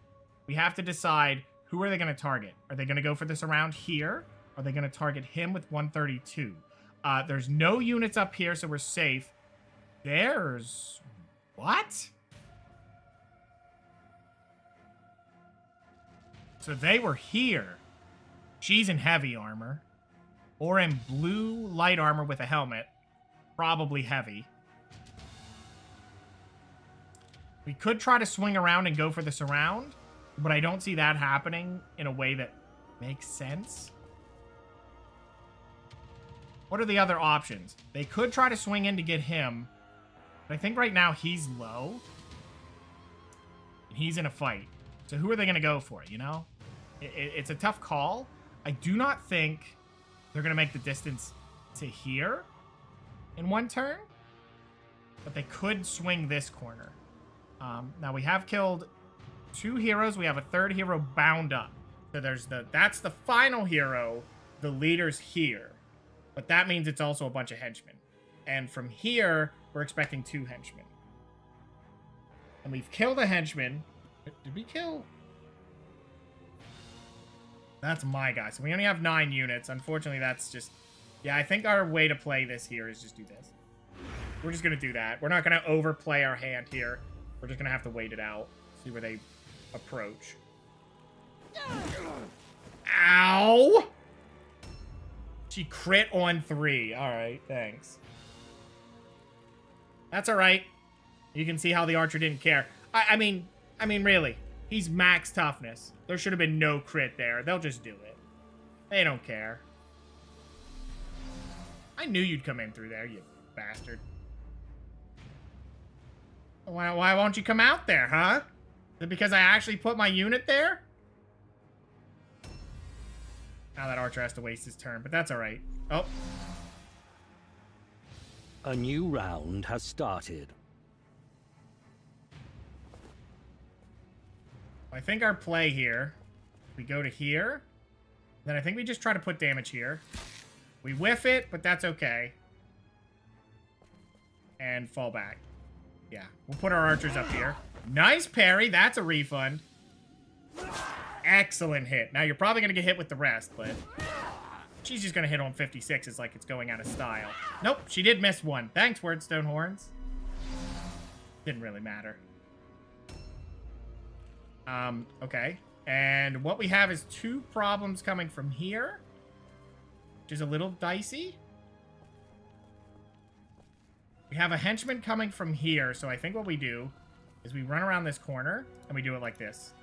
[SPEAKER 1] we have to decide who are they going to target. Are they going to go for this around here? Are they going to target him with 132? There's no units up here, so we're safe. There's... What? So they were here. She's in heavy armor. Or in blue light armor with a helmet. Probably heavy. We could try to swing around and go for this around. But I don't see that happening in a way that makes sense. What are the other options? They could try to swing in to get him. But I think right now he's low. And he's in a fight. So who are they going to go for, you know? It's a tough call. I do not think they're going to make the distance to here in one turn. But they could swing this corner. Now we have killed 2 heroes. We have a 3rd hero bound up. So that's the final hero. The leader's here. But that means it's also a bunch of henchmen. And from here, we're expecting 2 henchmen. And we've killed a henchman. Did we kill? That's my guy. So we only have 9 units. Unfortunately, that's just... Yeah, I think our way to play this here is just do this. We're just going to do that. We're not going to overplay our hand here. We're just going to have to wait it out. See where they approach. Ow! She crit on 3. Alright, thanks. That's alright. You can see how the archer didn't care. I mean, really. He's max toughness. There should have been no crit there. They'll just do it. They don't care. I knew you'd come in through there, you bastard. Why won't you come out there, huh? Is it because I actually put my unit there? Now that archer has to waste his turn, but that's alright. Oh.
[SPEAKER 2] A new round has started.
[SPEAKER 1] I think our play here, we go to here, then I think we just try to put damage here. We whiff it, but that's okay. And fall back. Yeah, we'll put our archers up here. Nice parry, that's a refund. Excellent hit. Now, you're probably going to get hit with the rest, but... She's just going to hit on 56. It's like it's going out of style. Nope, she did miss one. Thanks, Wordstone Horns. Didn't really matter. Okay. And what we have is 2 problems coming from here. Which is a little dicey. We have a henchman coming from here, so I think what we do is we run around this corner, and we do it like this.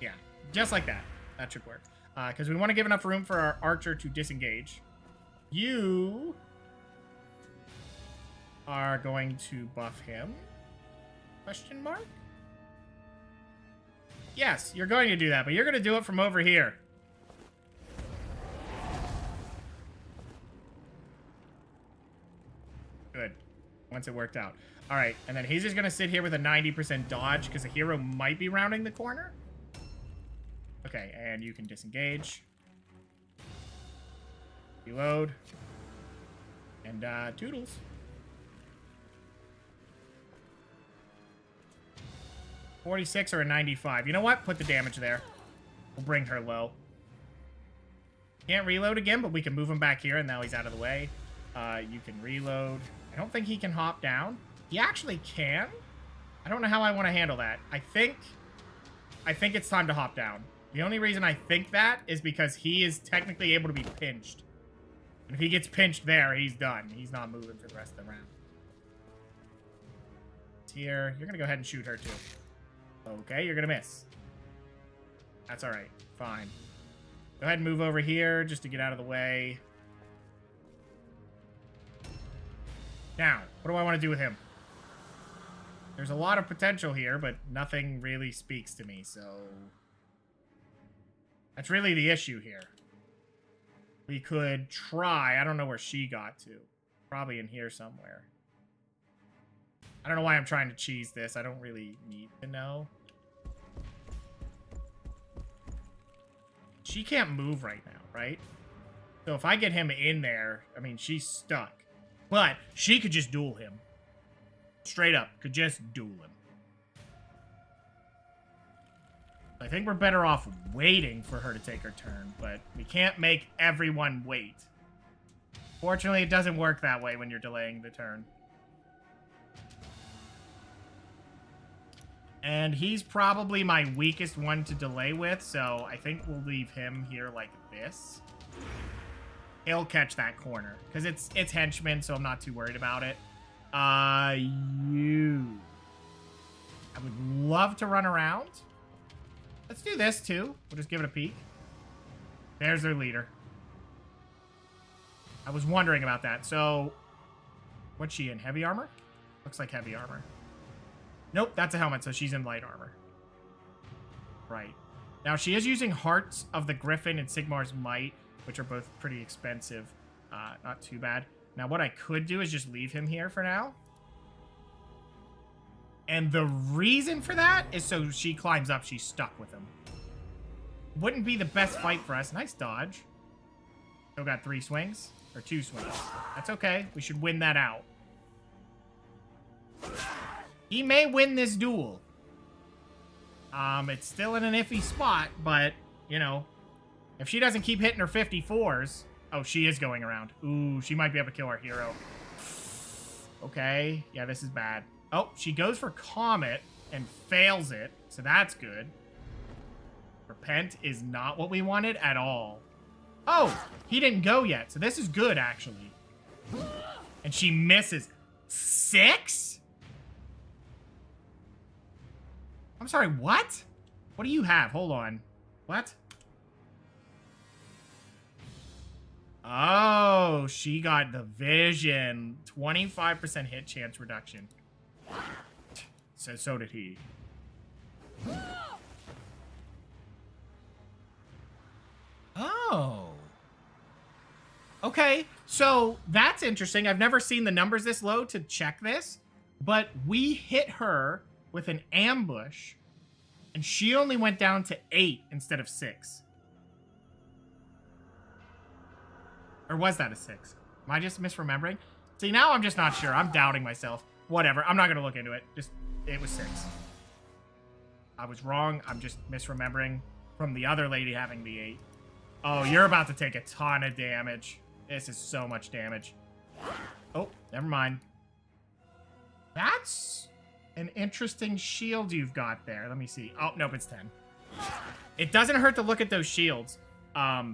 [SPEAKER 1] Yeah, just like that. That should work. Because we want to give enough room for our archer to disengage. You are going to buff him? Question mark? Yes, you're going to do that, but you're going to do it from over here. Good. Once it worked out. All right, and then he's just going to sit here with a 90% dodge because the hero might be rounding the corner. Okay, and you can disengage. Reload. And, toodles. $46 or a 95. You know what? Put the damage there. We'll bring her low. Can't reload again, but we can move him back here, and now he's out of the way. You can reload. I don't think he can hop down. He actually can. I don't know how I want to handle that. I think it's time to hop down. The only reason I think that is because he is technically able to be pinched. And if he gets pinched there, he's done. He's not moving for the rest of the round. It's here. You're going to go ahead and shoot her, too. Okay, you're going to miss. That's all right. Fine. Go ahead and move over here just to get out of the way. Now, what do I want to do with him? There's a lot of potential here, but nothing really speaks to me, so... That's really the issue here. We could try. I don't know where she got to. Probably in here somewhere. I don't know why I'm trying to cheese this. I don't really need to know. She can't move right now, right? So if I get him in there, I mean, she's stuck. But she could just duel him. Straight up. Could just duel him. I think we're better off waiting for her to take her turn, but we can't make everyone wait. Fortunately, it doesn't work that way when you're delaying the turn. And he's probably my weakest one to delay with, so I think we'll leave him here like this. He'll catch that corner, because it's henchman, so I'm not too worried about it. I would love to run around. Let's do this, too. We'll just give it a peek. There's their leader. I was wondering about that. So, What's she in? Heavy armor? Looks like heavy armor. Nope, that's a helmet, so she's in light armor. Right. Now, she is using Hearts of the Griffin and Sigmar's Might, which are both pretty expensive. Not too bad. Now, what I could do is just leave him here for now. And the reason for that is so she climbs up, she's stuck with him. Wouldn't be the best fight for us. Nice dodge. Still got 3 swings. Or 2 swings. That's okay. We should win that out. He may win this duel. It's still in an iffy spot, but, you know, if she doesn't keep hitting her 54s... Oh, she is going around. Ooh, she might be able to kill our hero. Okay. Yeah, this is bad. Oh, she goes for Comet and fails it, so that's good. Repent is not what we wanted at all. Oh, he didn't go yet, so this is good, actually. And she misses. 6? I'm sorry, what? What do you have? Hold on. What? Oh, she got the vision. 25% hit chance reduction. So did he. Oh. Okay, so that's interesting. I've never seen the numbers this low to check this, but we hit her with an ambush, and she only went down to 8 instead of 6. Or was that a 6? Am I just misremembering? See, now I'm just not sure. I'm doubting myself. Whatever. I'm not going to look into it. It was 6. I was wrong. I'm just misremembering from the other lady having the 8. Oh, you're about to take a ton of damage. This is so much damage. Oh, never mind. That's an interesting shield you've got there. Let me see. Oh, nope, it's 10. It doesn't hurt to look at those shields. Let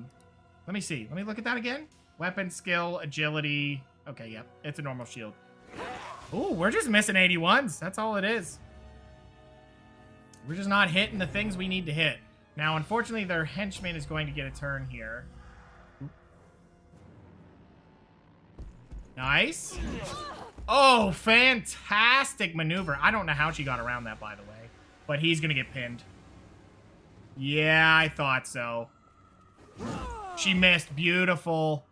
[SPEAKER 1] me see. Let me look at that again. Weapon skill, agility. Okay, yep. It's a normal shield. Ooh, we're just missing 81s. That's all it is. We're just not hitting the things we need to hit. Now, unfortunately, their henchman is going to get a turn here. Nice. Oh, fantastic maneuver. I don't know how she got around that, by the way. But he's going to get pinned. Yeah, I thought so. She missed. Beautiful.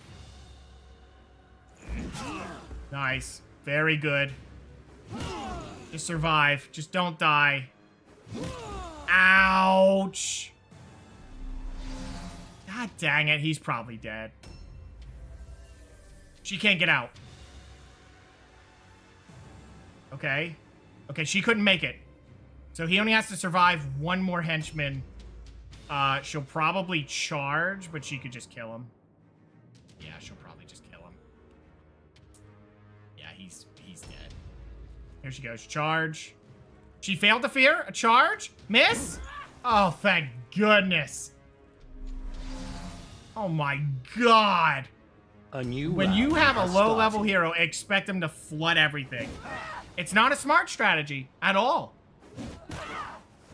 [SPEAKER 1] Nice. Very good. Just survive. Just don't die. Ouch. God dang it. He's probably dead. She can't get out. Okay. Okay, she couldn't make it. So he only has to survive one more henchman. She'll probably charge, but she could just kill him. Yeah, she'll probably just kill him. Yeah, he's dead. Here she goes. Charge. She failed to fear. A charge. Miss. Oh, thank goodness. Oh my god. When you have a low-level hero, expect him to flood everything. It's not a smart strategy at all.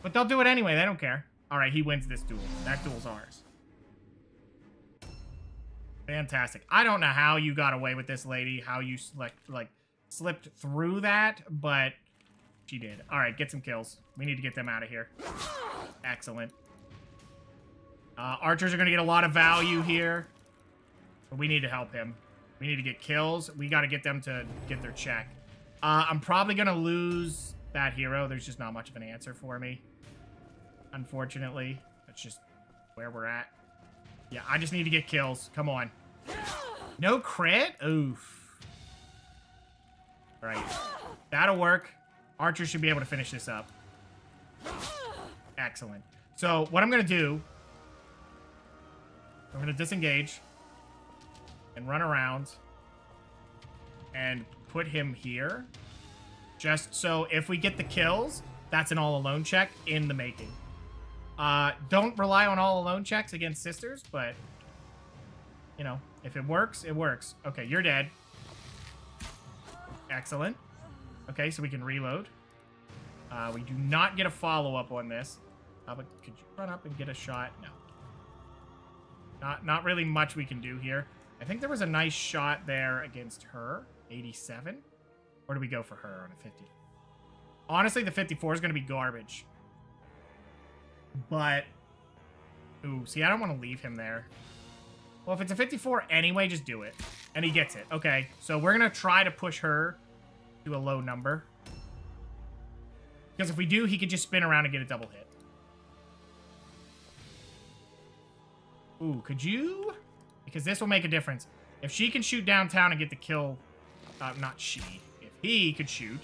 [SPEAKER 1] But they'll do it anyway. They don't care. All right, he wins this duel. That duel's ours. Fantastic. I don't know how you got away with this, lady. How you slipped through that, but she did. All right, get some kills. We need to get them out of here. Excellent. Archers are going to get a lot of value here. But we need to help him. We need to get kills. We got to get them to get their check. I'm probably going to lose that hero. There's just not much of an answer for me. Unfortunately. That's just where we're at. Yeah, I just need to get kills. Come on. No crit? Oof. Right. That'll work. Archer should be able to finish this up. Excellent. So, what I'm going to do... I'm going to disengage. And run around. And put him here. Just so if we get the kills, that's an all-alone check in the making. Don't rely on all-alone checks against sisters, but... You know, if it works, it works. Okay, you're dead. Excellent. Okay, so we can reload. We do not get a follow-up on this. But could you run up and get a shot? No. Not really much we can do here. I think there was a nice shot there against her. 87. Or do we go for her on a 50? Honestly, the 54 is going to be garbage. But, ooh, see, I don't want to leave him there. Well, if it's a 54 anyway, just do it. And he gets it. Okay, so we're going to try to push her to a low number. Because if we do, he could just spin around and get a double hit. Ooh, could you? Because this will make a difference. If she can shoot downtown and get the kill, not she. If he could shoot,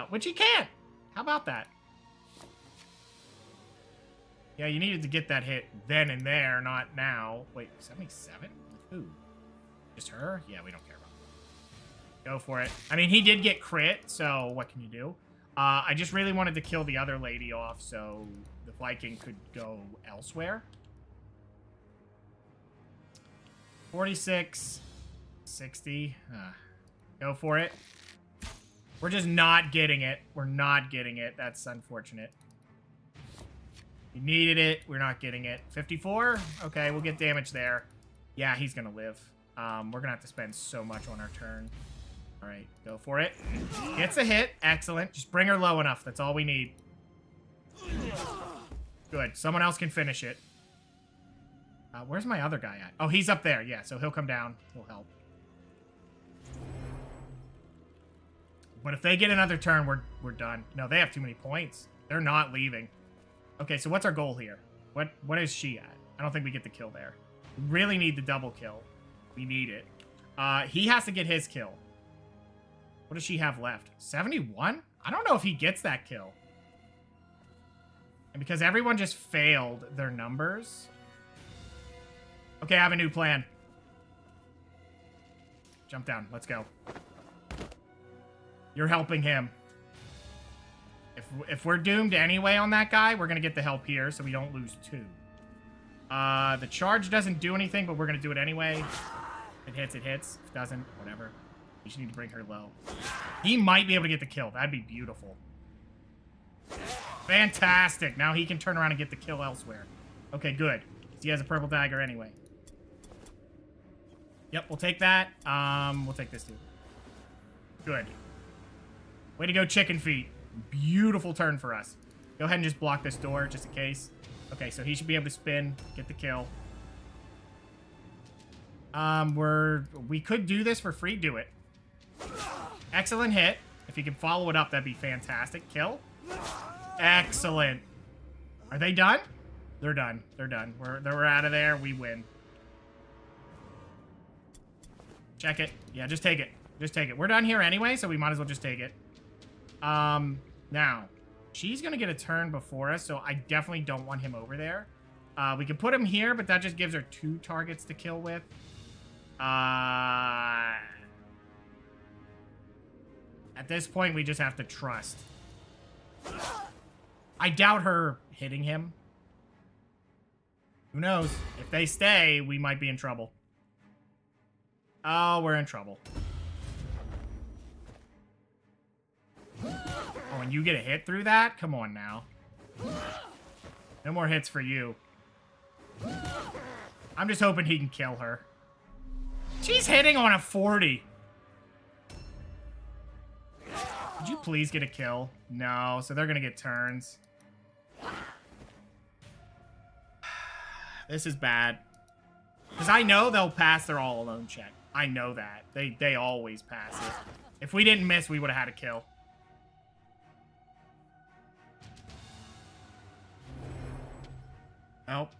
[SPEAKER 1] which he can. How about that? Yeah, you needed to get that hit then and there, not now. Wait, 77? Ooh. Just her? Yeah, we don't care about that. Go for it. I mean, he did get crit, so what can you do? I just really wanted to kill the other lady off so the Viking could go elsewhere. 46, 60. Go for it. We're just not getting it. We're not getting it. That's unfortunate. We needed it. We're not getting it. 54? Okay, we'll get damage there. Yeah, he's going to live. We're going to have to spend so much on our turn. All right, go for it. Gets a hit. Excellent. Just bring her low enough. That's all we need. Good. Someone else can finish it. Where's my other guy at? Oh, he's up there. Yeah, so he'll come down. He'll help. But if they get another turn, we're done. No, they have too many points. They're not leaving. Okay, so what's our goal here? What is she at? I don't think we get the kill there. We really need the double kill. We need it. He has to get his kill. What does she have left? 71? I don't know if he gets that kill. And because everyone just failed their numbers... Okay, I have a new plan. Jump down. Let's go. You're helping him. If we're doomed anyway on that guy, we're going to get the help here so we don't lose 2. The charge doesn't do anything, but we're going to do it anyway. It hits, it hits. If it doesn't, whatever. We just need to bring her low. He might be able to get the kill. That'd be beautiful. Fantastic. Now he can turn around and get the kill elsewhere. Okay, good. He has a purple dagger anyway. Yep, we'll take that. We'll take this too. Good. Way to go, chicken feet. Beautiful turn for us. Go ahead and just block this door, just in case. Okay, so he should be able to spin, get the kill. We could do this for free. Do it. Excellent hit. If you can follow it up, that'd be fantastic. Kill. Excellent. Are they done? They're done. They're done. We're out of there. We win. Check it. Yeah, just take it. Just take it. We're done here anyway, so we might as well just take it. Now, she's going to get a turn before us, so I definitely don't want him over there. We can put him here, but that just gives her 2 targets to kill with. At this point, we just have to trust. I doubt her hitting him. Who knows? If they stay, we might be in trouble. Oh, we're in trouble. Oh, and you get a hit through that? Come on now. No more hits for you. I'm just hoping he can kill her. She's hitting on a 40. Would you please get a kill? No, so they're going to get turns. This is bad. Because I know they'll pass their all-alone check. I know that. They always pass it. If we didn't miss, we would have had a kill. Nope.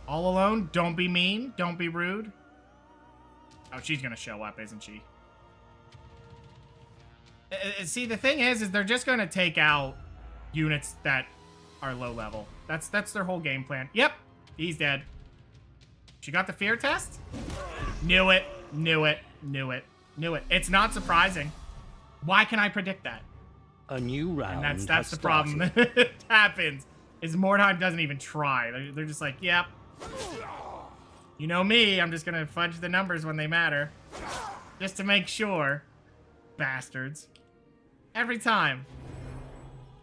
[SPEAKER 1] All alone? Don't be mean. Don't be rude. Oh, she's going to show up, isn't she? See, the thing is they're just going to take out units that are low level. That's their whole game plan. Yep, he's dead. She got the fear test? Knew it, knew it, knew it, knew it. It's not surprising. Why can I predict that?
[SPEAKER 2] A new round.
[SPEAKER 1] And that's the problem that happens. Is Mordheim doesn't even try. They're just like, yep. You know me, I'm just gonna fudge the numbers when they matter. Just to make sure. Bastards. Every time.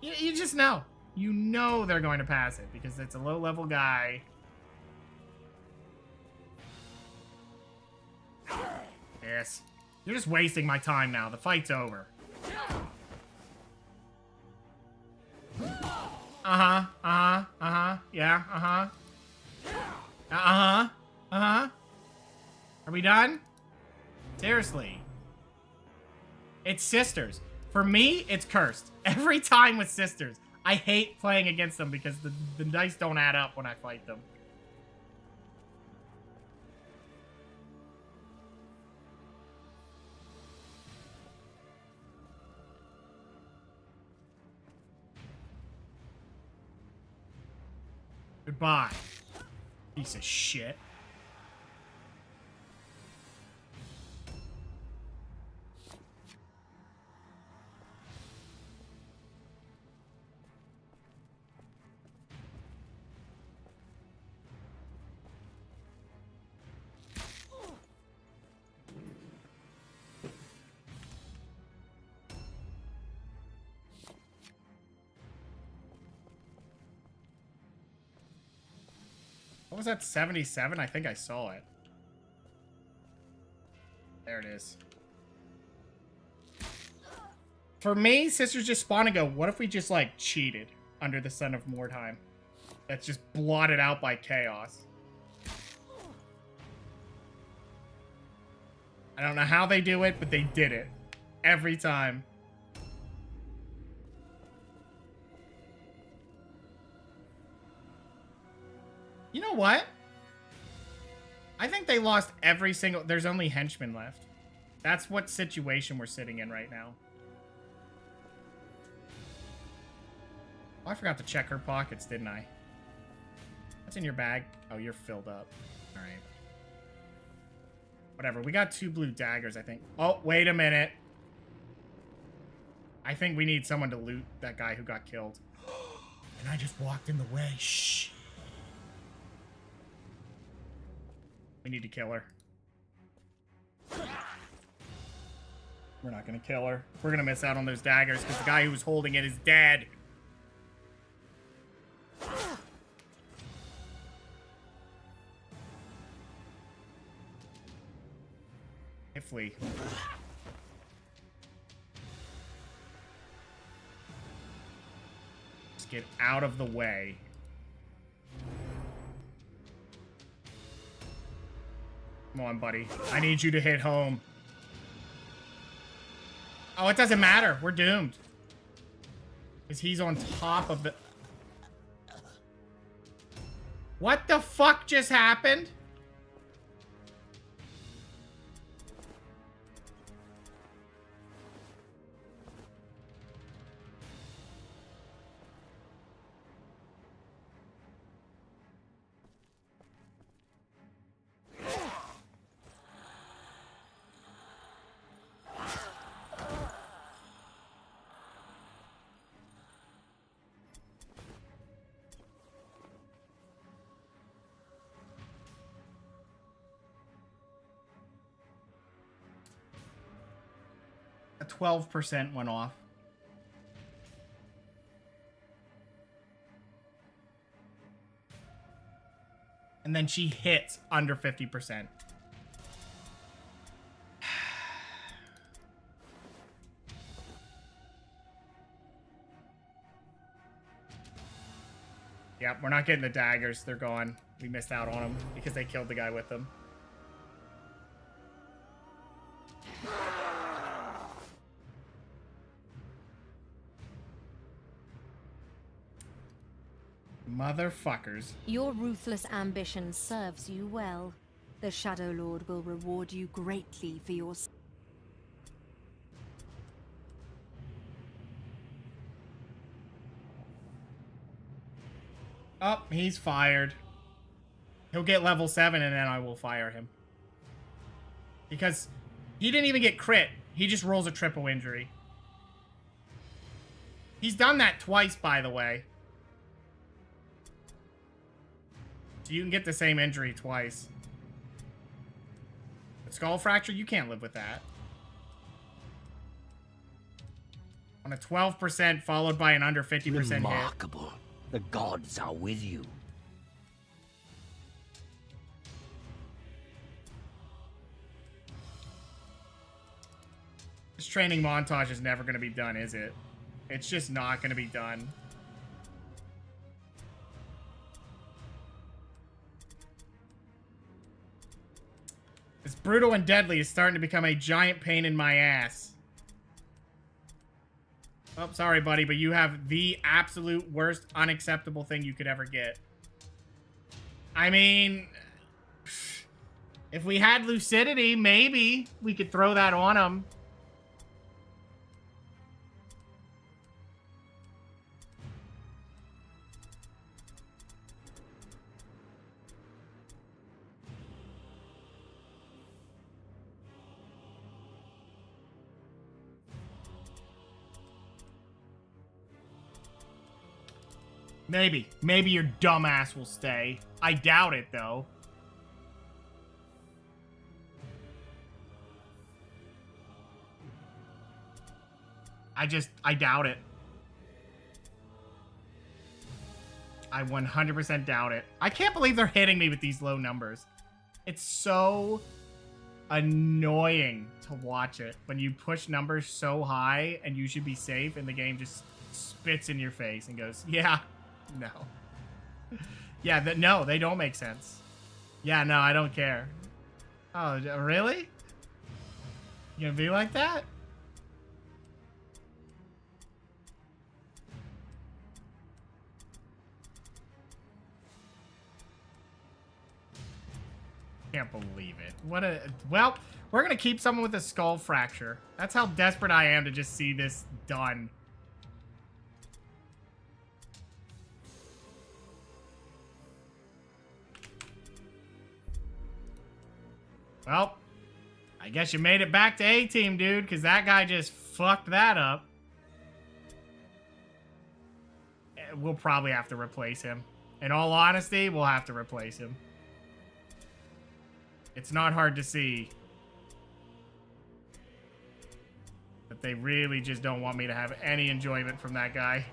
[SPEAKER 1] You just know. You know they're going to pass it because it's a low-level guy. Yes. You're just wasting my time now. The fight's over. Uh-huh. Uh-huh. Uh-huh. Yeah. Uh-huh. Uh-huh. Uh-huh. Are we done? Seriously. It's sisters. For me, it's cursed. Every time with sisters. I hate playing against them because the dice don't add up when I fight them. Goodbye. Piece of shit. What was that, 77? I think I saw it. There it is. For me, sisters just spawn and go, what if we just, like, cheated under the sun of Mordheim? That's just blotted out by chaos. I don't know how they do it, but they did it. Every time. You know what? I think they lost every single... There's only henchmen left. That's what situation we're sitting in right now. Oh, I forgot to check her pockets, didn't I? What's in your bag? Oh, you're filled up. All right. Whatever. We got 2 blue daggers, I think. Oh, wait a minute. I think we need someone to loot that guy who got killed. And I just walked in the way. Shh. We need to kill her. We're not gonna kill her. We're gonna miss out on those daggers because the guy who was holding it is dead. If we... Just get out of the way. Come on, buddy. I need you to hit home. Oh, it doesn't matter. We're doomed. Because he's on top of the... What the fuck just happened? A 12% went off. And then she hits under 50%. Yep, we're not getting the daggers. They're gone. We missed out on them because they killed the guy with them. Motherfuckers.
[SPEAKER 3] Your ruthless ambition serves you well. The Shadow Lord will reward you greatly for your...
[SPEAKER 1] Oh, he's fired. He'll get level 7 and then I will fire him. Because he didn't even get crit. He just rolls a triple injury. He's done that twice, by the way. So you can get the same injury twice. But skull fracture, you can't live with that. On a 12% followed by an under 50% hit.
[SPEAKER 2] Remarkable. The gods are with you.
[SPEAKER 1] This training montage is never going to be done, is it? It's just not going to be done. This brutal and deadly is starting to become a giant pain in my ass. Oh, sorry, buddy, but you have the absolute worst, unacceptable thing you could ever get. I mean, if we had lucidity, maybe we could throw that on him. Maybe. Maybe your dumbass will stay. I doubt it, though. I doubt it. I 100% doubt it. I can't believe they're hitting me with these low numbers. It's so annoying to watch it when you push numbers so high and you should be safe and the game just spits in your face and goes, yeah, no. Yeah, no, they don't make sense. Yeah, no, I don't care. Oh, really? You gonna be like that? Can't believe it. What a... Well, we're gonna keep someone with a skull fracture. That's how desperate I am to just see this done. Well, I guess you made it back to A-Team, dude, because that guy just fucked that up. We'll probably have to replace him. In all honesty, we'll have to replace him. It's not hard to see that they really just don't want me to have any enjoyment from that guy.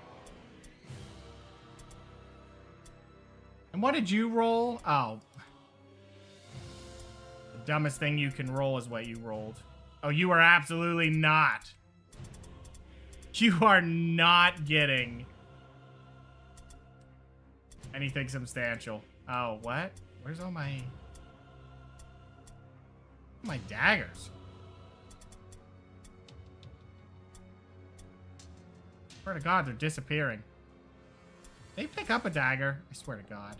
[SPEAKER 1] And what did you roll? Oh. The dumbest thing you can roll is what you rolled. Oh, you are absolutely not. You are not getting anything substantial. Oh, what? Where's all my daggers? Swear to God, they're disappearing. They pick up a dagger. I swear to God.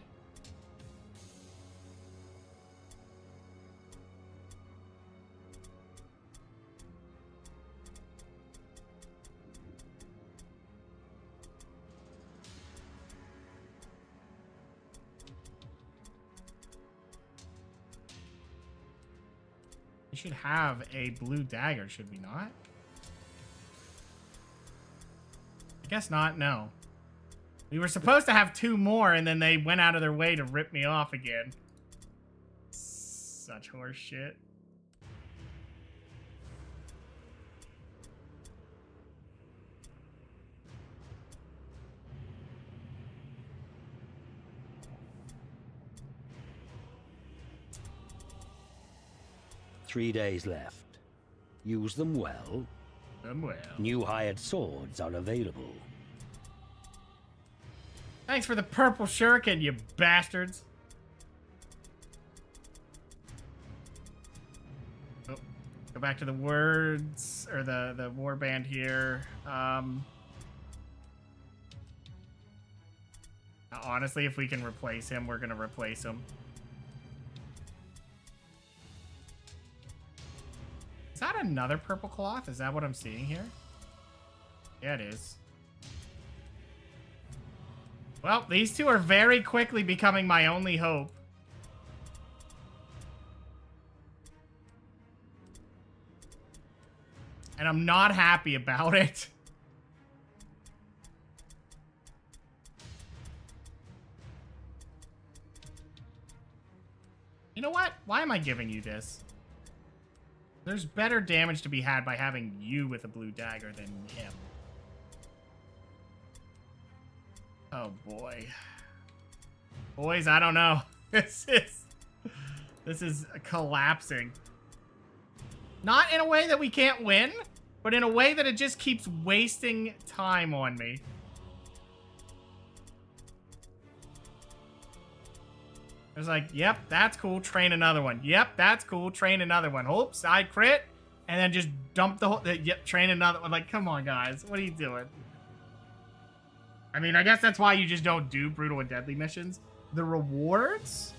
[SPEAKER 1] We should have a blue dagger, should we not? I guess not, no. We were supposed to have 2 more, and then they went out of their way to rip me off again. Such horse shit.
[SPEAKER 2] Three days left. Use them well. New hired swords are available.
[SPEAKER 1] Thanks for the purple shuriken, you bastards. Oh, go back to the words, or the warband here. Honestly, if we can replace him, we're gonna replace him. Is that another purple cloth? Is that what I'm seeing here? Yeah, it is. Well, these two are very quickly becoming my only hope. And I'm not happy about it. You know what? Why am I giving you this? There's better damage to be had by having you with a blue dagger than him. Oh boy. Boys, I don't know. This is collapsing. Not in a way that we can't win, but in a way that it just keeps wasting time on me. It's like, yep, that's cool, train another one. Yep, that's cool, train another one. Oops, I crit, and then just dump the whole, yep, train another one. Like, come on, guys, what are you doing? I mean, I guess that's why you just don't do brutal and deadly missions. The rewards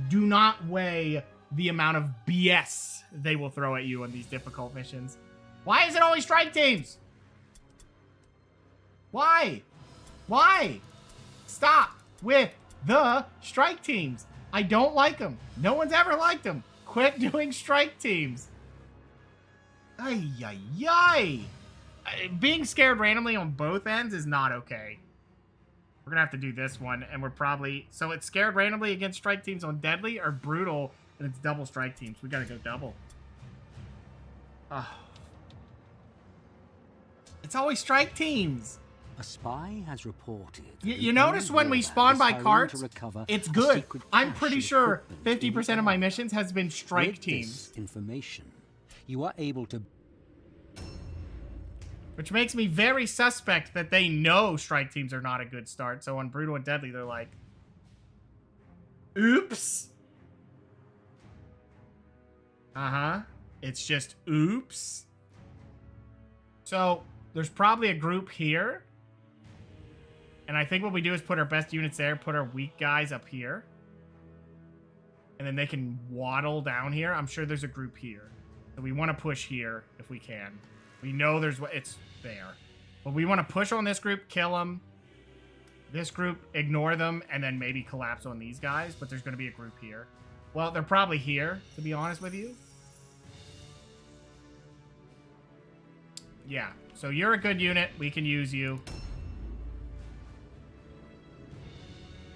[SPEAKER 1] do not weigh the amount of BS they will throw at you on these difficult missions. Why is it always strike teams? Why? Why? Stop with the strike teams. I don't like them. No one's ever liked them. Quit doing strike teams. Ay, ay, ay. Being scared randomly on both ends is not okay. We're gonna have to do this one, and we're probably... So it's scared randomly against strike teams on deadly or brutal, and it's double strike teams. We gotta go double. Oh. It's always strike teams.
[SPEAKER 2] A spy has reported...
[SPEAKER 1] You notice when we spawn by carts, it's good. I'm pretty sure 50% of my missions has been strike teams.
[SPEAKER 2] This information, you are able to...
[SPEAKER 1] Which makes me very suspect that they know strike teams are not a good start. So on brutal and deadly, they're like, oops. Uh-huh. It's just oops. So there's probably a group here. And I think what we do is put our best units there, put our weak guys up here. And then they can waddle down here. I'm sure there's a group here. So we want to push here if we can. We know it's there. But we want to push on this group, kill them. This group, ignore them, and then maybe collapse on these guys. But there's going to be a group here. Well, they're probably here, to be honest with you. Yeah, so you're a good unit. We can use you.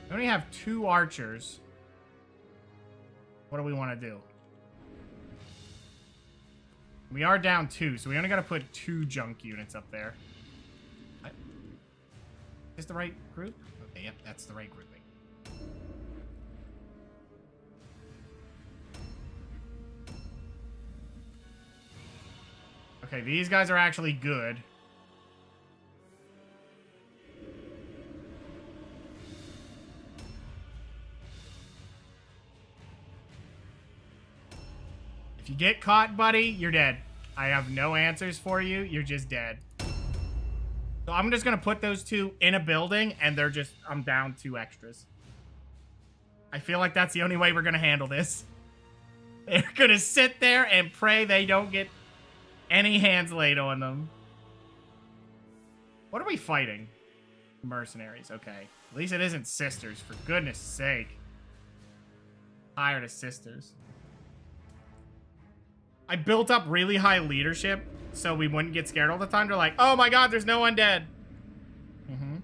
[SPEAKER 1] We only have 2 archers. What do we want to do? We are down 2, so we only got to put 2 junk units up there. What? Is this the right group? Okay, yep, that's the right grouping. Okay, these guys are actually good. If you get caught, buddy, you're dead. I have no answers for you. You're just dead. So I'm just going to put those 2 in a building, and they're just... I'm down 2 extras. I feel like that's the only way we're going to handle this. They're going to sit there and pray they don't get any hands laid on them. What are we fighting? Mercenaries, okay. At least it isn't sisters, for goodness sake. Tired of sisters. I built up really high leadership so we wouldn't get scared all the time. They're like, oh my god, there's no undead. Mm-hmm.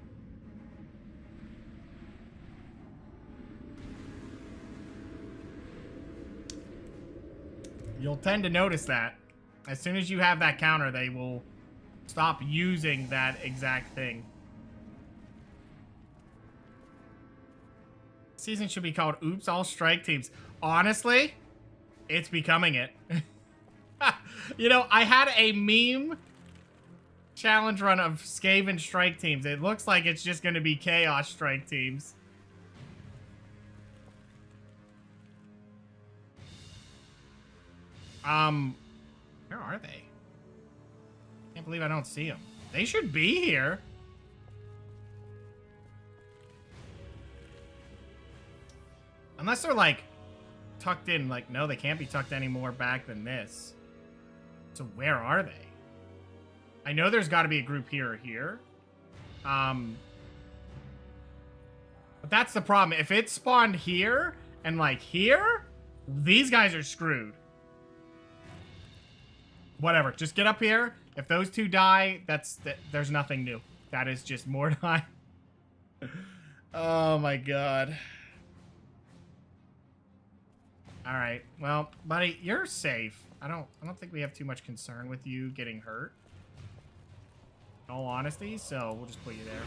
[SPEAKER 1] You'll tend to notice that. As soon as you have that counter, they will stop using that exact thing. Season should be called Oops All Strike Teams. Honestly, it's becoming it. You know, I had a meme challenge run of Skaven strike teams. It looks like it's just going to be chaos strike teams. Where are they? Can't believe I don't see them. They should be here. Unless they're like tucked in. Like, no, they can't be tucked any more back than this. So where are they? I know there's got to be a group here or here. But that's the problem. If it spawned here and like here, these guys are screwed. Whatever, just get up here. If those 2 die, there's nothing new. That is just Mordheim. Oh my god. All right, well, buddy, you're safe. I don't think we have too much concern with you getting hurt. In all honesty, so we'll just put you there.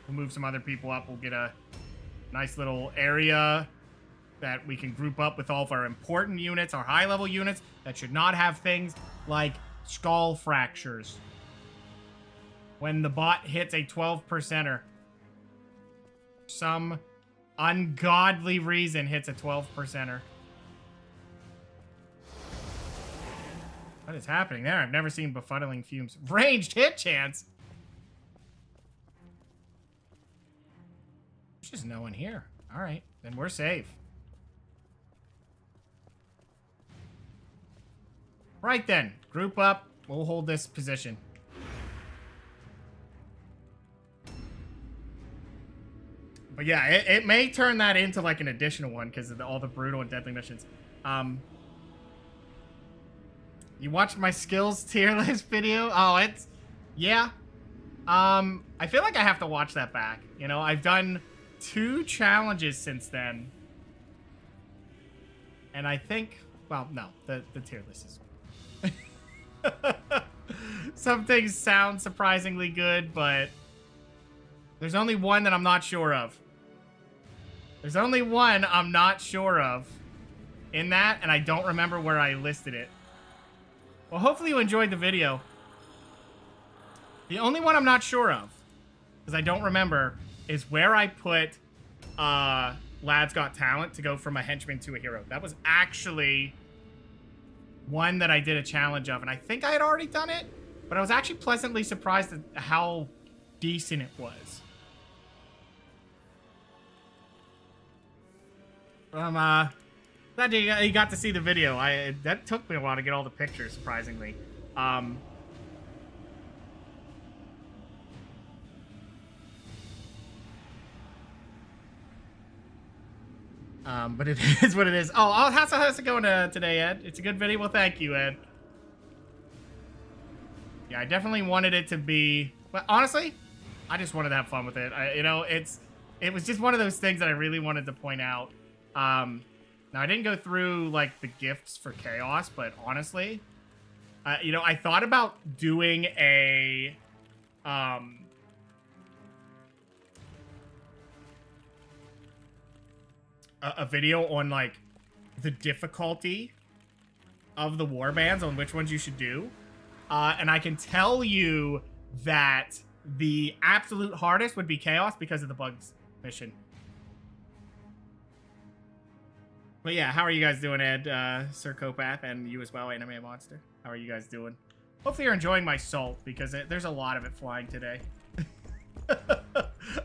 [SPEAKER 1] We'll move some other people up. We'll get a nice little area that we can group up with all of our important units, our high-level units that should not have things like skull fractures. When the bot hits a 12%er. Some ungodly reason hits a 12%er. What is happening there? I've never seen befuddling fumes. Ranged hit chance? There's just no one here. Alright, then we're safe. Right then, group up. We'll hold this position. But yeah, it may turn that into like an additional one because of all the brutal and deadly missions. You watched my skills tier list video? Oh, it's... Yeah. I feel like I have to watch that back. You know, I've done 2 challenges since then. And I think... Well, no. The tier list is... Some things sound surprisingly good, but... There's only one that I'm not sure of. There's only one I'm not sure of in that, and I don't remember where I listed it. Well, hopefully you enjoyed the video. The only one I'm not sure of, because I don't remember, is where I put Lad's Got Talent to go from a henchman to a hero. That was actually one that I did a challenge of, and I think I had already done it, but I was actually pleasantly surprised at how decent it was. I'm glad you got to see the video. That took me a while to get all the pictures, surprisingly. But it is what it is. Oh, how's it going today, Ed? It's a good video. Well, thank you, Ed. Yeah, I definitely wanted it to be... But honestly, I just wanted to have fun with it. You know, it was just one of those things that I really wanted to point out. Now, I didn't go through, like, the gifts for Chaos, but honestly, you know, I thought about doing a video on, like, the difficulty of the warbands, on which ones you should do. And I can tell you that the absolute hardest would be Chaos because of the bugs mission. But yeah, how are you guys doing, Ed, Sir Copath, and you as well, Anime Monster? How are you guys doing? Hopefully you're enjoying my salt, because there's a lot of it flying today.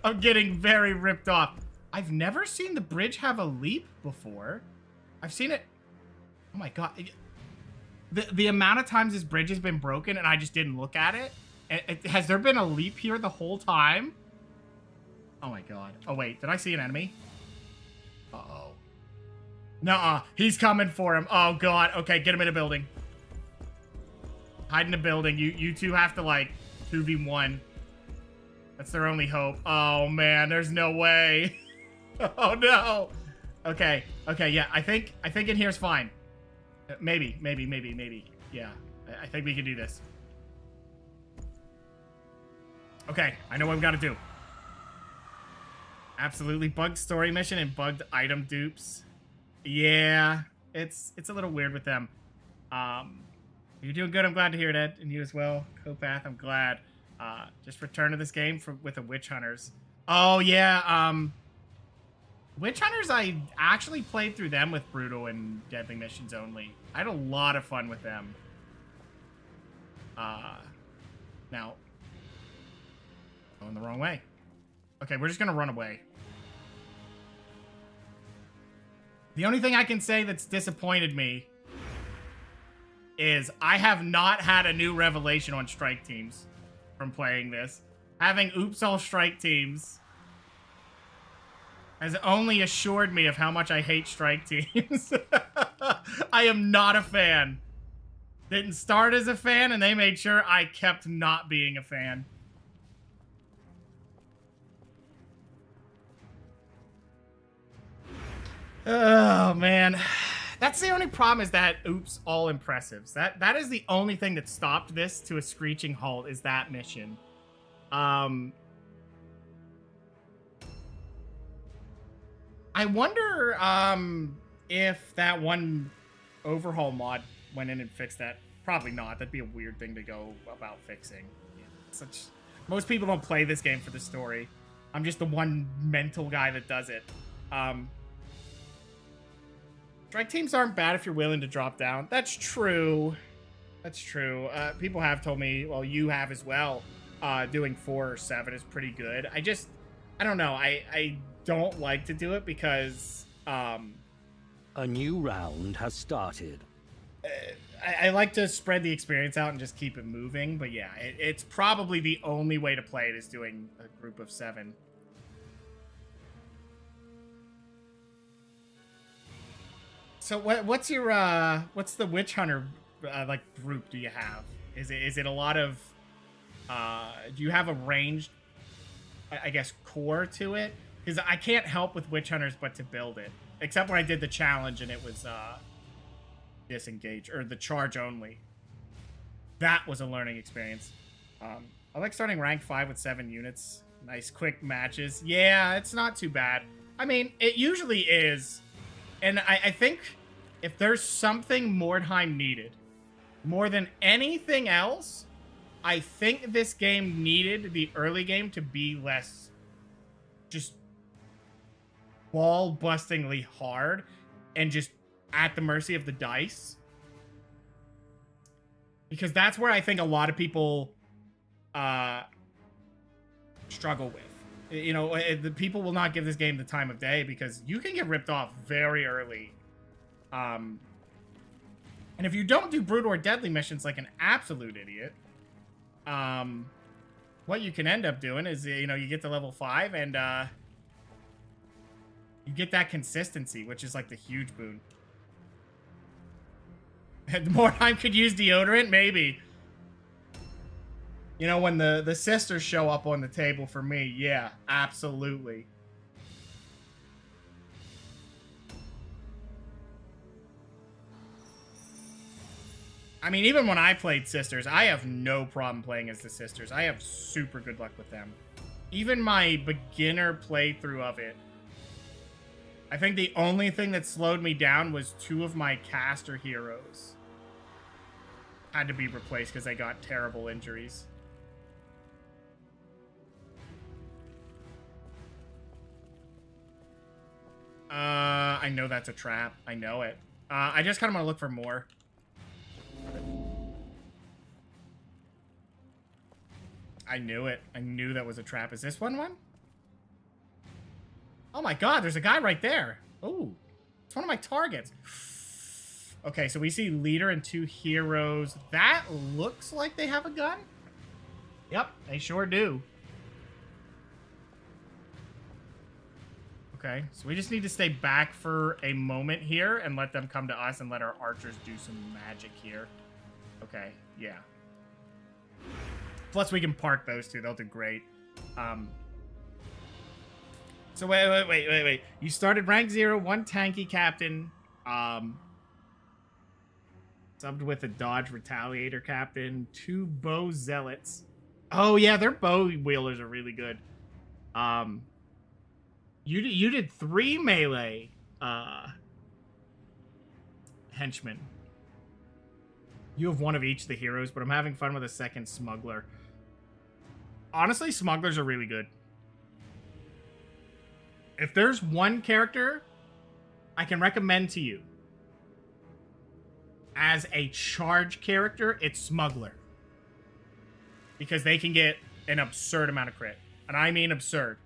[SPEAKER 1] I'm getting very ripped off. I've never seen the bridge have a leap before. I've seen it... Oh my god. The amount of times this bridge has been broken and I just didn't look at it. Has there been a leap here the whole time? Oh my god. Oh wait, did I see an enemy? Uh-oh. Nuh-uh. He's coming for him. Oh, God. Okay, get him in a building. Hide in a building. You two have to, like, 2v1. That's their only hope. Oh, man. There's no way. Oh, no. Okay. Okay, yeah. I think in here's fine. Maybe. Yeah. I think we can do this. Okay. I know what we've got to do. Absolutely. Bugged story mission and bugged item dupes. Yeah, it's a little weird with them. You're doing good. I'm glad to hear it, Ed, and you as well, Copath. I'm glad. Just return to this game with the Witch Hunters. Oh yeah, Witch Hunters. I actually played through them with brutal and deadly missions only. I had a lot of fun with them. Now, going the wrong way. Okay, we're just gonna run away. The only thing I can say that's disappointed me is I have not had a new revelation on strike teams from playing this. Having oops all strike teams has only assured me of how much I hate strike teams. I am not a fan. Didn't start as a fan, and they made sure I kept not being a fan. Oh, man. That's the only problem, is that oops, all impressives. That is the only thing that stopped this to a screeching halt, is that mission. I wonder if that one overhaul mod went in and fixed that. Probably not. That'd be a weird thing to go about fixing. Most people don't play this game for the story. I'm just the one mental guy that does it. Strike teams aren't bad if you're willing to drop down. That's true. That's true. People have told me, well, you have as well, doing 4 or 7 is pretty good. I don't know. I don't like to do it because...
[SPEAKER 2] A new round has started.
[SPEAKER 1] I like to spread the experience out and just keep it moving. But yeah, it's probably the only way to play it is doing a group of 7. So what's your what's the witch hunter like group do you have? Is it a lot of do you have a ranged, I guess, core to it? Because I can't help with witch hunters but to build it, except when I did the challenge and it was disengage or the charge only. That was a learning experience. I like starting rank 5 with 7 units. Nice quick matches. Yeah, it's not too bad. I mean, it usually is. And I think if there's something Mordheim needed more than anything else, I think this game needed the early game to be less just ball-bustingly hard and just at the mercy of the dice. Because that's where I think a lot of people struggle with. You know, the people will not give this game the time of day because you can get ripped off very early. And if you don't do brutal or deadly missions like an absolute idiot, what you can end up doing is, you know, you get to level 5 and you get that consistency, which is like the huge boon. And Mordheim could use deodorant, maybe. You know, when the sisters show up on the table for me, yeah, absolutely. I mean, even when I played sisters, I have no problem playing as the sisters. I have super good luck with them. Even my beginner playthrough of it, I think the only thing that slowed me down was 2 of my caster heroes had to be replaced because they got terrible injuries. I know that's a trap. I know it. I just kind of want to look for more. I knew it. I knew that was a trap. Is this one? Oh my god, there's a guy right there. Oh, it's one of my targets. Okay, so we see leader and 2 heroes. That looks like they have a gun. Yep, they sure do. Okay, so we just need to stay back for a moment here and let them come to us and let our archers do some magic here. Okay, yeah. Plus, we can park those 2. They'll do great. So wait. You started rank 0, 1 tanky captain. Subbed with a dodge retaliator captain, 2 bow zealots. Oh yeah, their bow wielders are really good. You did 3 melee henchmen. You have 1 of each of the heroes, but I'm having fun with a 2nd smuggler. Honestly, smugglers are really good. If there's one character I can recommend to you as a charge character, it's smuggler. Because they can get an absurd amount of crit. And I mean absurd.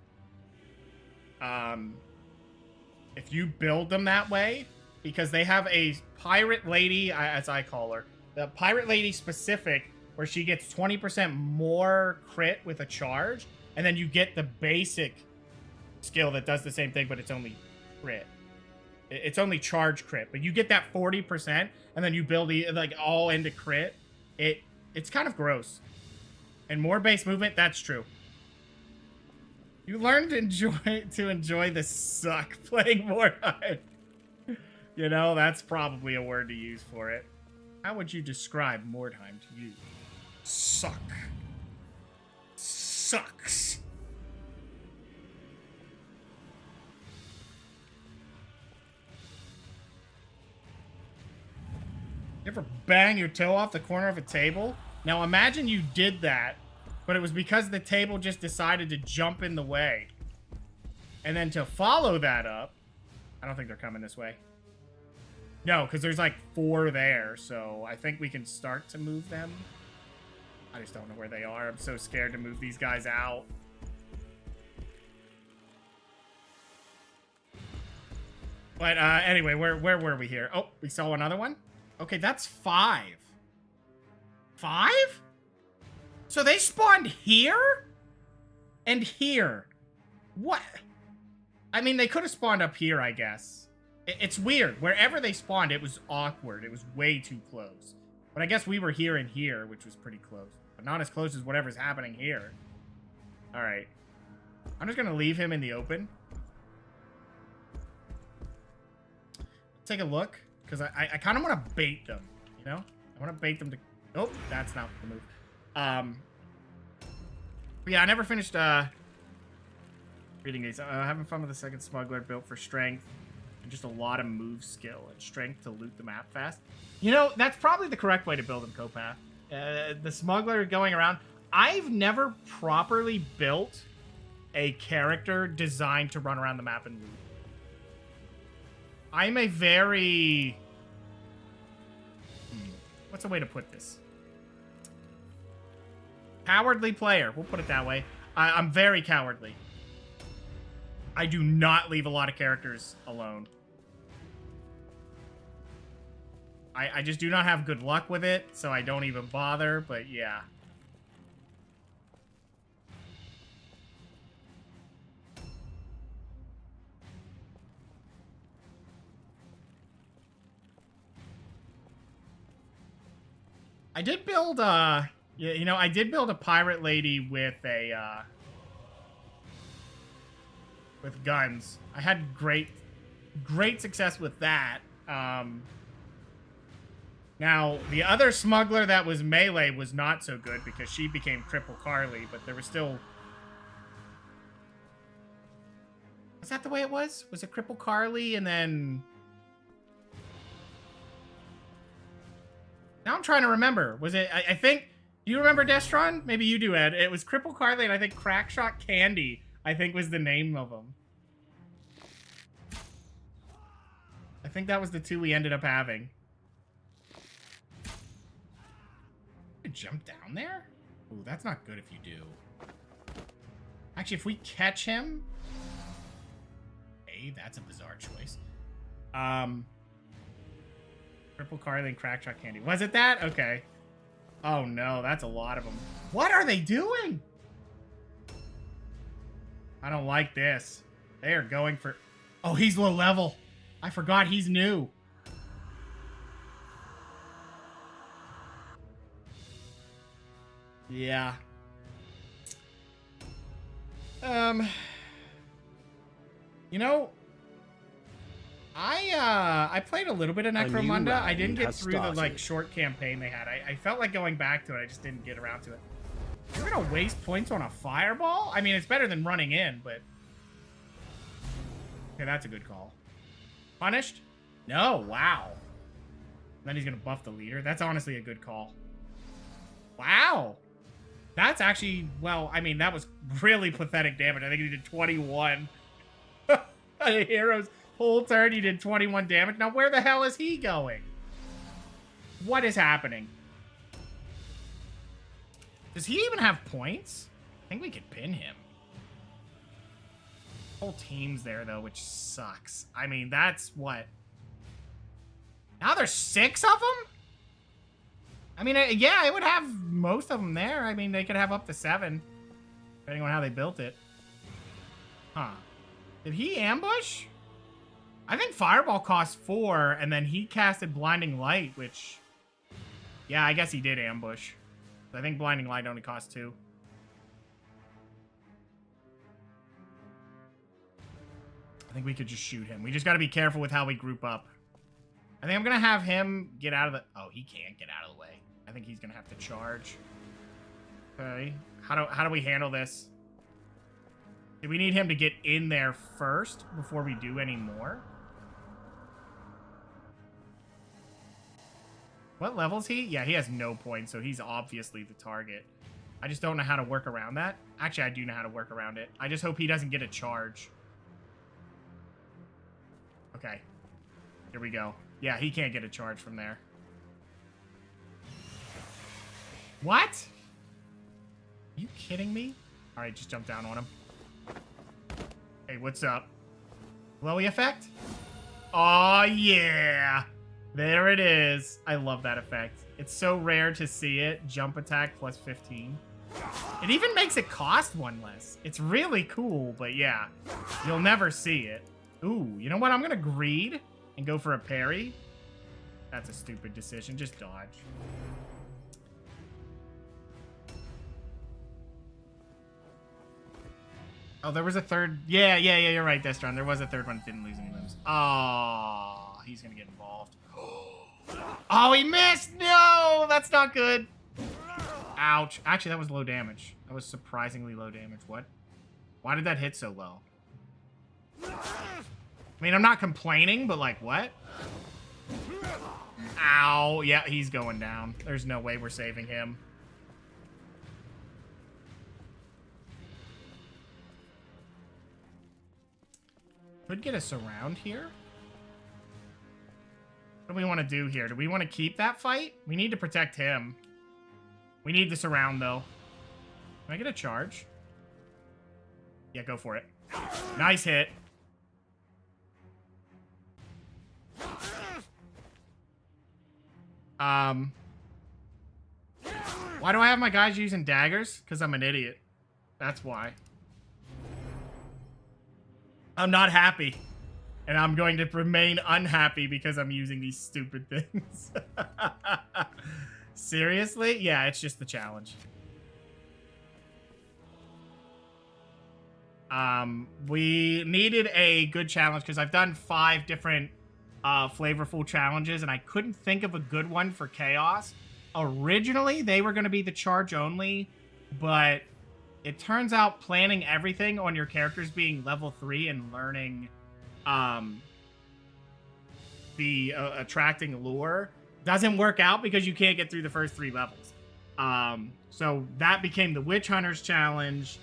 [SPEAKER 1] If you build them that way, because they have a pirate lady, as I call her, the pirate lady specific, where she gets 20% more crit with a charge, and then you get the basic skill that does the same thing, but it's only crit. It's only charge crit, but you get that 40%, and then you build like all into crit. It's kind of gross. And more base movement, that's true. You learn to enjoy the suck playing Mordheim. You know, that's probably a word to use for it. How would you describe Mordheim to you? Suck. Sucks. You ever bang your toe off the corner of a table? Now imagine you did that, but it was because the table just decided to jump in the way. And then to follow that up, I don't think they're coming this way. No, because there's like 4 there, so I think we can start to move them. I just don't know where they are. I'm so scared to move these guys out. But anyway, where were we here? Oh, we saw another one? Okay, that's 5. 5? So they spawned here? And here. What? I mean, they could have spawned up here, I guess. It's weird. Wherever they spawned, it was awkward. It was way too close. But I guess we were here and here, which was pretty close. But not as close as whatever's happening here. Alright. I'm just going to leave him in the open. Take a look. Because I kind of want to bait them. You know? I want to bait them to... Oh, that's not the move. But yeah, I never finished reading these. Having fun with the second smuggler, built for strength. And just a lot of move skill and strength to loot the map fast. You know, that's probably the correct way to build them, Copath. The smuggler going around. I've never properly built a character designed to run around the map and loot. I'm a very... What's a way to put this? Cowardly player. We'll put it that way. I'm very cowardly. I do not leave a lot of characters alone. I just do not have good luck with it, so I don't even bother, but yeah. I did build, you know, I did build a pirate lady with a, with guns. I had great success with that. Now, the other smuggler that was melee was not so good because she became Cripple Carly, but there was still... Was that the way it was? Was it Cripple Carly and then... Now I'm trying to remember. Was it... I think... Do you remember Destron? Maybe you do, Ed. It was Cripple Carly and I think Crackshot Candy, I think was the name of them. I think that was the 2 we ended up having. Jump down there? Ooh, that's not good if you do. Actually, if we catch him... Hey, that's a bizarre choice. Triple Carly and Crackshot Candy. Was it that? Okay. Oh no, that's a lot of them. What are they doing? I don't like this. They are going for... Oh, he's low level. I forgot he's new. Yeah. You know, I played a little bit of Necromunda. I didn't get through the like short campaign they had. I felt like going back to it. I just didn't get around to it. You're gonna waste points on a fireball? I mean, it's better than running in, but okay, that's a good call. Punished? No. Wow. Then he's gonna buff the leader. That's honestly a good call. Wow. That's actually, well, I mean, that was really pathetic damage. I think he did 21. A hero's whole turn, he did 21 damage. Now, where the hell is he going? What is happening? Does he even have points? I think we could pin him. Whole team's there, though, which sucks. I mean, that's what? Now there's 6 of them? I mean, yeah, it would have most of them there. I mean, they could have up to 7, depending on how they built it. Huh. Did he ambush? I think Fireball cost 4, and then he casted Blinding Light, which... Yeah, I guess he did ambush. I think Blinding Light only cost 2. I think we could just shoot him. We just got to be careful with how we group up. I think I'm going to have him get out of the... Oh, he can't get out of the way. I think he's going to have to charge. Okay. How do we handle this? Do we need him to get in there first before we do any more? What level is he? Yeah, he has no points, so he's obviously the target. I just don't know how to work around that. Actually, I do know how to work around it. I just hope he doesn't get a charge. Okay. Here we go. Yeah, he can't get a charge from there. What? Are you kidding me? All right, just jump down on him. Hey, what's up? Glowy effect? Oh, yeah. There it is. I love that effect. It's so rare to see it. Jump attack plus 15. It even makes it cost 1 less. It's really cool, but yeah. You'll never see it. Ooh, you know what? I'm going to greed and go for a parry. That's a stupid decision. Just dodge. Oh, there was a third. Yeah, you're right, Destron. There was a third one that didn't lose any limbs. Oh, he's going to get involved. Oh, he missed! No! That's not good. Ouch. Actually, that was low damage. That was surprisingly low damage. What? Why did that hit so low? I mean, I'm not complaining, but like, what? Ow. Yeah, he's going down. There's no way we're saving him. Could get us around here. What do we want to do here? Do we want to keep that fight? We need to protect him. We need the surround, though. Can I get a charge? Yeah, go for it. Nice hit. Why do I have my guys using daggers? Because I'm an idiot. That's why. I'm not happy. And I'm going to remain unhappy because I'm using these stupid things. Seriously? Yeah, it's just the challenge. We needed a good challenge because I've done 5 different flavorful challenges and I couldn't think of a good one for Chaos. Originally, they were going to be the charge only, but it turns out planning everything on your characters being level 3 and learning the attracting lure doesn't work out because you can't get through the first 3 levels. So that became the Witch Hunters challenge,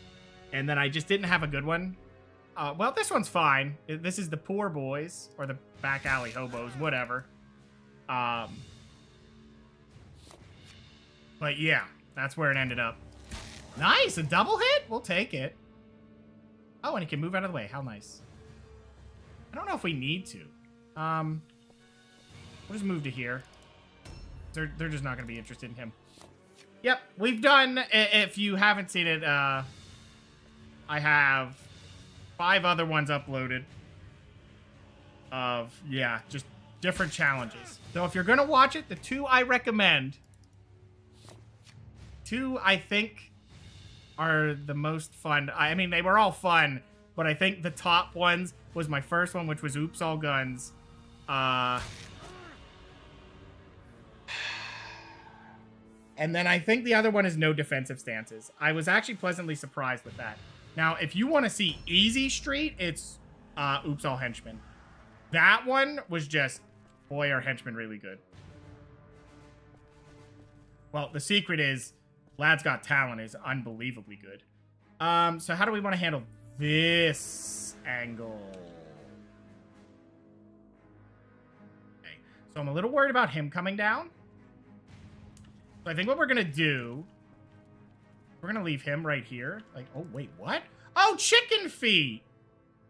[SPEAKER 1] and then I just didn't have a good one. Well, this one's fine. This is the Poor Boys, or the Back Alley Hobos, whatever. But yeah, that's where it ended up. Nice, a double hit? We'll take it. Oh, and he can move out of the way. How nice. I don't know if we need to. We'll just move to here. They're just not going to be interested in him. Yep, we've done, if you haven't seen it, I have 5 other ones uploaded of, yeah, just different challenges. So if you're going to watch it, the 2 I recommend, 2 I think are the most fun. I mean, they were all fun, but I think the top ones was my first one, which was Oops All Guns. And then I think the other one is No Defensive Stances. I was actually pleasantly surprised with that. Now, if you want to see easy street, it's Oops All Henchmen. That one was just, boy, are henchmen really good. Well, the secret is Lad's Got Talent is unbelievably good. So how do we want to handle this angle? Okay, so I'm a little worried about him coming down. So I think what we're going to do, we're going to leave him right here. Like, oh, wait, what? Oh, chicken feet.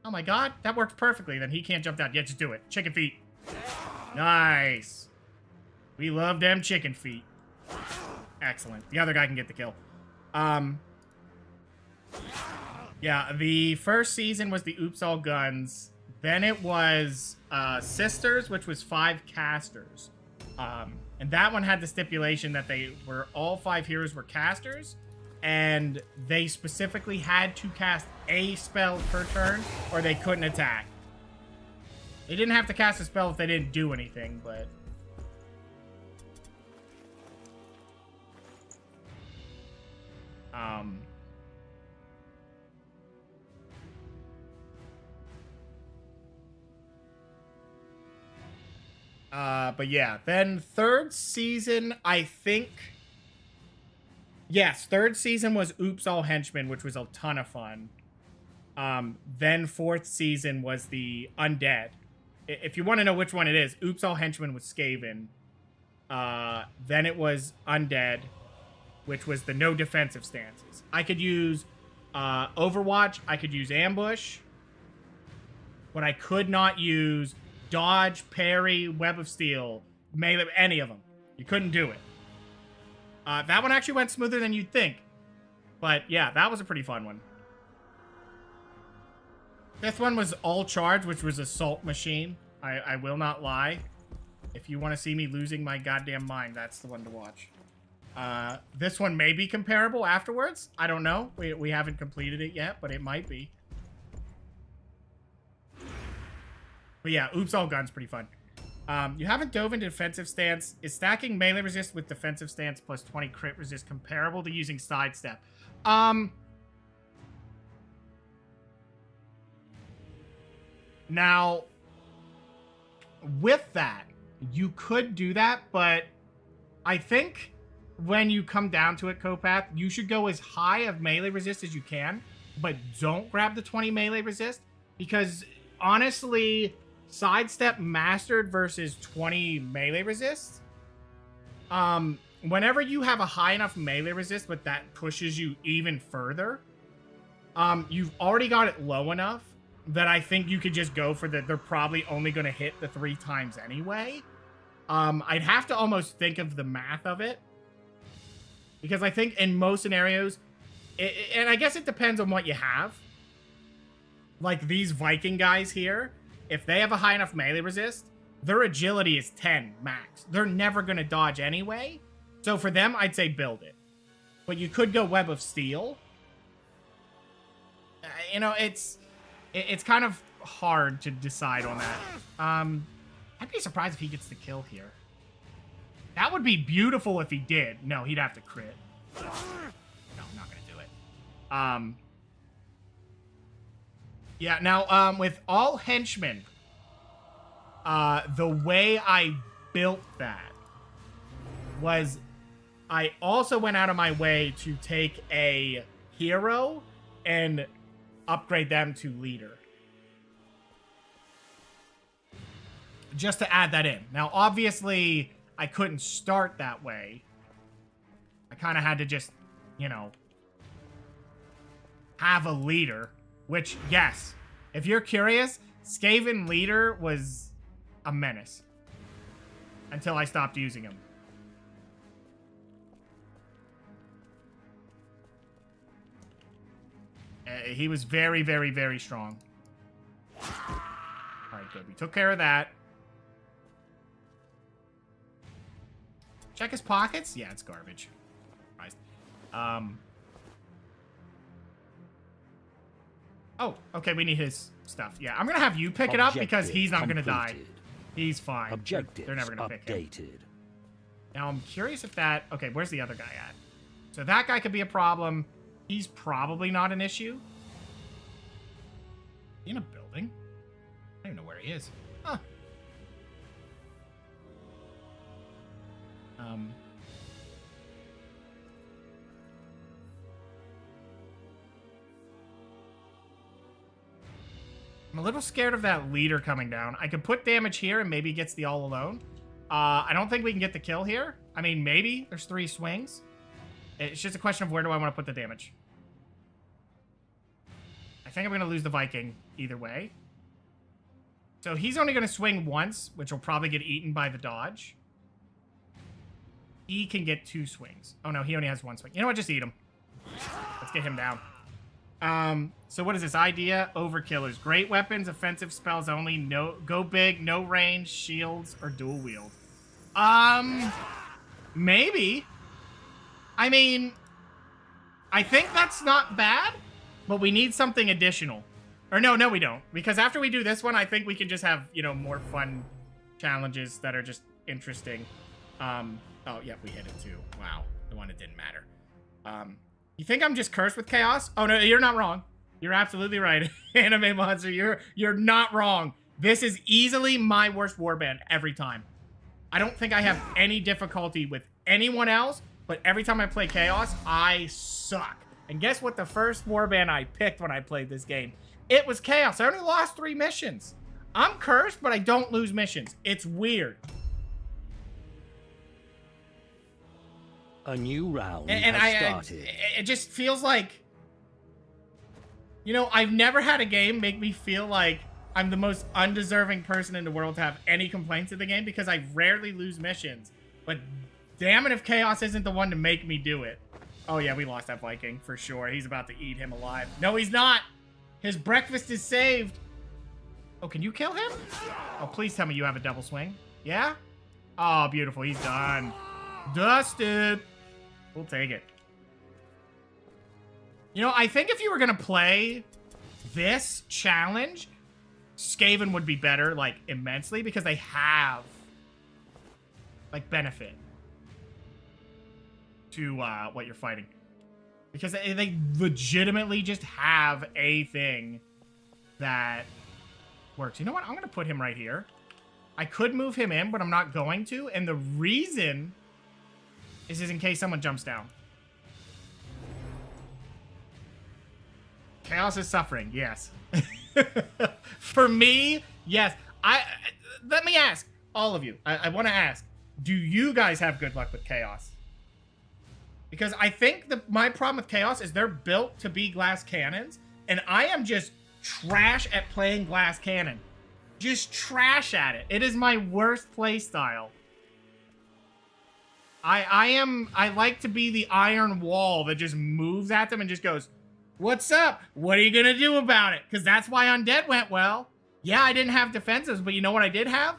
[SPEAKER 1] Oh, my God. That worked perfectly. Then he can't jump down. Yeah, just do it. Chicken feet. Nice. We love them chicken feet. Excellent. The other guy can get the kill. Yeah, the first season was the Oops All Guns. Then it was Sisters, which was 5 casters. And that one had the stipulation that they were, all 5 heroes were casters, and they specifically had to cast a spell per turn, or they couldn't attack. They didn't have to cast a spell if they didn't do anything, but... But yeah, then third season, I think... Yes, third season was Oops All Henchmen, which was a ton of fun. Then fourth season was the Undead. If you want to know which one it is, Oops All Henchmen was Skaven. Then it was Undead, which was the no defensive stances. I could use Overwatch. I could use Ambush. But I could not use Dodge, Parry, Web of Steel, Melee, any of them. You couldn't do it. That one actually went smoother than you'd think. But yeah, that was a pretty fun one. Fifth one was All Charge, which was Assault Machine. I will not lie. If you want to see me losing my goddamn mind, that's the one to watch. This one may be comparable afterwards. I don't know. We haven't completed it yet, but it might be. But yeah, Oops All Gun's pretty fun. You haven't dove into defensive stance. Is stacking melee resist with defensive stance plus 20 crit resist comparable to using sidestep? Now, with that, you could do that, but I think when you come down to it, Copath, you should go as high of melee resist as you can, but don't grab the 20 melee resist, because honestly, sidestep mastered versus 20 melee resist, whenever you have a high enough melee resist, but that pushes you even further, you've already got it low enough that I think you could just go for they're probably only going to hit the 3 times anyway. I'd have to almost think of the math of it, because I think in most scenarios, and I guess it depends on what you have. Like these Viking guys here, if they have a high enough melee resist, their agility is 10 max. They're never going to dodge anyway. So for them, I'd say build it. But you could go Web of Steel. You know, it's kind of hard to decide on that. I'd be surprised if he gets the kill here. That would be beautiful if he did. No, he'd have to crit. No, I'm not going to do it. Yeah, now, with all henchmen, the way I built that was I also went out of my way to take a hero and upgrade them to leader. Just to add that in. Now, obviously, I couldn't start that way. I kind of had to just, you know, have a leader. Which, yes, if you're curious, Skaven leader was a menace. Until I stopped using him. He was very, very, very strong. Alright, good. We took care of that. Check his pockets? Yeah, it's garbage. Oh, okay, we need his stuff. Yeah, I'm gonna have you pick it up because he's not gonna die. He's fine. They're never gonna pick him. Now, I'm curious if that... Okay, where's the other guy at? So that guy could be a problem. He's probably not an issue. In a building? I don't even know where he is. Huh. I'm a little scared of that leader coming down. I could put damage here and maybe gets the all alone. I don't think we can get the kill here. I mean, maybe. There's 3 swings. It's just a question of where do I want to put the damage. I think I'm going to lose the Viking either way. So he's only going to swing once, which will probably get eaten by the dodge. He can get 2 swings. Oh, no, he only has 1 swing. You know what? Just eat him. Let's get him down. So what is this idea? Overkillers. Great weapons, offensive spells only, no go big, no range, shields, or dual wield. Maybe. I mean, I think that's not bad, but we need something additional. Or no, we don't. Because after we do this one, I think we can just have, you know, more fun challenges that are just interesting. Oh, yeah, we hit it too. Wow. The one that didn't matter. You think I'm just cursed with chaos? Oh, no, you're not wrong. You're absolutely right. Anime Monster, you're not wrong. This is easily my worst warband every time. I don't think I have any difficulty with anyone else, but every time I play Chaos, I suck. And guess what the first warband I picked when I played this game? It was Chaos. I only lost 3 missions. I'm cursed, but I don't lose missions. It's weird.
[SPEAKER 2] A new round
[SPEAKER 1] And
[SPEAKER 2] has started.
[SPEAKER 1] it just feels like... You know, I've never had a game make me feel like I'm the most undeserving person in the world to have any complaints of the game because I rarely lose missions. But damn it if Chaos isn't the one to make me do it. Oh yeah, we lost that Viking for sure. He's about to eat him alive. No, he's not. His breakfast is saved. Oh, can you kill him? Oh, please tell me you have a double swing. Yeah? Oh, beautiful. He's done. Dusted. We'll take it. You know, I think if you were going to play this challenge, Skaven would be better, like, immensely, because they have, like, benefit to what you're fighting. Because they legitimately just have a thing that works. You know what? I'm going to put him right here. I could move him in, but I'm not going to. And the reason is in case someone jumps down. Chaos is suffering, yes. For me, yes. Let me ask, all of you. I want to ask, do you guys have good luck with Chaos? Because I think my problem with Chaos is they're built to be glass cannons, and I am just trash at playing glass cannon. Just trash at it. It is my worst play style. I like to be the iron wall that just moves at them and just goes, what's up? What are you gonna do about it? Because that's why Undead went well. Yeah, I didn't have defensives, but you know what I did have?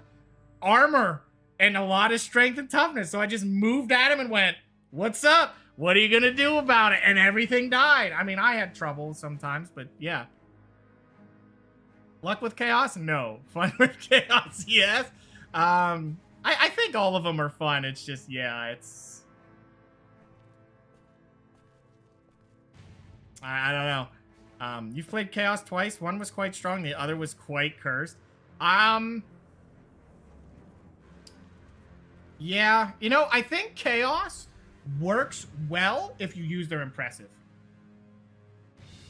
[SPEAKER 1] Armor and a lot of strength and toughness. So I just moved at him and went, what's up? What are you gonna do about it? And everything died. I mean, I had trouble sometimes, but yeah. Luck with Chaos? No. Fun with Chaos? Yes. I think all of them are fun. It's just, yeah, it's... I don't know. You've played Chaos twice. One was quite strong. The other was quite cursed. Yeah. You know, I think Chaos works well if you use their Impressive.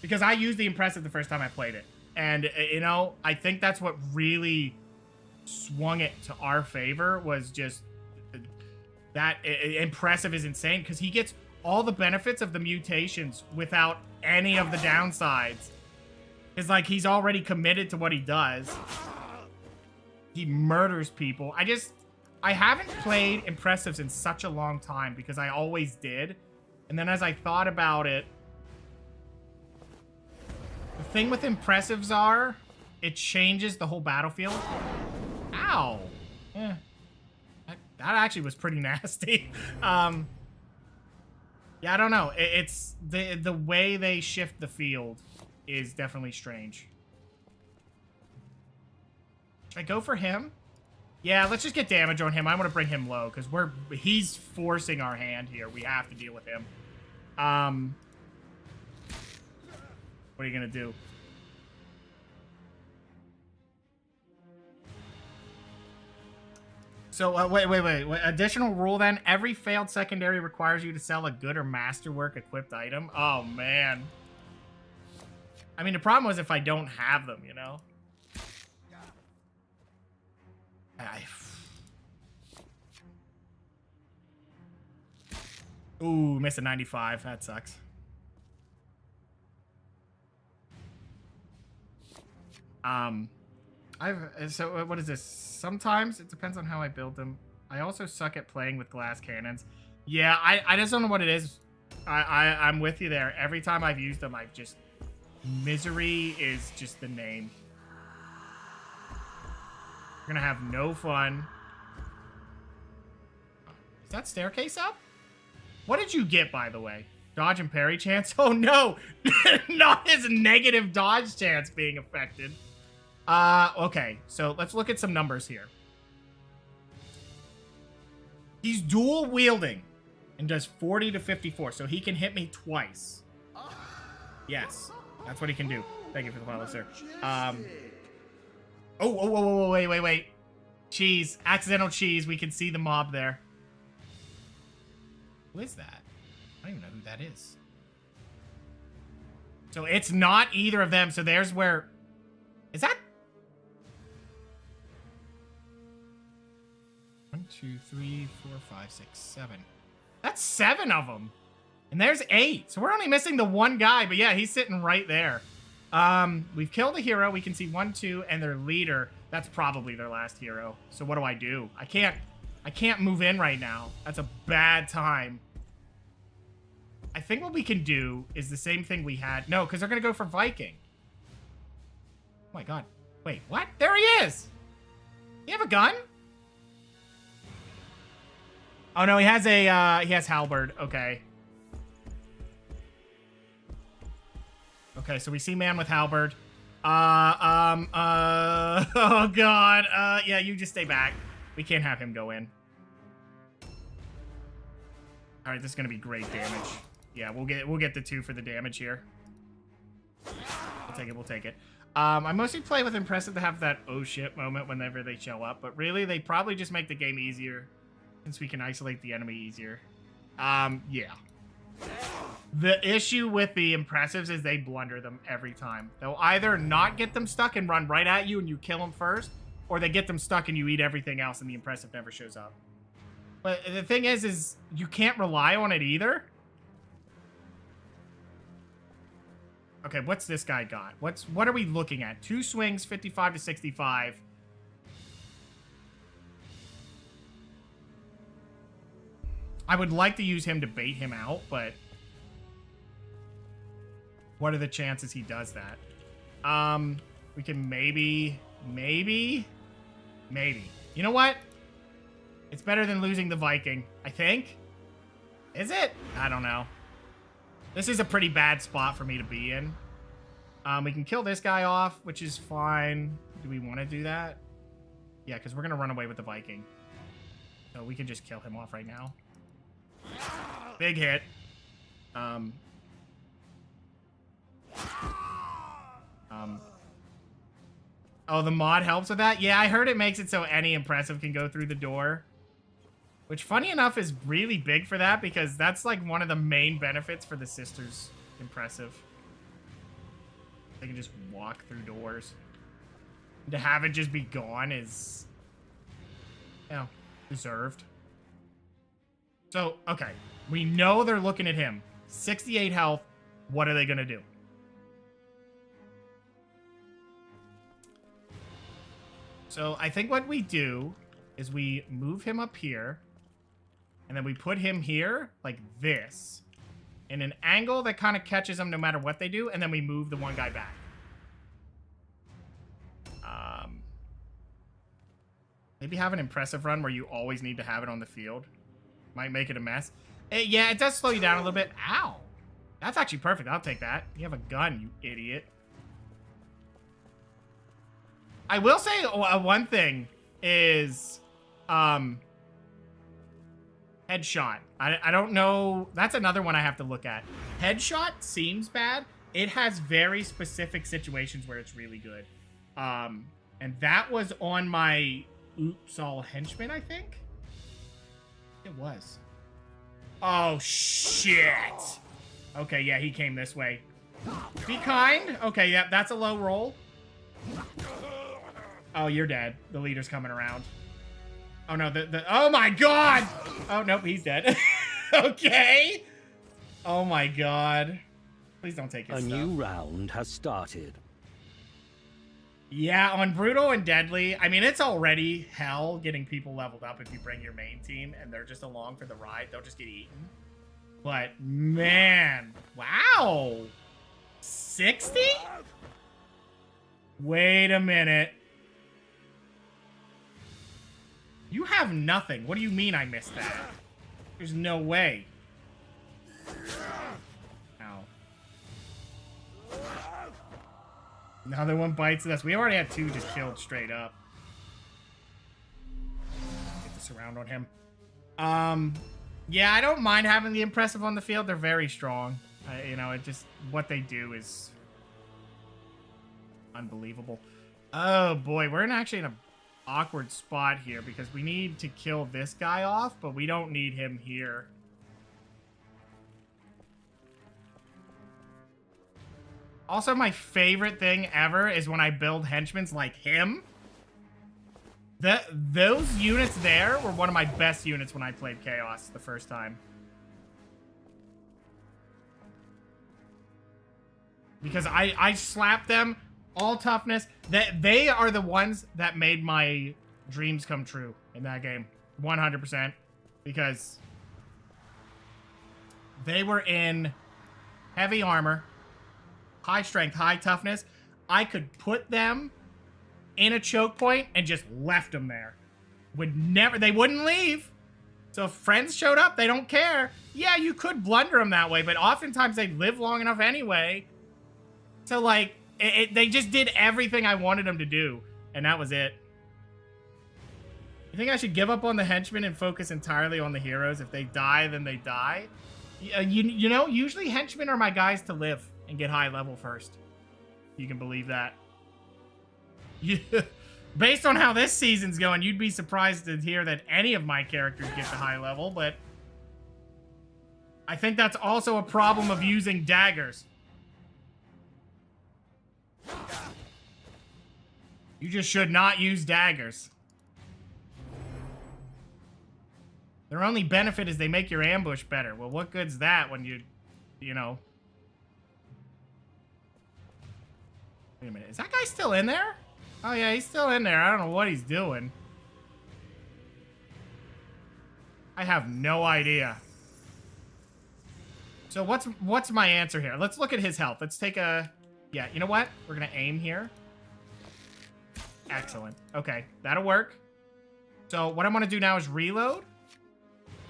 [SPEAKER 1] Because I used the Impressive the first time I played it. And, you know, I think that's what really swung it to our favor was just that Impressive is insane because he gets all the benefits of the mutations without any of the downsides. It's like he's already committed to what he does. He murders people. I haven't played Impressives in such a long time because I always did. And then as I thought about it, the thing with Impressives are, it changes the whole battlefield. Ow. Eh. That actually was pretty nasty. Yeah, I don't know. It's the way they shift the field is definitely strange. Should I go for him? Yeah, let's just get damage on him. I want to bring him low because he's forcing our hand here. We have to deal with him. What are you gonna do? So, wait. Additional rule then. Every failed secondary requires you to sell a good or masterwork equipped item. Oh, man. I mean, the problem was if I don't have them, you know? Ooh, missed a 95. That sucks. So what is this? Sometimes it depends on how I build them. I also suck at playing with glass cannons. Yeah, I just don't know what it is. I'm with you there. Every time I've used them, I've just... Misery is just the name. We're gonna have no fun. Is that staircase up? What did you get, by the way? Dodge and parry chance? Oh, no! Not his negative dodge chance being affected. Okay, so let's look at some numbers here. He's dual wielding and does 40 to 54, so he can hit me twice. Yes, that's what he can do. Thank you for the follow, sir. Oh, wait. Cheese. Accidental cheese. We can see the mob there. Who is that? I don't even know who that is. So it's not either of them. So there's where... Is that... 1, 2, 3, 4, 5, 6, 7. That's 7 of them. And there's 8. So we're only missing the one guy. But yeah, he's sitting right there. We've killed a hero. We can see 1, 2, and their leader. That's probably their last hero. So what do I do? I can't move in right now. That's a bad time. I think what we can do is the same thing we had. No, because they're going to go for Viking. Oh my god. Wait, what? There he is! You have a gun? Oh no, he has he has halberd. Okay. Okay, so we see man with halberd. Oh god. Yeah, you just stay back. We can't have him go in. Alright, this is gonna be great damage. Yeah, we'll get the 2 for the damage here. We'll take it. I mostly play with Impressive to have that oh shit moment whenever they show up, but really they probably just make the game easier since we can isolate the enemy easier. Yeah. The issue with the Impressives is they blunder them every time. They'll either not get them stuck and run right at you and you kill them first, or they get them stuck and you eat everything else and the Impressive never shows up. But the thing is you can't rely on it either. Okay, what's this guy got? What are we looking at? 2 swings, 55 to 65. I would like to use him to bait him out, but what are the chances he does that? We can maybe. You know what? It's better than losing the Viking, I think. Is it? I don't know. This is a pretty bad spot for me to be in. We can kill this guy off, which is fine. Do we want to do that? Yeah, because we're going to run away with the Viking. So we can just kill him off right now. Big hit. Oh, the mod helps with that? Yeah, I heard it makes it so any Impressive can go through the door. Which, funny enough, is really big for that because that's like one of the main benefits for the Sisters Impressive. They can just walk through doors. And to have it just be gone is, you know, deserved. So, okay. We know they're looking at him. 68 health. What are they going to do? So, I think what we do is we move him up here. And then we put him here, like this. In an angle that kind of catches them no matter what they do. And then we move the one guy back. Maybe have an Impressive run where you always need to have it on the field. Might make it a mess. Yeah, it does slow you down a little bit. Ow. That's actually perfect. I'll take that. You have a gun, you idiot. I will say one thing is... Headshot. I don't know. That's another one I have to look at. Headshot seems bad. It has very specific situations where it's really good. And that was on my Oops All Henchman, I think? It was. Oh, shit. Okay, yeah, he came this way. Be kind. Okay, yeah, that's a low roll. Oh, you're dead. The leader's coming around. Oh, no, oh, my God! Oh, nope, he's dead. Okay. Oh, my God. Please don't take his stuff.
[SPEAKER 2] A new round has started.
[SPEAKER 1] Yeah, on Brutal and Deadly, I mean, it's already hell getting people leveled up if you bring your main team and they're just along for the ride. They'll just get eaten. But, man, wow. 60? Wait a minute. You have nothing. What do you mean I missed that? There's no way. Ow. Another one bites us. We already had 2 just killed straight up. Get the surround on him. Yeah, I don't mind having the Impressive on the field. They're very strong. You know, it just... What they do is... unbelievable. Oh, boy. We're actually in a awkward spot here because we need to kill this guy off, but we don't need him here. Also, my favorite thing ever is when I build henchmen like him. Those units there were one of my best units when I played Chaos the first time. Because I slapped them, all toughness. They are the ones that made my dreams come true in that game. 100%. Because they were in heavy armor, high strength, high toughness. I could put them in a choke point and just left them there. They wouldn't leave. So if friends showed up, they don't care. Yeah, you could blunder them that way, but oftentimes they live long enough anyway. So like, they just did everything I wanted them to do, and that was it. You think I should give up on the henchmen and focus entirely on the heroes? If they die, then they die. You know, usually henchmen are my guys to live and get high level first. You can believe that. Based on how this season's going, you'd be surprised to hear that any of my characters get to high level, but I think that's also a problem of using daggers. You just should not use daggers. Their only benefit is they make your ambush better. Well, what good's that when you know... Wait a minute, is that guy still in there? Oh yeah, he's still in there. I don't know what he's doing. I have no idea. So what's my answer here? Let's look at his health. Let's take a... Yeah, you know what? We're gonna aim here. Excellent. Okay, that'll work. So what I want to do now is reload.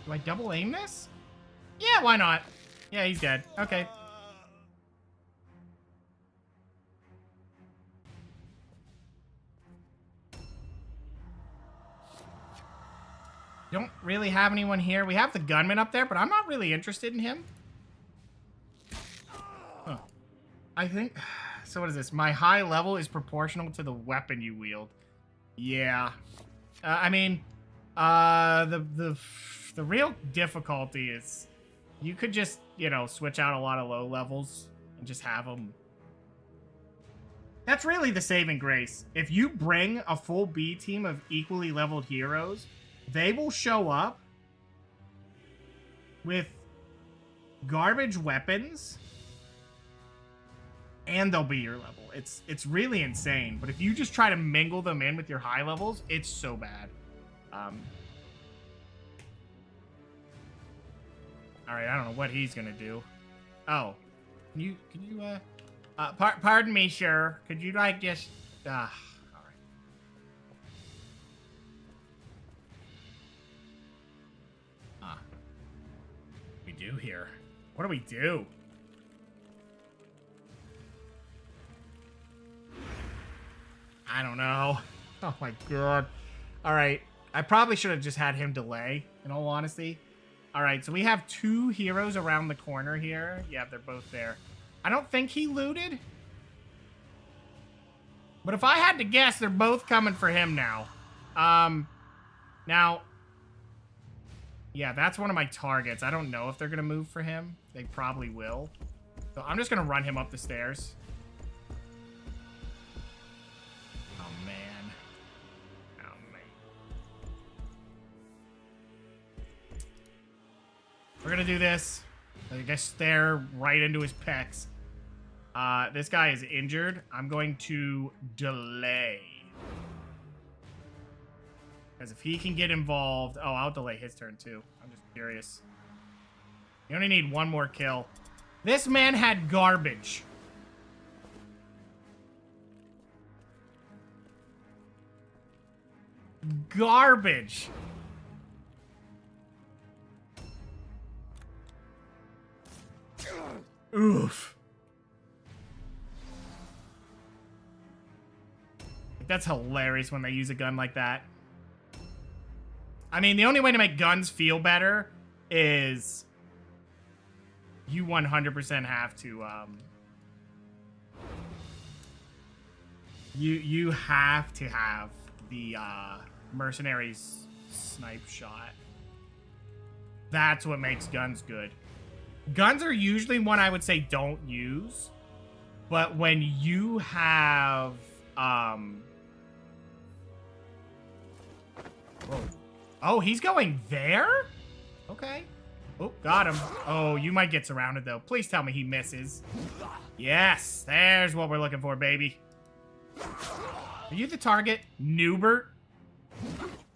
[SPEAKER 1] Do I double aim this? Yeah, why not? Yeah, he's dead. Okay. Don't really have anyone here. We have the gunman up there, but I'm not really interested in him. Huh. I think... So what is this? My high level is proportional to the weapon you wield. Yeah. I mean, the real difficulty is you could just, you know, switch out a lot of low levels and just have them. That's really the saving grace. If you bring a full B team of equally leveled heroes, they will show up with garbage weapons and they'll be your level. It's really insane. But if you just try to mingle them in with your high levels, it's so bad. All right, I don't know what he's gonna do. Oh, can you pardon me, sir. Could you like just all right. What do we do here? What do we do? I don't know. Oh my god. All right. I probably should have just had him delay, in all honesty. All right, so we have two heroes around the corner here. Yeah, they're both there. I don't think he looted. But if I had to guess, they're both coming for him now. Now, yeah, that's one of my targets. I don't know if they're going to move for him. They probably will. So I'm just going to run him up the stairs. We're gonna do this. I guess stare right into his pecs. This guy is injured. I'm going to delay. Because if he can get involved... Oh, I'll delay his turn too. I'm just curious. You only need one more kill. This man had garbage. Garbage. Oof. That's hilarious when they use a gun like that. I mean, the only way to make guns feel better is you 100% have to, you have to have the mercenaries snipe shot. That's what makes guns good. Guns are usually one I would say don't use, but when you have whoa. Oh, he's going there? Okay. Oh, got him. Oh, you might get surrounded though. Please tell me he misses. Yes, there's what we're looking for, baby. Are you the target, Newbert?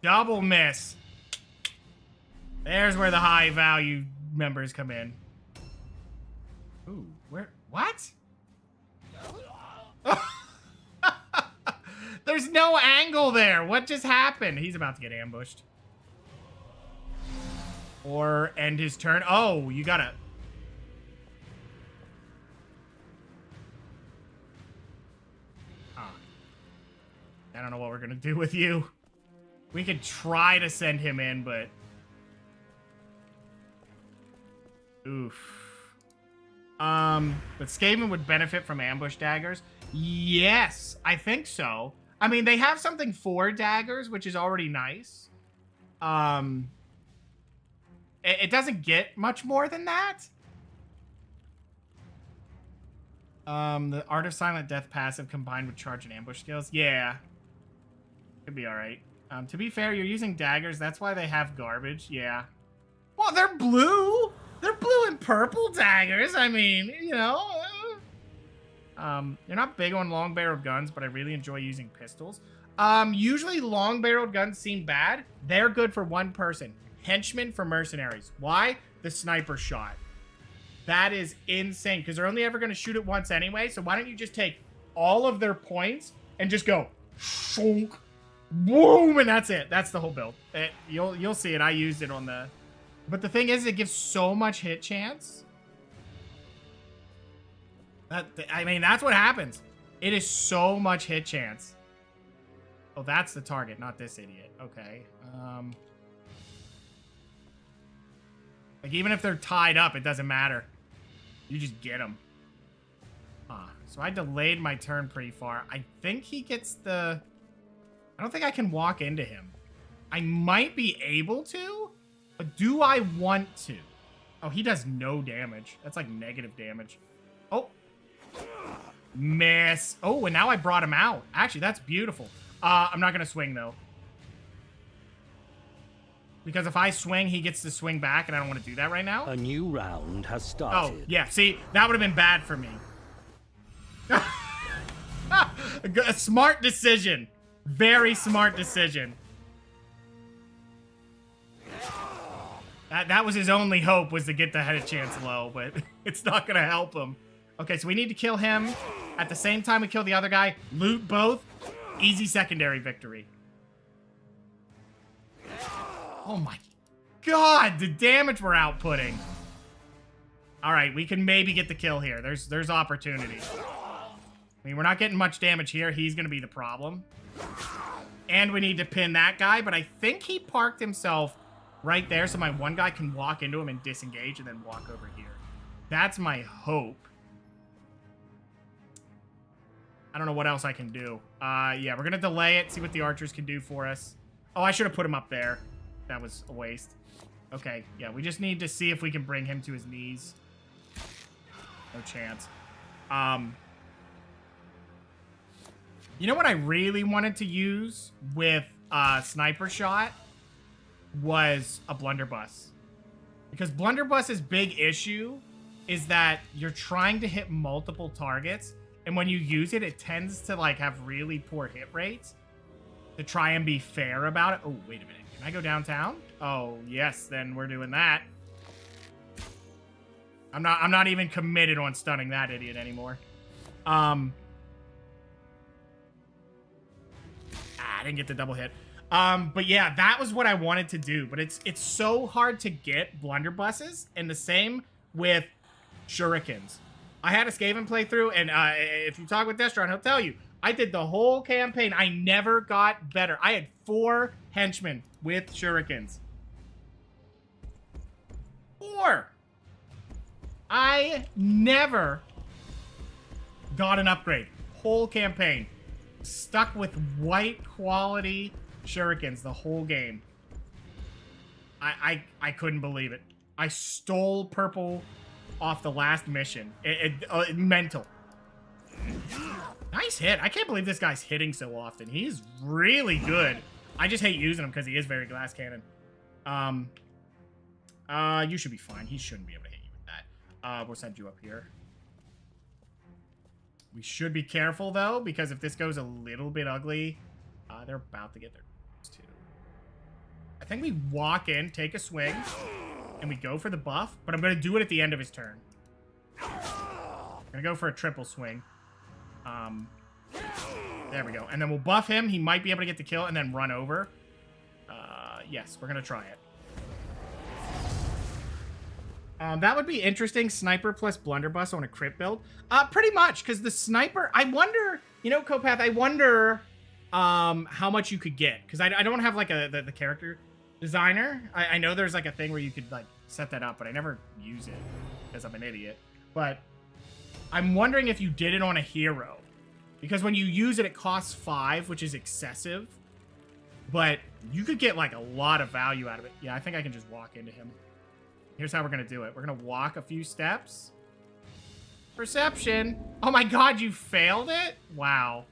[SPEAKER 1] Double miss. There's where the high value members come in. Ooh, where? What? There's no angle there. What just happened? He's about to get ambushed. Or end his turn. Oh, you gotta... Huh. I don't know what we're gonna do with you. We could try to send him in, but... Oof. But Skaven would benefit from ambush daggers. Yes, I think so. I mean, they have something for daggers, which is already nice. It doesn't get much more than that. The Art of Silent Death passive combined with charge and ambush skills. Yeah. Could be alright. To be fair, you're using daggers. That's why they have garbage. Yeah. Well, they're blue. They're blue and purple daggers. I mean, you know. You're not big on long-barreled guns, but I really enjoy using pistols. Usually long-barreled guns seem bad. They're good for one person. Henchmen for mercenaries. Why? The sniper shot. That is insane, because they're only ever going to shoot it once anyway, so why don't you just take all of their points and just go shonk, boom, and that's it. That's the whole build. You'll see it. I used it on the... But the thing is, it gives so much hit chance. I mean, that's what happens. It is so much hit chance. Oh, that's the target, not this idiot. Okay. Like, even if they're tied up, it doesn't matter. You just get them. So I delayed my turn pretty far. I think he gets the... I don't think I can walk into him. I might be able to, but do I want to? Oh, he does no damage. That's like negative damage. Oh. Miss. Oh, and now I brought him out. Actually, that's beautiful. I'm not going to swing, though. Because if I swing, he gets to swing back, and I don't want to do that right now.
[SPEAKER 2] A new round has started.
[SPEAKER 1] Oh, yeah. See, that would have been bad for me. A smart decision. Very smart decision. That was his only hope, was to get the head chance low, but it's not going to help him. Okay, so we need to kill him. At the same time we kill the other guy. Loot both. Easy secondary victory. Oh my god, the damage we're outputting. Alright, we can maybe get the kill here. There's opportunity. I mean, we're not getting much damage here. He's going to be the problem. And we need to pin that guy, but I think he parked himself right there so my one guy can walk into him and disengage and then walk over here. That's my hope. I don't know what else I can do. Yeah, we're going to delay it, see what the archers can do for us. Oh, I should have put him up there. That was a waste. Okay, yeah, we just need to see if we can bring him to his knees. No chance. You know what I really wanted to use with Sniper Shot was a blunderbuss. Because blunderbuss's big issue is that you're trying to hit multiple targets, and when you use it, it tends to like have really poor hit rates. To try and be fair about it. Oh, wait a minute. Can I go downtown? Oh, yes, then we're doing that. I'm not even committed on stunning that idiot anymore. I didn't get the double hit. But yeah, that was what I wanted to do. But it's so hard to get blunderbusses, and the same with shurikens. I had a Skaven playthrough, and if you talk with Destron, he'll tell you, I did the whole campaign. I never got better. I had 4 henchmen with shurikens. 4. I never got an upgrade. Whole campaign. stuck with white quality shurikens the whole game. I couldn't believe it. I stole purple off the last mission. Mental. Nice hit. I can't believe this guy's hitting so often. He's really good. I just hate using him because he is very glass cannon. You should be fine. He shouldn't be able to hit you with that. We'll send you up here. We should be careful, though, because if this goes a little bit ugly, they're about to get their too. I think we walk in, take a swing, and we go for the buff, but I'm going to do it at the end of his turn. I'm going to go for a triple swing. There we go. And then we'll buff him. He might be able to get the kill and then run over. Yes, we're going to try it. That would be interesting. Sniper plus blunderbuss on a crit build. Pretty much, because the sniper... I wonder... You know, Copath, I wonder how much you could get. Because I don't have, like, the character designer. I know there's, like, a thing where you could, like, set that up, but I never use it because I'm an idiot. But I'm wondering if you did it on a hero. Because when you use it, it costs 5, which is excessive. But you could get, like, a lot of value out of it. Yeah, I think I can just walk into him. Here's how we're going to do it. We're going to walk a few steps. Perception. Oh my god, you failed it? Wow.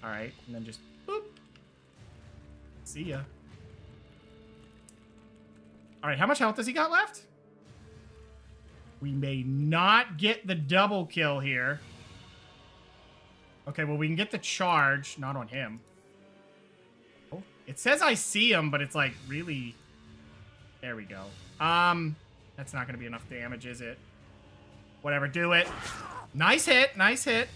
[SPEAKER 1] All right, and then just boop. See ya. All right, how much health does he got left? We may not get the double kill here. Okay, well, we can get the charge. Not on him. Oh, it says I see him, but it's like really... There we go. That's not going to be enough damage, is it? Whatever, do it. Nice hit, nice hit.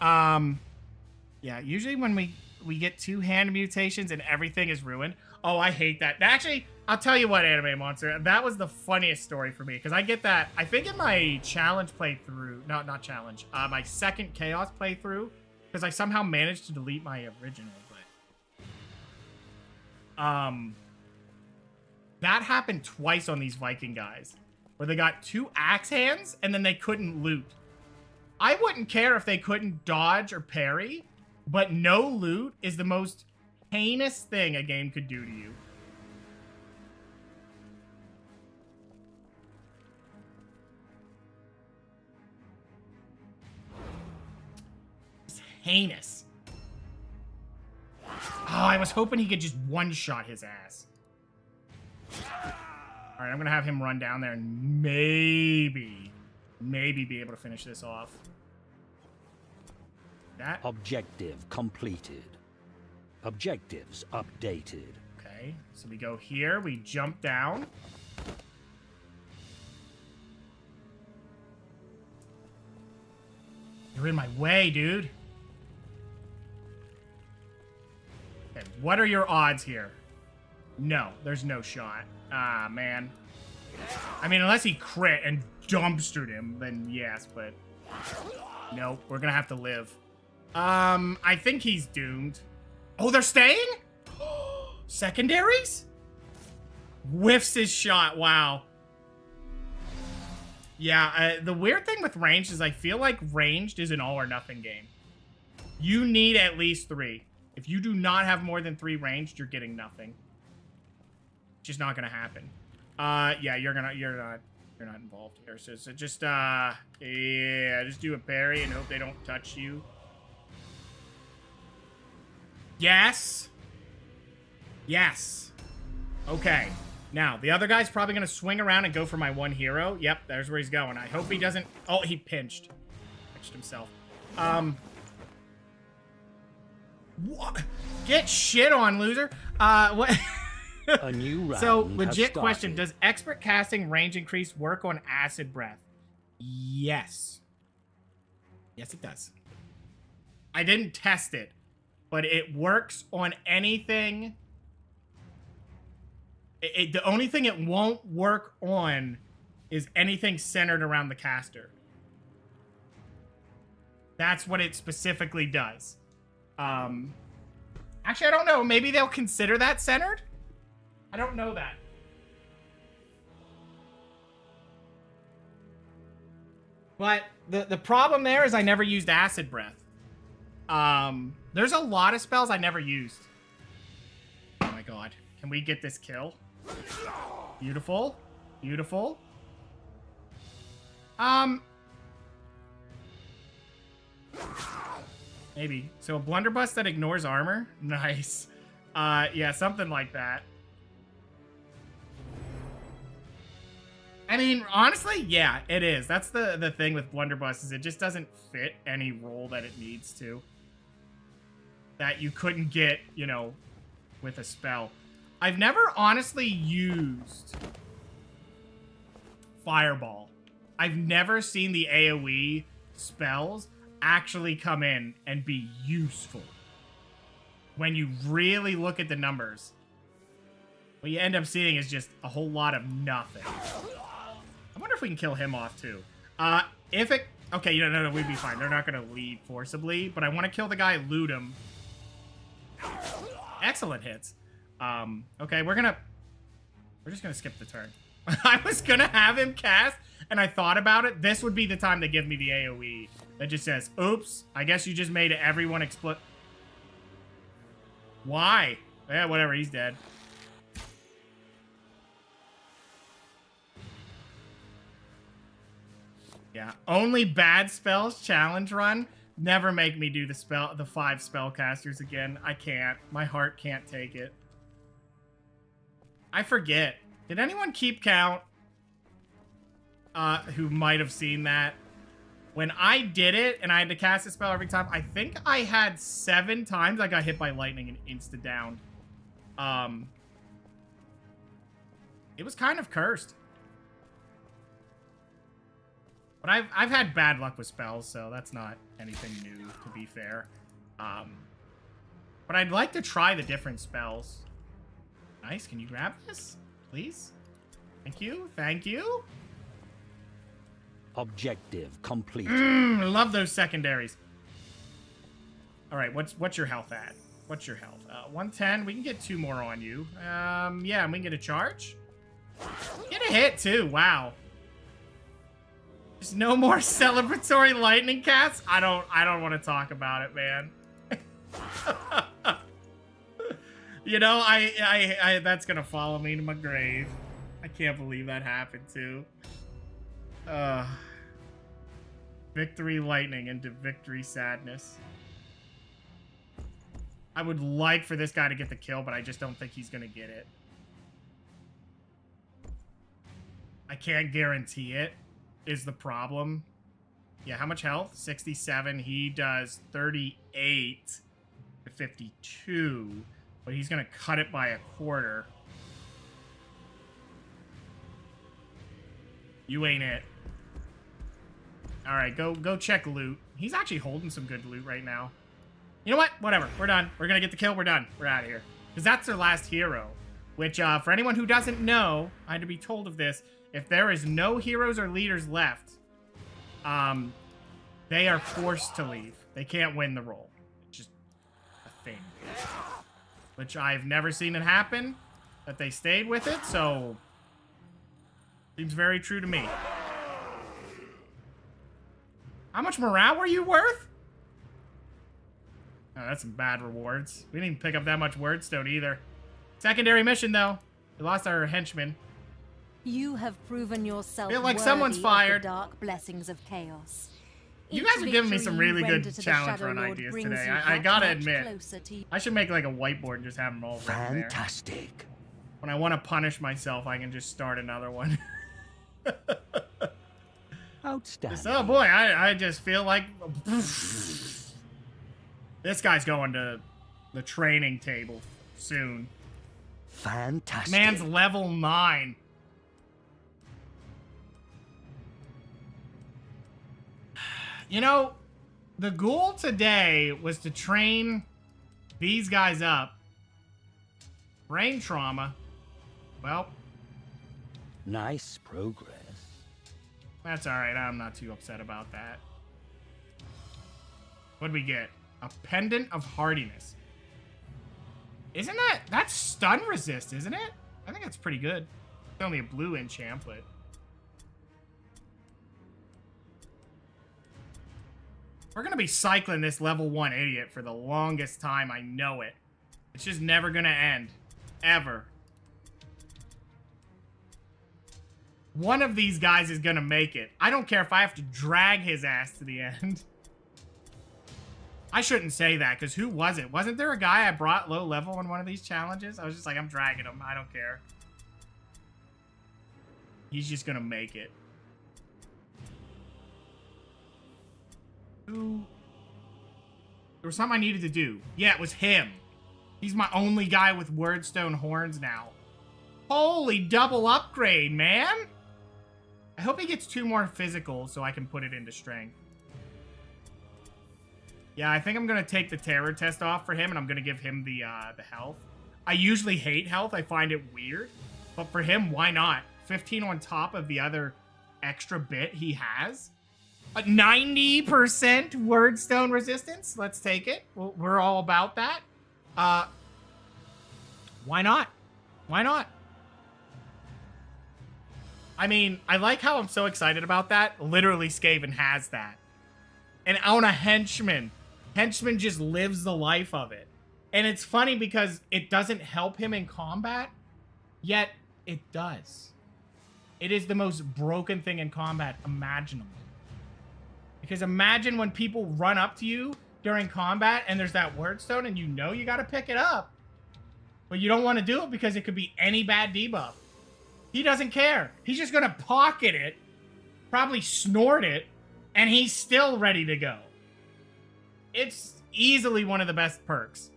[SPEAKER 1] Yeah, usually when we get 2 hand mutations and everything is ruined. Oh, I hate that. Actually, I'll tell you what, Anime Monster, that was the funniest story for me, because I get that, I think in my challenge playthrough, no, not challenge, my second Chaos playthrough, because I somehow managed to delete my original, but... that happened twice on these Viking guys, where they got 2 axe hands and then they couldn't loot. I wouldn't care if they couldn't dodge or parry, but no loot is the most heinous thing a game could do to you. It's heinous. Oh, I was hoping he could just one-shot his ass. All right, I'm going to have him run down there and maybe be able to finish this off. That.
[SPEAKER 2] Objective completed. Objectives updated.
[SPEAKER 1] Okay, so we go here, we jump down. You're in my way, dude. Okay, what are your odds here? No, there's no shot. Ah, man. I mean, unless he crit and dumpstered him, then yes, but... Nope, we're gonna have to live. I think he's doomed. Oh, they're staying? Secondaries? Whiffs his shot, wow. Yeah, the weird thing with ranged is I feel like ranged is an all or nothing game. You need at least 3. If you do not have more than 3 ranged, you're getting nothing. Just not gonna happen. Yeah, you're not involved here. So just yeah, just do a parry and hope they don't touch you. Yes. Yes. Okay. Now the other guy's probably gonna swing around and go for my one hero. Yep, there's where he's going. I hope he doesn't. Oh, he pinched himself. What? Get shit on, loser. What?
[SPEAKER 2] A new round.
[SPEAKER 1] So, legit question. Does expert casting range increase work on acid breath? Yes. Yes, it does. I didn't test it, but it works on anything. The only thing it won't work on is anything centered around the caster. That's what it specifically does. Actually, I don't know. Maybe they'll consider that centered? I don't know that. But The problem there is I never used Acid Breath. There's a lot of spells I never used. Oh my god. Can we get this kill? Beautiful. Beautiful. Maybe. So a blunderbuss that ignores armor? Nice. Yeah, something like that. I mean, honestly, yeah, it is. That's the thing with blunderbuss is it just doesn't fit any role that it needs to. That you couldn't get, you know, with a spell. I've never honestly used Fireball. I've never seen the AoE spells actually come in and be useful. When you really look at the numbers, what you end up seeing is just a whole lot of nothing. I wonder if we can kill him off too. If it... Okay, no, we'd be fine. They're not going to leave forcibly, but I want to kill the guy, loot him. Excellent hits. Okay, we're just going to skip the turn. I was going to have him cast, and I thought about it. This would be the time they give me the AoE. That just says, oops, I guess you just made everyone explode. Why? Yeah, whatever, he's dead. Yeah, only bad spells challenge run. Never make me do the 5 spellcasters again. I can't. My heart can't take it. I forget. Did anyone keep count? Who might have seen that? When I did it and I had to cast a spell every time, I think I had 7 times I got hit by lightning and insta-downed. It was kind of cursed. But I've had bad luck with spells, so that's not anything new, to be fair. But I'd like to try the different spells. Nice, can you grab this, please? Thank you, thank you.
[SPEAKER 2] Objective complete.
[SPEAKER 1] I love those secondaries. All right, what's your health at? What's your health? 110. We can get 2 more on you. Yeah, and we can get a charge. Get a hit too. Wow. There's no more celebratory lightning casts. I don't want to talk about it, man. You know, I that's gonna follow me to my grave. I can't believe that happened too. Victory lightning into victory sadness. I would like for this guy to get the kill, but I just don't think he's gonna get it. I can't guarantee it, is the problem. Yeah, how much health? 67. He does 38 to 52, but he's gonna cut it by a quarter. You ain't it. All right, go check loot. He's actually holding some good loot right now. You know what? Whatever. We're done. We're gonna get the kill. We're done. We're out of here. Because that's their last hero. Which, for anyone who doesn't know, I had to be told of this. If there is no heroes or leaders left, they are forced to leave. They can't win the role. It's just a thing. Which I've never seen it happen. That they stayed with it, so... Seems very true to me. How much morale were you worth? Oh, that's some bad rewards. We didn't even pick up that much wordstone either. Secondary mission, though. We lost our henchman.
[SPEAKER 3] You have proven yourself
[SPEAKER 1] feel like
[SPEAKER 3] worthy
[SPEAKER 1] someone's fired.
[SPEAKER 3] of the dark blessings of chaos.
[SPEAKER 1] You
[SPEAKER 3] Each
[SPEAKER 1] guys are giving me some
[SPEAKER 3] victory
[SPEAKER 1] really
[SPEAKER 3] you
[SPEAKER 1] good
[SPEAKER 3] render to the
[SPEAKER 1] challenge
[SPEAKER 3] Shadow
[SPEAKER 1] run
[SPEAKER 3] Lord
[SPEAKER 1] ideas
[SPEAKER 3] brings
[SPEAKER 1] today.
[SPEAKER 3] you
[SPEAKER 1] I
[SPEAKER 3] that
[SPEAKER 1] gotta
[SPEAKER 3] much
[SPEAKER 1] admit.
[SPEAKER 3] closer to you.
[SPEAKER 1] I should make like a whiteboard and just have them all written there.
[SPEAKER 2] Fantastic.
[SPEAKER 1] When I want to punish myself, I can just start another one.
[SPEAKER 2] Outstanding.
[SPEAKER 1] Oh boy, I just feel like... This guy's going to the training table soon.
[SPEAKER 2] Fantastic.
[SPEAKER 1] Man's level 9. You know, the goal today was to train these guys up. Brain trauma. Well.
[SPEAKER 2] Nice progress.
[SPEAKER 1] That's alright, I'm not too upset about that. What'd we get? A Pendant of Hardiness. Isn't that... That's stun resist, isn't it? I think that's pretty good. It's only a blue enchant, but... We're gonna be cycling this level 1 idiot for the longest time. I know it. It's just never gonna end. Ever. One of these guys is gonna make it. I don't care if I have to drag his ass to the end. I shouldn't say that, because who was it? Wasn't there a guy I brought low level in one of these challenges? I was just like, I'm dragging him. I don't care. He's just gonna make it. Who? There was something I needed to do. Yeah, it was him. He's my only guy with Wordstone horns now. Holy double upgrade, man! I hope he gets 2 more physical so I can put it into strength. Yeah, I think I'm gonna take the terror test off for him, and I'm gonna give him the health. I usually hate health. I find it weird. But for him, why not? 15 on top of the other extra bit he has. A 90% Wordstone resistance. Let's take it. We're all about that. Why not? Why not? I mean, I like how I'm so excited about that. Literally, Skaven has that. And on a henchman. Henchman just lives the life of it. And it's funny because it doesn't help him in combat, yet it does. It is the most broken thing in combat imaginable. Because imagine when people run up to you during combat and there's that Wordstone and you know you got to pick it up. But you don't want to do it because it could be any bad debuff. He doesn't care. He's just going to pocket it, probably snort it, and he's still ready to go. It's easily one of the best perks.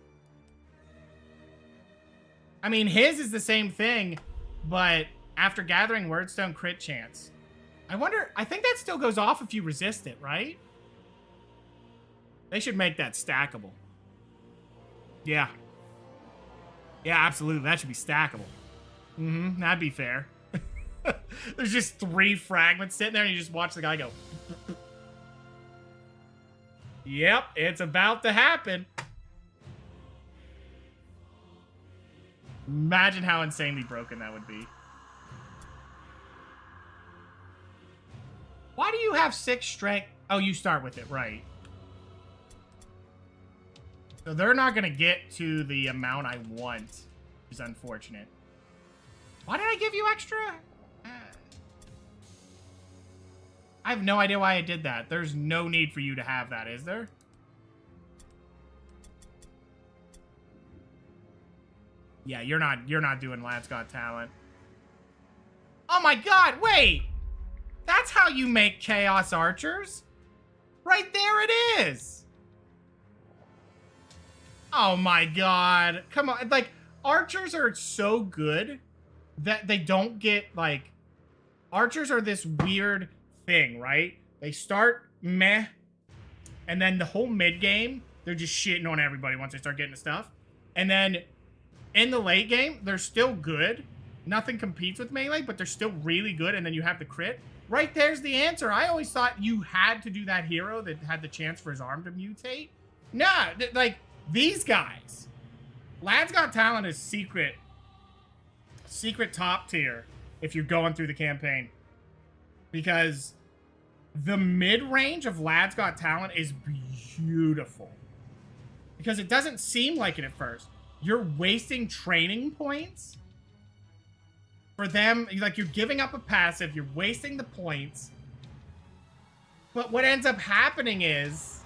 [SPEAKER 1] I mean, his is the same thing, but after gathering Wordstone, crit chance. I wonder, I think that still goes off if you resist it, right? They should make that stackable. Yeah. Yeah, absolutely. That should be stackable. That'd be fair. There's just 3 fragments sitting there and you just watch the guy go. Yep, it's about to happen. Imagine how insanely broken that would be. Why do you have 6 strength? Oh, you start with it, right. So they're not going to get to the amount I want, which is unfortunate. Why did I give you extra? I have no idea why I did that. There's no need for you to have that, is there? Yeah, you're not doing Lad's Got Talent. Oh my god, wait! That's how you make Chaos Archers? Right there it is! Oh my god. Come on, like, Archers are so good that they don't get, like... Archers are this weird thing, right? They start meh, and then the whole mid-game, they're just shitting on everybody once they start getting the stuff. And then, in the late game, they're still good. Nothing competes with melee, but they're still really good, and then you have the crit. Right there's the answer. I always thought you had to do that hero that had the chance for his arm to mutate. Nah, like, these guys. Lad's Got Talent is secret top tier if you're going through the campaign. Because the mid-range of Lad's Got Talent is beautiful. Because it doesn't seem like it at first. You're wasting training points for them. Like, you're giving up a passive. You're wasting the points. But what ends up happening is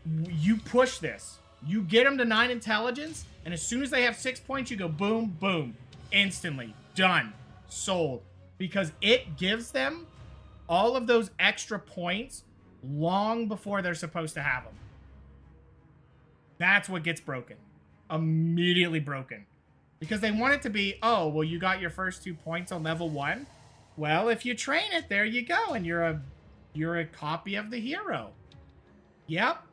[SPEAKER 1] you push this. You get them to 9 intelligence, and as soon as they have 6 points, you go boom, boom. Instantly. Done. Sold. Because it gives them all of those extra points long before they're supposed to have them. That's what gets broken. Immediately broken. Because they want it to be, oh, well, you got your first 2 points on level 1. Well, if you train it, there you go, and you're a copy of the hero. Yep.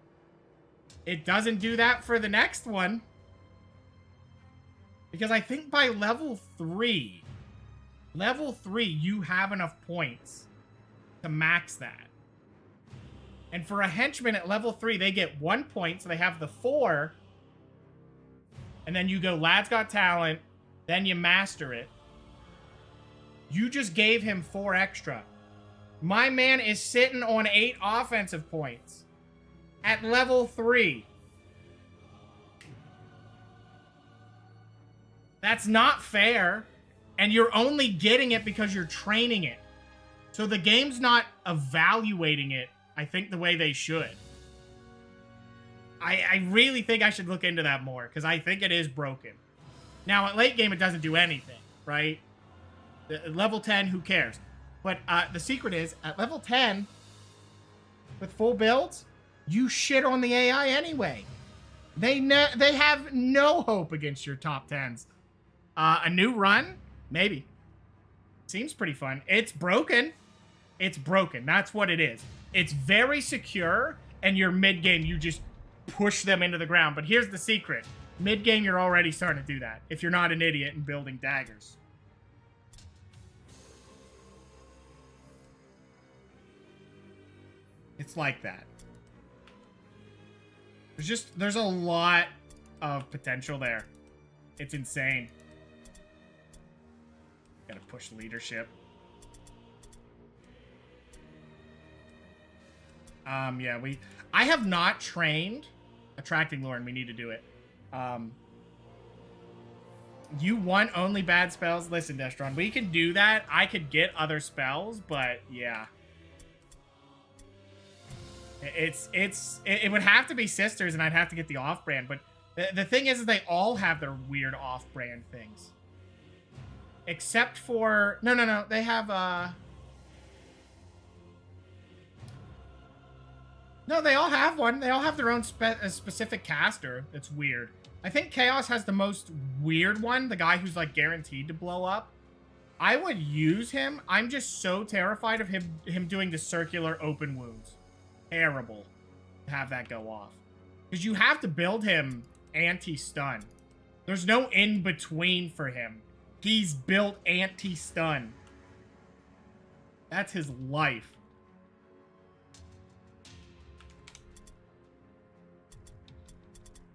[SPEAKER 1] It doesn't do that for the next one. Because I think by level 3, you have enough points to max that. And for a henchman at level 3, they get 1 point, so they have the 4. And then you go, Lad's Got Talent, then you master it. You just gave him 4 extra. My man is sitting on 8 offensive points at level 3. That's not fair. And you're only getting it because you're training it. So the game's not evaluating it, I think, the way they should. I really think I should look into that more, because I think it is broken. Now, at late game, it doesn't do anything, right? At level 10, who cares? But the secret is, at level 10, with full builds, you shit on the AI anyway. They have no hope against your top 10s. A new run? Maybe. Seems pretty fun. It's broken. It's broken. That's what it is. It's very secure, and your mid-game, you just push them into the ground. But here's the secret. Mid-game, you're already starting to do that, if you're not an idiot and building daggers. It's like that. There's a lot of potential there. It's insane. Gotta push leadership. Yeah, I have not trained attracting lore, and we need to do it. You want only bad spells? Listen, Destron, we can do that. I could get other spells, but yeah. It would have to be sisters, and I'd have to get the off-brand, but the thing is they all have their weird off-brand things. Except for... No. They have, No, they all have one. They all have their own specific caster. It's weird. I think Chaos has the most weird one. The guy who's, like, guaranteed to blow up. I would use him. I'm just so terrified of him doing the circular open wounds. Terrible to have that go off. Because you have to build him anti-stun. There's no in-between for him. He's built anti-stun. That's his life.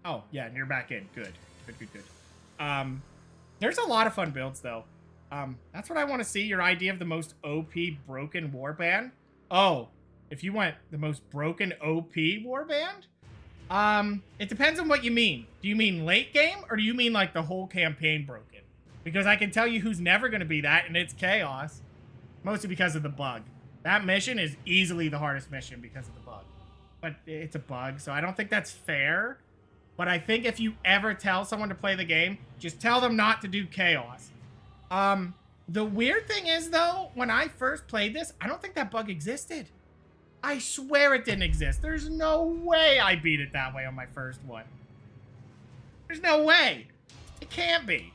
[SPEAKER 1] Oh, yeah, and you're back in. Good. Good. There's a lot of fun builds, though. That's what I want to see. Your idea of the most OP broken warband. Oh, if you want the most broken OP warband? It depends on what you mean. Do you mean late game, or do you mean, like, the whole campaign broken? Because I can tell you who's never going to be that, and it's Chaos. Mostly because of the bug. That mission is easily the hardest mission because of the bug. But it's a bug, so I don't think that's fair. But I think if you ever tell someone to play the game, just tell them not to do Chaos. The weird thing is, though, when I first played this, I don't think that bug existed. I swear it didn't exist. There's no way I beat it that way on my first one. There's no way. It can't be.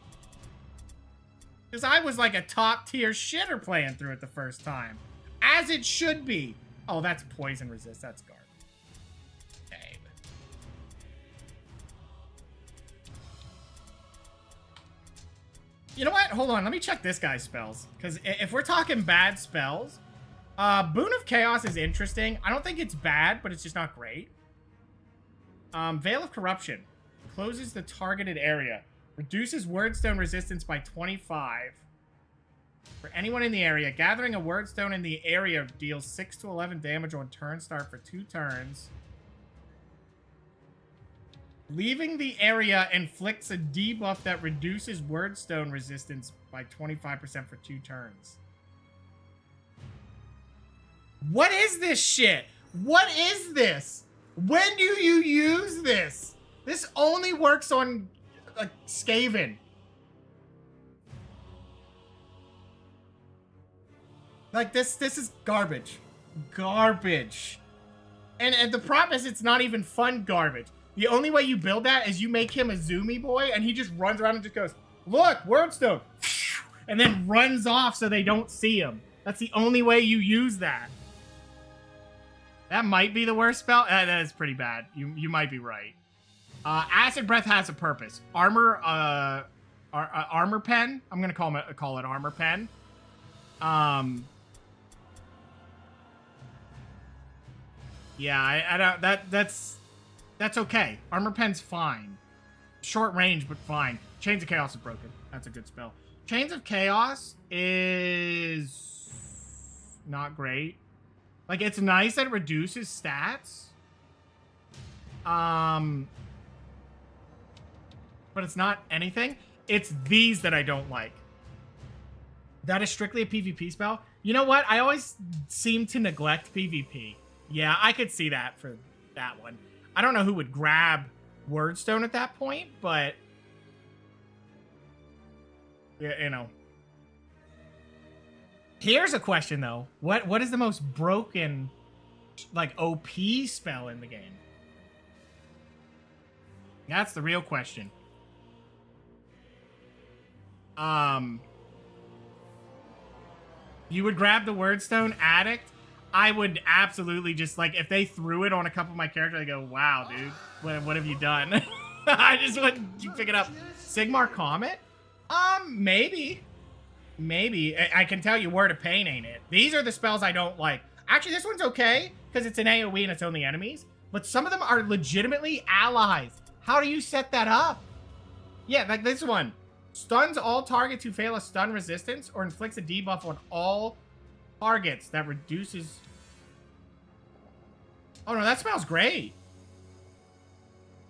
[SPEAKER 1] Because I was like a top tier shitter playing through it the first time. As it should be. Oh, that's poison resist. That's garbage. Okay. You know what? Hold on. Let me check this guy's spells. Because if we're talking bad spells, Boon of Chaos is interesting. I don't think it's bad, but it's just not great. Veil of Corruption. Closes the targeted area. Reduces Wordstone resistance by 25. For anyone in the area, gathering a Wordstone in the area deals 6 to 11 damage on turn start for 2 turns. Leaving the area inflicts a debuff that reduces Wordstone resistance by 25% for 2 turns. What is this shit? What is this? When do you use this? This only works on... like, Skaven. Like, this is garbage. Garbage. And the problem is it's not even fun garbage. The only way you build that is you make him a zoomy boy, and he just runs around and just goes, look, Wordstone. And then runs off so they don't see him. That's the only way you use that. That might be the worst spell. That is pretty bad. You might be right. Acid Breath has a purpose. Armor Pen. I'm gonna call it Armor Pen. Yeah, I don't. That's okay. Armor Pen's fine. Short range, but fine. Chains of Chaos is broken. That's a good spell. Chains of Chaos is not great. Like, it's nice that it reduces stats. But it's not anything. It's these that I don't like. That is strictly a PvP spell. You know what? I always seem to neglect PvP. Yeah, I could see that for that one. I don't know who would grab Wordstone at that point, but... yeah, you know. Here's a question, though. What is the most broken, like, OP spell in the game? That's the real question. You would grab the Wordstone Addict? I would absolutely just, like, if they threw it on a couple of my characters, I'd go, wow, dude, what have you done? I just wouldn't pick it up. Sigmar Comet? Maybe. Maybe. I can tell you Word of Pain ain't it. These are the spells I don't like. Actually, this one's okay, because it's an AoE and it's only enemies. But some of them are legitimately allies. How do you set that up? Yeah, like this one. Stuns all targets who fail a stun resistance or inflicts a debuff on all targets that reduces... oh no, that smells great.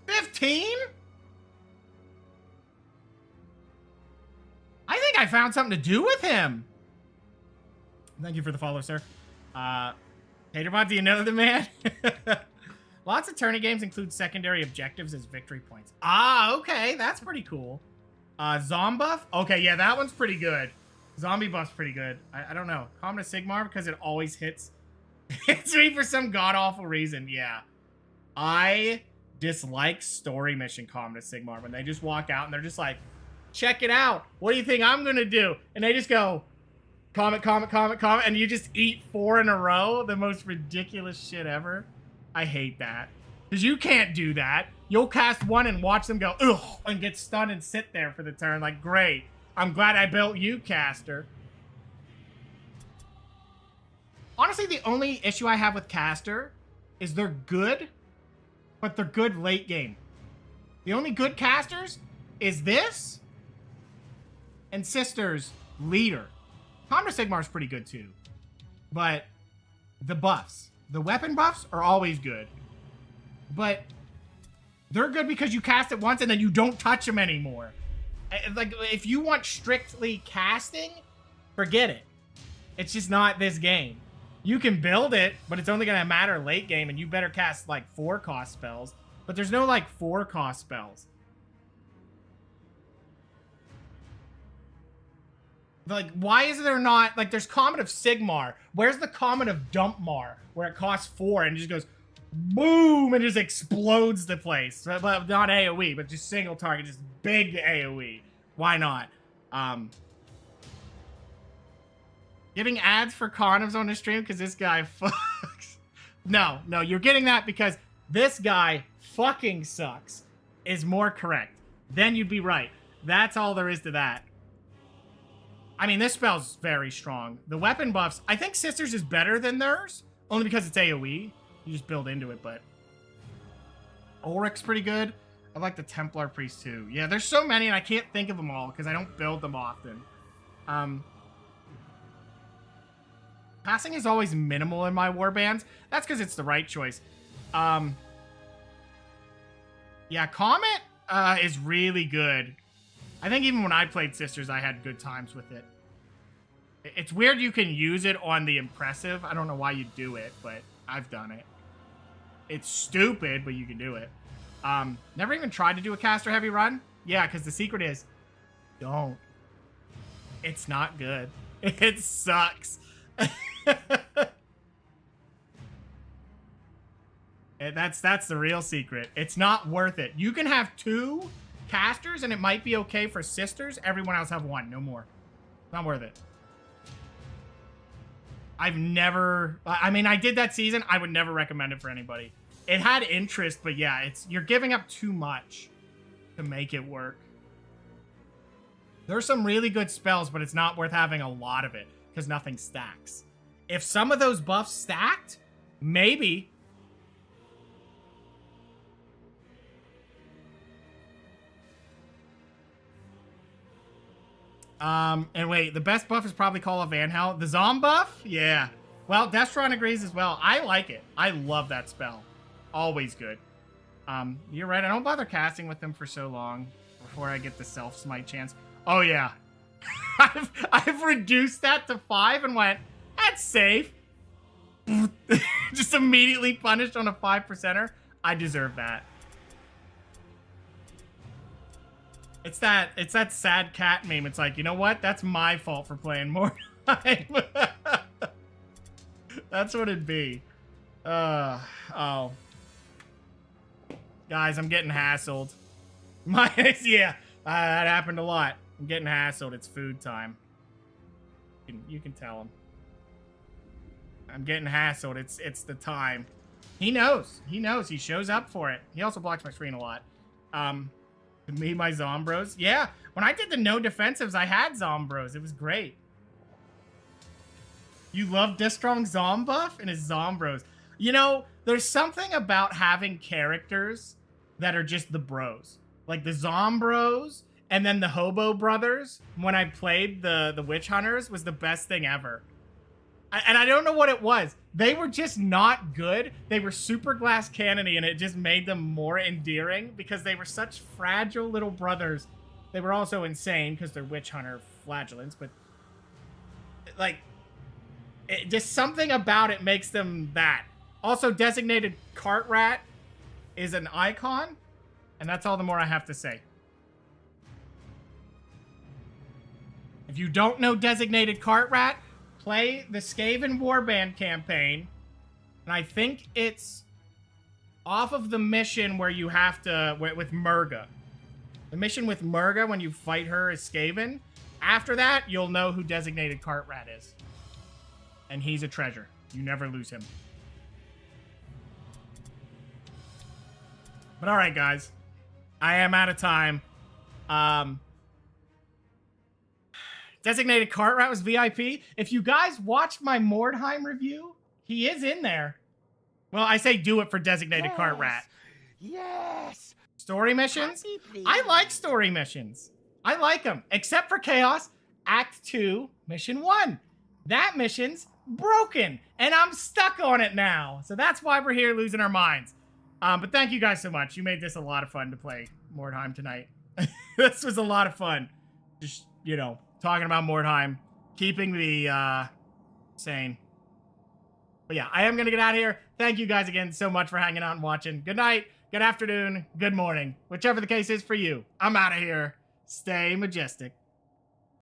[SPEAKER 1] 15? I think I found something to do with him. Thank you for the follow, sir. Haterbot, do you know the man? Lots of tourney games include secondary objectives as victory points. Ah, okay. That's pretty cool. Zombuff? Okay, yeah, that one's pretty good. Zombie buff's pretty good. I don't know. Common to Sigmar because it always hits me for some god-awful reason. Yeah. I dislike story mission common to Sigmar when they just walk out and they're just like, check it out. What do you think I'm going to do? And they just go, comment, comment, comment, comment, and you just eat 4 in a row. The most ridiculous shit ever. I hate that. Because you can't do that. You'll cast one and watch them go, ugh, and get stunned and sit there for the turn. Like, great. I'm glad I built you, caster. Honestly, the only issue I have with caster is they're good, but they're good late game. The only good casters is this and Sisters Leader. Common to Sigmar is pretty good too. But the buffs, the weapon buffs are always good. But they're good because you cast it once and then you don't touch them anymore. Like, if you want strictly casting, forget it. It's just not this game. You can build it, but it's only going to matter late game, and you better cast, like, 4-cost spells. But there's no, like, 4-cost spells. Like, why is there not... like, there's Comet of Sigmar. Where's the Comet of Dumpmar? Where it costs 4 and just goes... boom! And just explodes the place. But not AoE, but just single target, just big AoE. Why not? Giving ads for condoms on the stream because this guy fucks. No, you're getting that because this guy fucking sucks is more correct. Then you'd be right. That's all there is to that. I mean, this spell's very strong. The weapon buffs, I think Sisters is better than theirs, only because it's AoE. You just build into it, but... Ulrich's pretty good. I like the Templar Priest, too. Yeah, there's so many, and I can't think of them all, because I don't build them often. Passing is always minimal in my warbands. That's because it's the right choice. Yeah, Comet is really good. I think even when I played Sisters, I had good times with it. It's weird you can use it on the Impressive. I don't know why you do it, but I've done it. It's stupid, but you can do it. Never even tried to do a caster heavy run? Yeah, because the secret is, don't. It's not good. It sucks. That's the real secret. It's not worth it. You can have 2 casters, and it might be okay for Sisters. Everyone else have 1, no more. Not worth it. I've never... I mean, I did that season. I would never recommend it for anybody. It had interest, but yeah, you're giving up too much to make it work. There's some really good spells, but it's not worth having a lot of it, because nothing stacks. If some of those buffs stacked, maybe. And wait, the best buff is probably Call of Van Hell. The Zom buff? Yeah. Well, Destron agrees as well. I like it. I love that spell. Always good. You're right. I don't bother casting with them for so long before I get the self-smite chance. Oh, yeah. I've reduced that to 5 and went, that's safe. Just immediately punished on a 5%er. I deserve that. It's that sad cat meme. It's like, you know what? That's my fault for playing Mordheim. That's what it'd be. Oh. Guys, I'm getting hassled. Yeah, that happened a lot. I'm getting hassled. It's food time. You can tell him. I'm getting hassled. It's the time. He knows. He knows. He shows up for it. He also blocks my screen a lot. Me, my Zombros. Yeah, when I did the no defensives, I had Zombros. It was great. You love Destrong Zombuff and his Zombros. You know, there's something about having characters that are just the bros. Like the Zombros and then the Hobo Brothers, when I played the Witch Hunters, was the best thing ever. And I don't know what it was. They were just not good. They were super glass cannony, and it just made them more endearing because they were such fragile little brothers. They were also insane because they're Witch Hunter flagellants, but like, just something about it makes them that. Also, Designated Cart Rat is an icon, and that's all the more I have to say. If you don't know Designated Cart Rat, play the Skaven Warband campaign, and I think it's off of the mission where you have to, with Murga. The mission with Murga, when you fight her as Skaven. After that, you'll know who Designated Cart Rat is. And he's a treasure. You never lose him. But alright, guys. I am out of time. Designated Cart Rat was VIP. If you guys watched my Mordheim review, he is in there. Well, I say do it for Designated Cart Rat.
[SPEAKER 4] Yes.
[SPEAKER 1] Story missions? I like story missions. I like them. Except for Chaos Act 2, Mission 1. That mission's broken. And I'm stuck on it now. So that's why we're here losing our minds. But thank you guys so much. You made this a lot of fun to play Mordheim tonight. This was a lot of fun. Just, you know, talking about Mordheim, keeping the sane. But yeah, I am going to get out of here. Thank you guys again so much for hanging out and watching. Good night, good afternoon, good morning, whichever the case is for you. I'm out of here. Stay majestic.